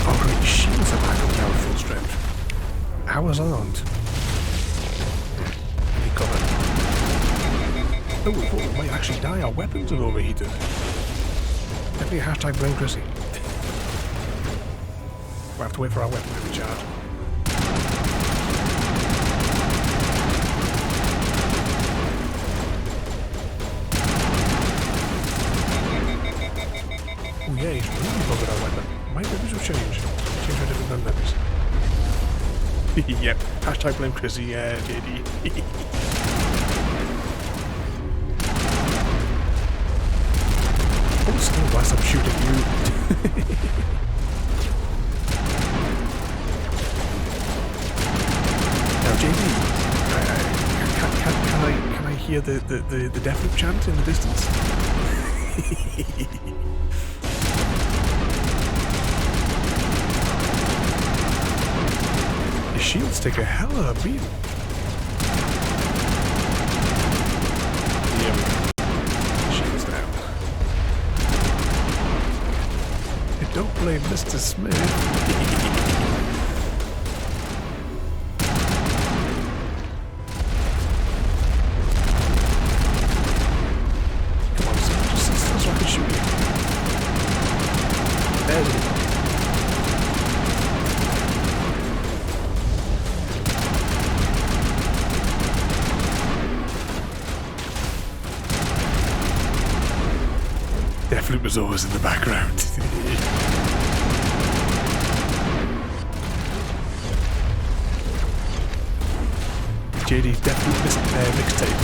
Oh, great. Shields are back up now at full strength. Ours aren't. Any cover. Oh, we thought we might actually die. Our weapons are overheated. Definitely hashtag blame Chrissy. We'll have to wait for our weapon to recharge. Yeah, he's really bothered our weapon. My weapons will change. Change our different gun weapons. Yep. Hashtag blame Chrissy. Yeah, JD. Hold still whilst I'm shooting you. JD, can I hear the Deathloop chant in the distance? Your shields take a hell of a beating. Shields down. And don't blame Mr. Smith. Deathloop was always in the background. JD's Deathloop mixtape.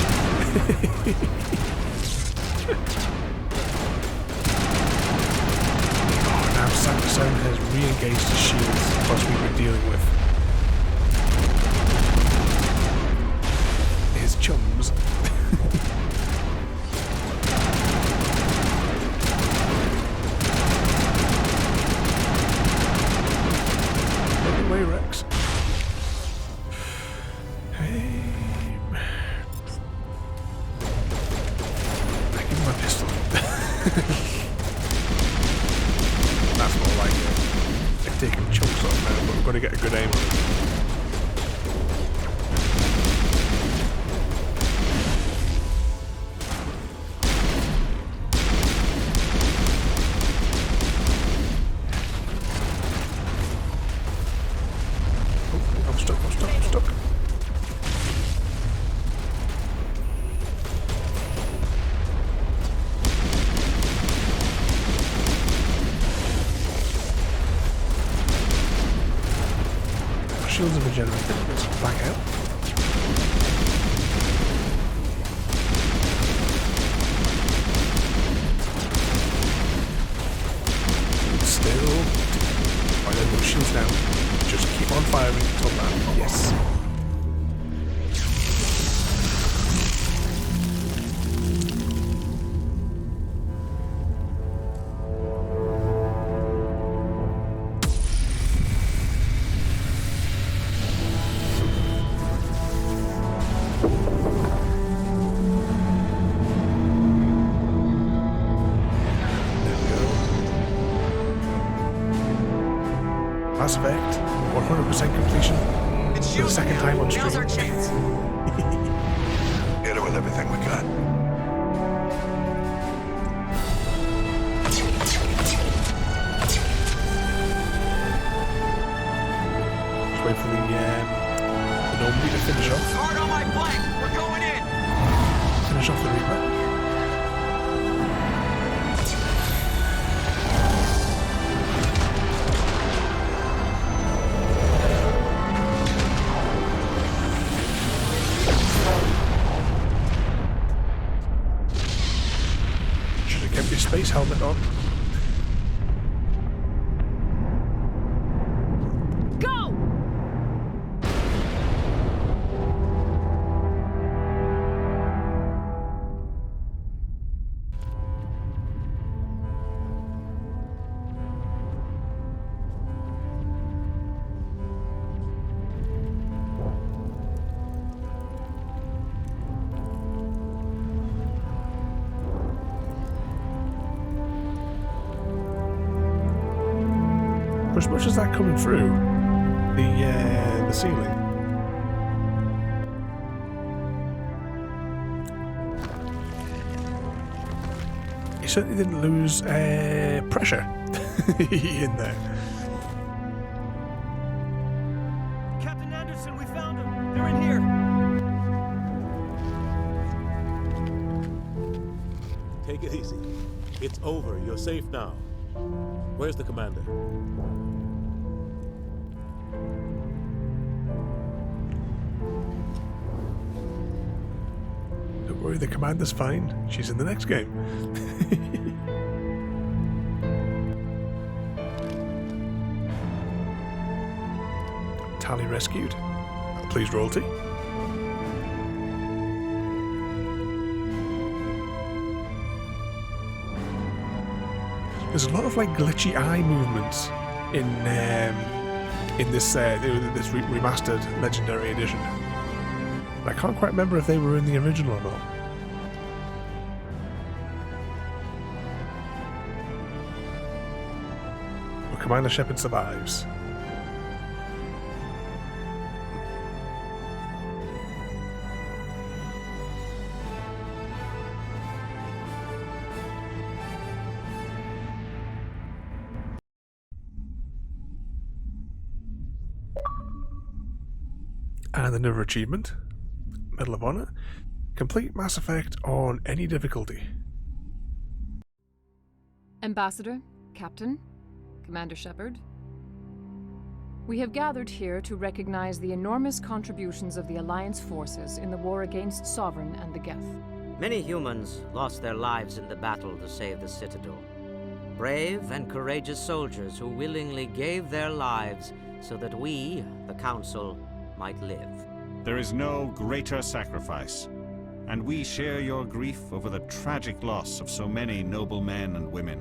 Oh, now Sam has re-engaged his shields whilst we've been dealing with his chums. Rex. Hey. I give him my pistol. That's more like it. They're taking chunks off now, but we're going to get a good aim on it. I'm stuck. Our shields have regenerated. Let's back out. Still. Right, then put shields down. Just keep on firing until that. Yes. Mass Effect, 100% completion for the second time on stream. Now's our chance. Hit it with everything we got. Just wait for the Normandy to finish off. Hard on my flank. We're going in. Finish off the Reaper. Space helmet on. Go! For as much as that coming through the ceiling, he certainly didn't lose pressure in there. Captain Anderson, we found them. They're in here. Take it easy. It's over. You're safe now. Where's the commander? Don't worry, the commander's fine. She's in the next game. Tally rescued. That'll Please, royalty. There's a lot of like glitchy eye movements in this remastered Legendary Edition. I can't quite remember if they were in the original or not. But Commander Shepard survives. And another achievement, Medal of Honor, complete Mass Effect on any difficulty. Ambassador, Captain, Commander Shepard, we have gathered here to recognize the enormous contributions of the Alliance forces in the war against Sovereign and the Geth. Many humans lost their lives in the battle to save the Citadel. Brave and courageous soldiers who willingly gave their lives so that we, the Council, might live. There is no greater sacrifice, and we share your grief over the tragic loss of so many noble men and women.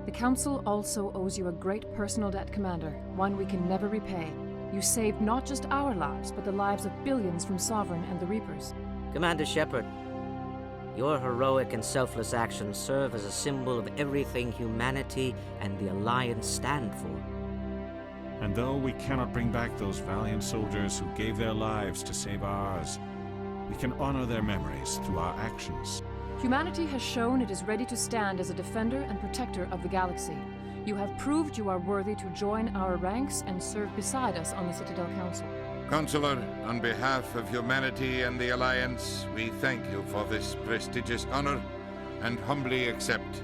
The Council also owes you a great personal debt, Commander, one we can never repay. You saved not just our lives, but the lives of billions from Sovereign and the Reapers. Commander Shepard, your heroic and selfless actions serve as a symbol of everything humanity and the Alliance stand for. And though we cannot bring back those valiant soldiers who gave their lives to save ours, we can honor their memories through our actions. Humanity has shown it is ready to stand as a defender and protector of the galaxy. You have proved you are worthy to join our ranks and serve beside us on the Citadel Council. Counselor, on behalf of humanity and the Alliance, we thank you for this prestigious honor and humbly accept.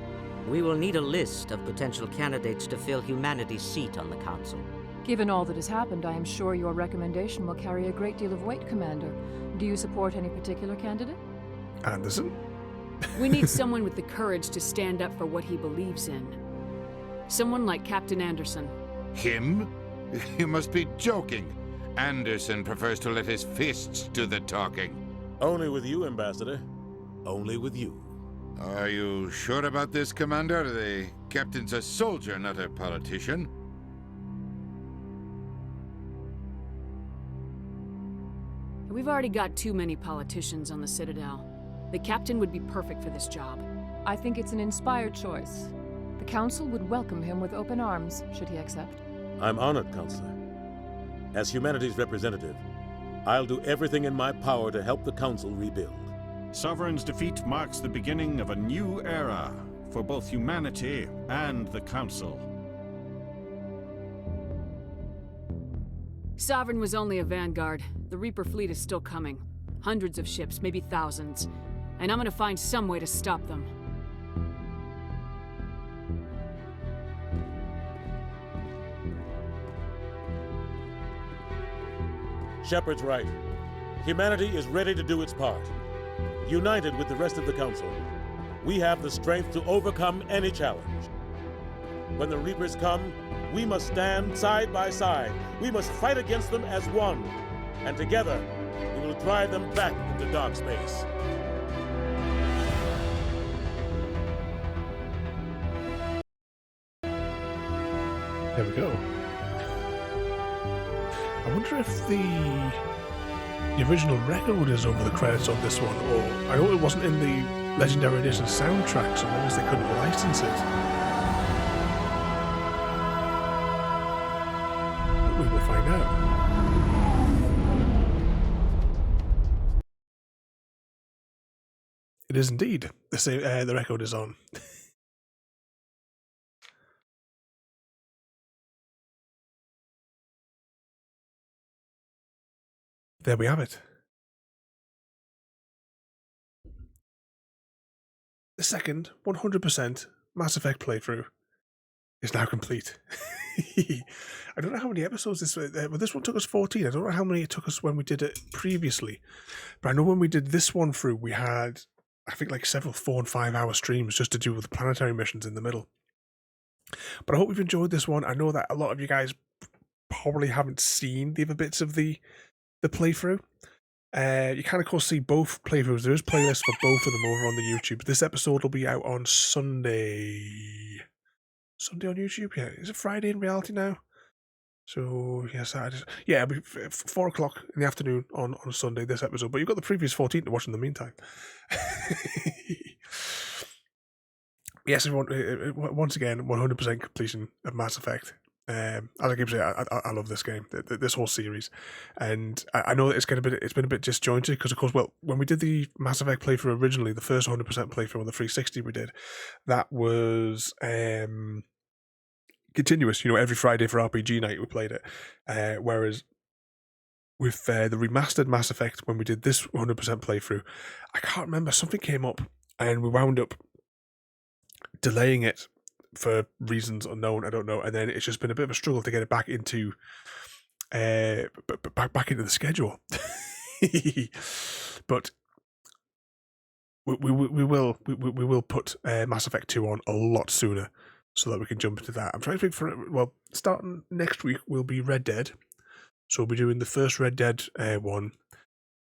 We will need a list of potential candidates to fill humanity's seat on the Council. Given all that has happened, I am sure your recommendation will carry a great deal of weight, Commander. Do you support any particular candidate? Anderson? We need someone with the courage to stand up for what he believes in. Someone like Captain Anderson. Him? You must be joking. Anderson prefers to let his fists do the talking. Only with you, Ambassador. Only with you. Are you sure about this, Commander? The captain's a soldier, not a politician. We've already got too many politicians on the Citadel. The captain would be perfect for this job. I think it's an inspired choice. The Council would welcome him with open arms, should he accept. I'm honored, Counselor. As humanity's representative, I'll do everything in my power to help the Council rebuild. Sovereign's defeat marks the beginning of a new era for both humanity and the Council. Sovereign was only a vanguard. The Reaper fleet is still coming. Hundreds of ships, maybe thousands. And I'm gonna find some way to stop them. Shepard's right. Humanity is ready to do its part. United with the rest of the Council, we have the strength to overcome any challenge. When the Reapers come, we must stand side by side. We must fight against them as one. And together, we will drive them back into dark space. There we go. I wonder if the original record is over the credits on this one, or I know it wasn't in the Legendary Edition soundtrack, so maybe they couldn't license it. But we will find out. It is indeed the same. The record is on. There we have it. The second 100% Mass Effect playthrough is now complete. I don't know how many episodes this well, this one took us 14. I don't know how many it took us when we did it previously. But I know when we did this one through, we had, I think, like several 4 and 5 hour streams just to do with the planetary missions in the middle. But I hope you've enjoyed this one. I know that a lot of you guys probably haven't seen the other bits of the the playthrough. You can, of course, see both playthroughs. There is playlists for both of them over on the YouTube. This episode will be out on Sunday. Sunday on YouTube? Yeah. Is it Friday in reality now? So, yeah, Saturday. Yeah, it'll be 4 o'clock in the afternoon on Sunday, this episode. But you've got the previous 14 to watch in the meantime. Yes, everyone, once again, 100% completion of Mass Effect. As I keep saying, I love this game, this whole series, and I know that it's been a bit disjointed because, of course, well, when we did the Mass Effect playthrough originally, the first 100% playthrough on the 360 we did, that was continuous. Every Friday for RPG night we played it, whereas with the remastered Mass Effect, when we did this 100% playthrough, I can't remember, something came up and we wound up delaying it for reasons unknown, I don't know, and then it's just been a bit of a struggle to get it back into back into the schedule. But we will put Mass Effect 2 on a lot sooner so that we can jump into that. I'm trying to think starting next week will be Red Dead, so we'll be doing the first Red Dead one.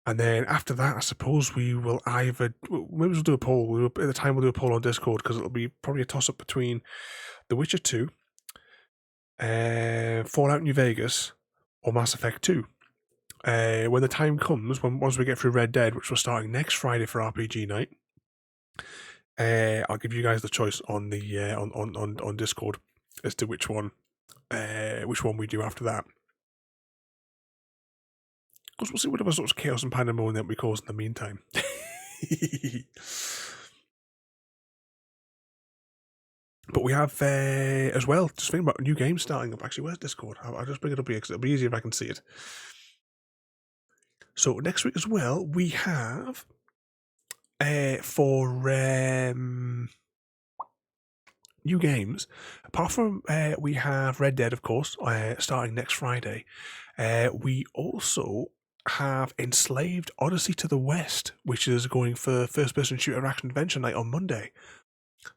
And then after that, I suppose we will maybe we'll do a poll. At the time, we'll do a poll on Discord because it'll be probably a toss-up between The Witcher 2, Fallout New Vegas, or Mass Effect 2. When the time comes, once we get through Red Dead, which we're starting next Friday for RPG night, I'll give you guys the choice on the on Discord as to which one we do after that. Because we'll see whatever sort of chaos and pandemonium that we cause in the meantime. But we have, as well, just thinking about new games starting up. Actually, where's Discord? I'll just bring it up here because it'll be easier if I can see it. So next week as well, we have, for new games, apart from we have Red Dead, of course, starting next Friday, we also have Enslaved Odyssey to the West, which is going for first-person shooter action adventure night on Monday.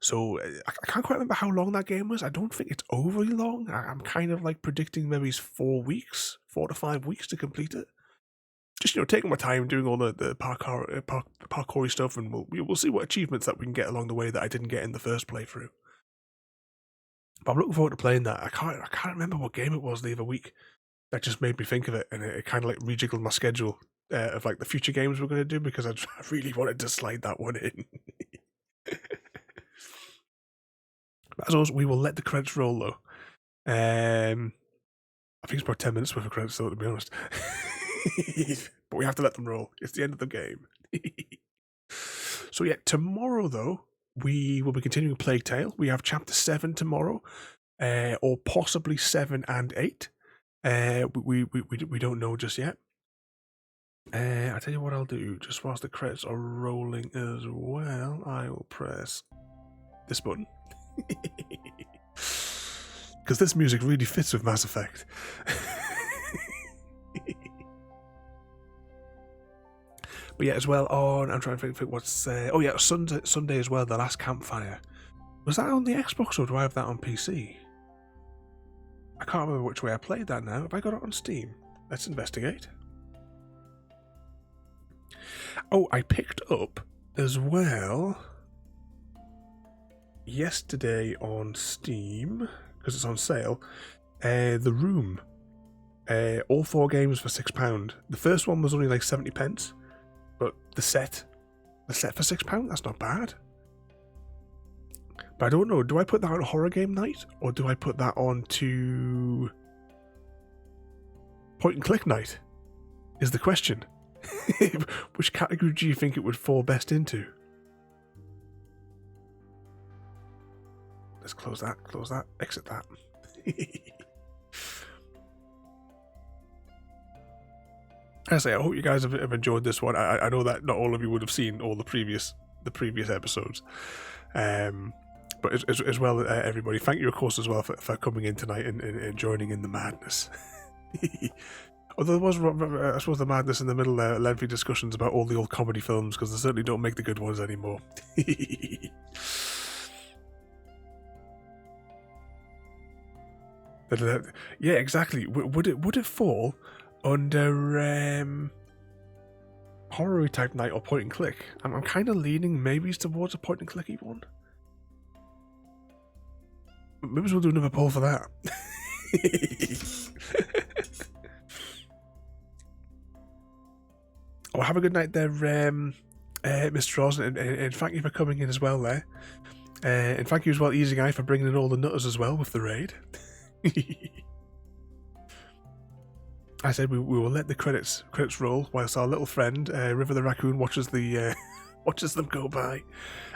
So I can't quite remember how long that game was. I don't think it's overly long. I'm kind of like predicting maybe it's 4 to 5 weeks to complete it. Just taking my time, doing all the parkour stuff, and we'll see what achievements that we can get along the way that I didn't get in the first playthrough. But I'm looking forward to playing that. I can't remember what game it was the other week that just made me think of it, and it kind of like rejiggled my schedule of like the future games we're going to do because I really wanted to slide that one in. But as always, we will let the credits roll though. I think it's about 10 minutes worth of credits though, to be honest. But we have to let them roll. It's the end of the game. So yeah, tomorrow though, we will be continuing Plague Tale. We have Chapter 7 tomorrow, or possibly 7 and 8. We don't know just yet. I tell you what I'll do. Just whilst the credits are rolling as well, I will press this button. Because this music really fits with Mass Effect. But yeah, as well I'm trying to think what's... Sunday as well, The Last Campfire. Was that on the Xbox or do I have that on PC? I can't remember which way I played that now. Have I got it on Steam? Let's investigate. Oh, I picked up as well yesterday on Steam, because it's on sale, The Room. All 4 games for £6. The first one was only like 70 pence. But the set for £6, that's not bad. But I don't know, do I put that on horror game night? Or do I put that on to point and click night? Is the question. Which category do you think it would fall best into? Let's close that, exit that. I say, I hope you guys have enjoyed this one. I know that not all of you would have seen all the previous episodes, but as well, everybody, thank you, of course, as well for coming in tonight and joining in the madness. Although there was, I suppose, the madness in the middle there, lengthy discussions about all the old comedy films because they certainly don't make the good ones anymore. Yeah, exactly. Would it fall under horror type night or point and click. I'm kind of leaning maybe towards a point and clicky one. Maybe we'll do another poll for that. Oh, have a good night there, Mr. Oz, and thank you for coming in as well there. And thank you as well, Easy Guy, for bringing in all the nutters as well with the raid. I said we will let the credits roll whilst our little friend River the Raccoon watches the watches them go by.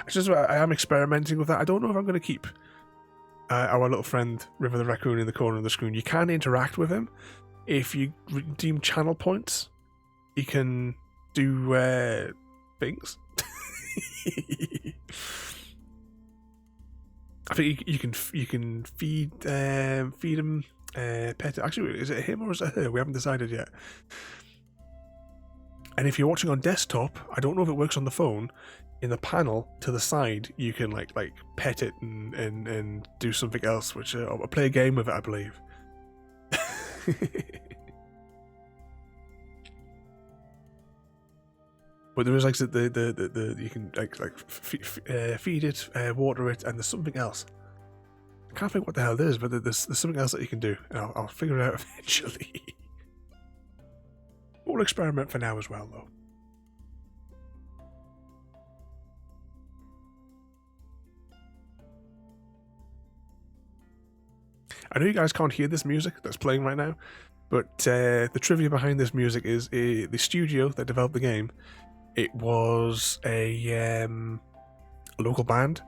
I am experimenting with that. I don't know if I'm going to keep our little friend River the Raccoon in the corner of the screen. You can interact with him if you redeem channel points. He can do things. I think you can feed him, pet. Actually, is it him or is it her? We haven't decided yet. And if you're watching on desktop, I don't know if it works on the phone. In the panel to the side, you can like pet it and do something else, which I'll play a game with it, I believe. But there is like the you can feed it, water it, and there's something else. I can't think what the hell it is, but there's something else that you can do, and I'll figure it out eventually. We'll experiment for now as well, though. I know you guys can't hear this music that's playing right now, but the trivia behind this music is the studio that developed the game. It was a local band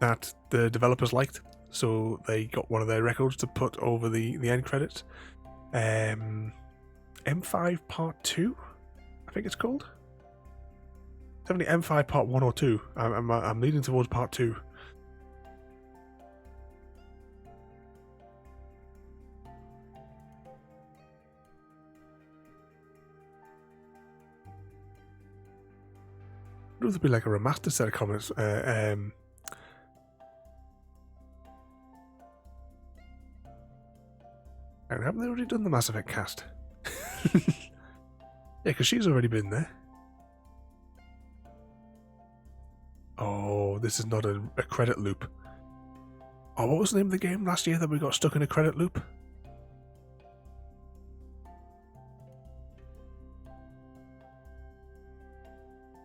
that the developers liked, so they got one of their records to put over the end credits. M5 Part 2, I think it's called. Definitely M5 Part 1 or 2. I'm leaning towards Part 2. It would be like a remastered set of comments. Haven't they already done the Mass Effect cast? Yeah, because she's already been there. Oh, this is not a credit loop. Oh, what was the name of the game last year that we got stuck in a credit loop?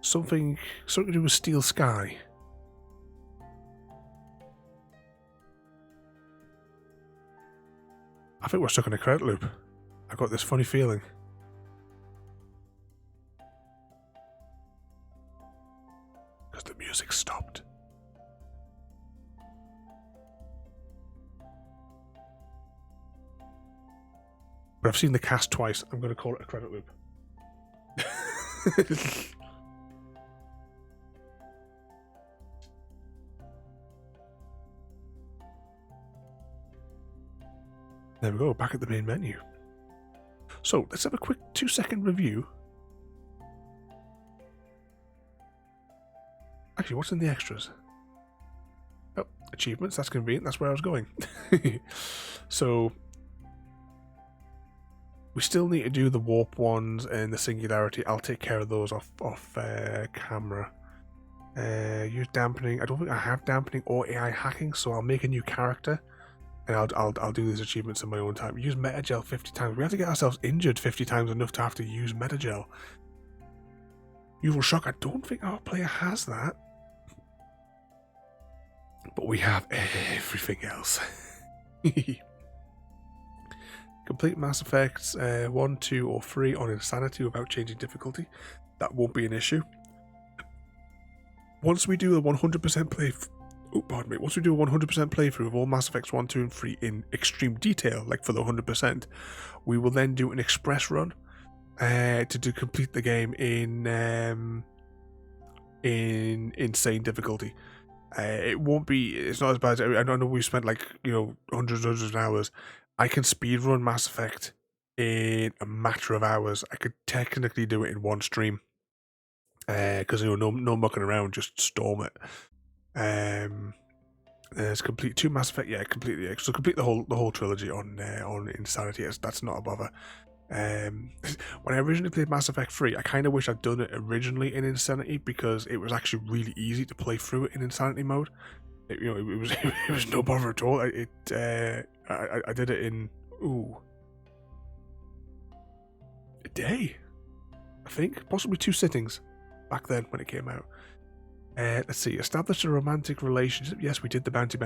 Something to do with Steel Sky. I think we're stuck in a credit loop. I got this funny feeling. Because the music stopped. But I've seen the cast twice. I'm going to call it a credit loop. There we go, back at the main menu. So, let's have a quick 2-second review. Actually, what's in the extras? Oh, achievements, that's convenient, that's where I was going. So, we still need to do the warp ones and the singularity. I'll take care of those off camera. Use dampening. I don't think I have dampening or AI hacking, so I'll make a new character. And I'll do these achievements in my own time. Use metagel 50 times. We have to get ourselves injured 50 times enough to have to use metagel. You will shock. I don't think our player has that. But we have everything else. Complete Mass Effects 1, 2, or 3 on Insanity without changing difficulty. That won't be an issue. Once we do the 100% playthrough. Oh, pardon me. Once we do a 100% playthrough of all Mass Effects 1, 2, and 3 in extreme detail, like for the 100%, we will then do an express run to complete the game in insane difficulty. It won't be. It's not as bad. I don't know. We spent hundreds of hours. I can speedrun Mass Effect in a matter of hours. I could technically do it in one stream because no mucking around. Just storm it. There's complete 2 Mass Effect, yeah, completely. So complete the whole trilogy on Insanity. That's not a bother. When I originally played Mass Effect 3, I kind of wish I'd done it originally in Insanity, because it was actually really easy to play through it in Insanity mode. It was no bother at all. I did it in a day, I think, possibly 2 sittings back then when it came out. Let's see. Establish a romantic relationship. Yes, we did the bounty.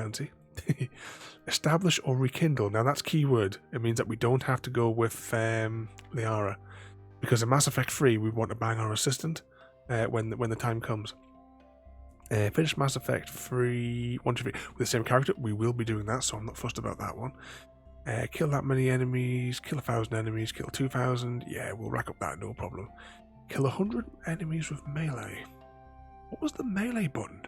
Establish or rekindle. Now that's keyword. It means that we don't have to go with Liara, because in Mass Effect 3 we want to bang our assistant when the time comes. Finish Mass Effect 3, 1, 2, 3 with the same character. We will be doing that, so I'm not fussed about that one. Kill that many enemies. Kill 1,000 enemies. Kill 2,000. Yeah, we'll rack up that, no problem. Kill 100 enemies with melee. What was the melee button?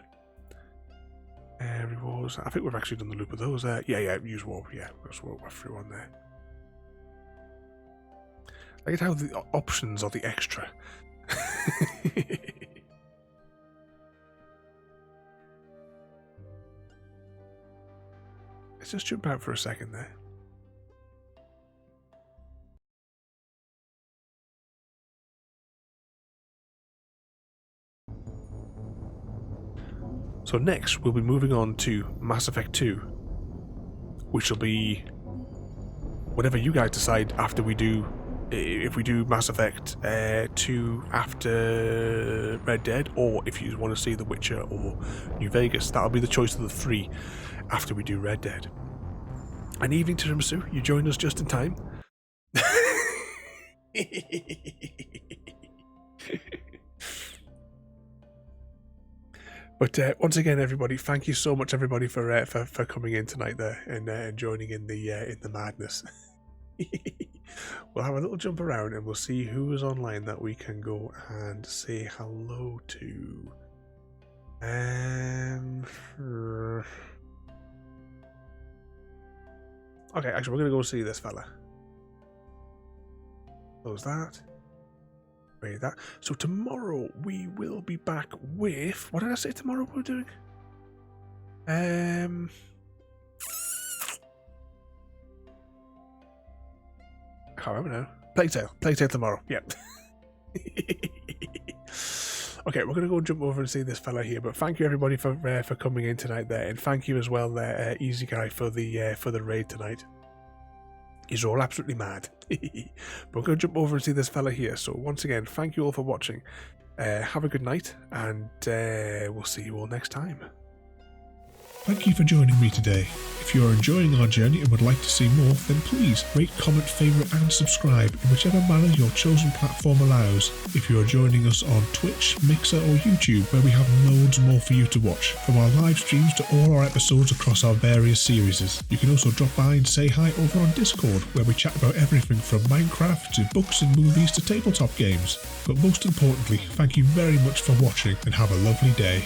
Rewards. I think we've actually done the loop of those. Yeah. Use warp. Yeah, let's warp through on there. I get how the options are the extra. Let's just jump out for a second there. So next, we'll be moving on to Mass Effect 2, which will be whatever you guys decide after we do, if we do Mass Effect 2 after Red Dead, or if you want to see The Witcher or New Vegas. That'll be the choice of the 3 after we do Red Dead. An evening, Tiramisu, you joined us just in time. But once again, everybody, thank you so much, everybody, for coming in tonight there and joining in the madness. We'll have a little jump around and we'll see who is online that we can go and say hello to. Okay, actually, we're gonna go see this fella. Close that. That. So tomorrow we will be back with, what did I say tomorrow we're doing? I can't remember now. Playtale tomorrow. Yep. Okay, we're gonna go jump over and see this fella here. But thank you everybody for coming in tonight there, and thank you as well there, Easy Guy, for the raid tonight. He's all absolutely mad. But we're going to jump over and see this fella here. So once again, thank you all for watching. Have a good night, and we'll see you all next time. Thank you for joining me today. If you are enjoying our journey and would like to see more, then please rate, comment, favourite and subscribe in whichever manner your chosen platform allows. If you are joining us on Twitch, Mixer or YouTube, where we have loads more for you to watch, from our live streams to all our episodes across our various series. You can also drop by and say hi over on Discord, where we chat about everything from Minecraft to books and movies to tabletop games. But most importantly, thank you very much for watching and have a lovely day.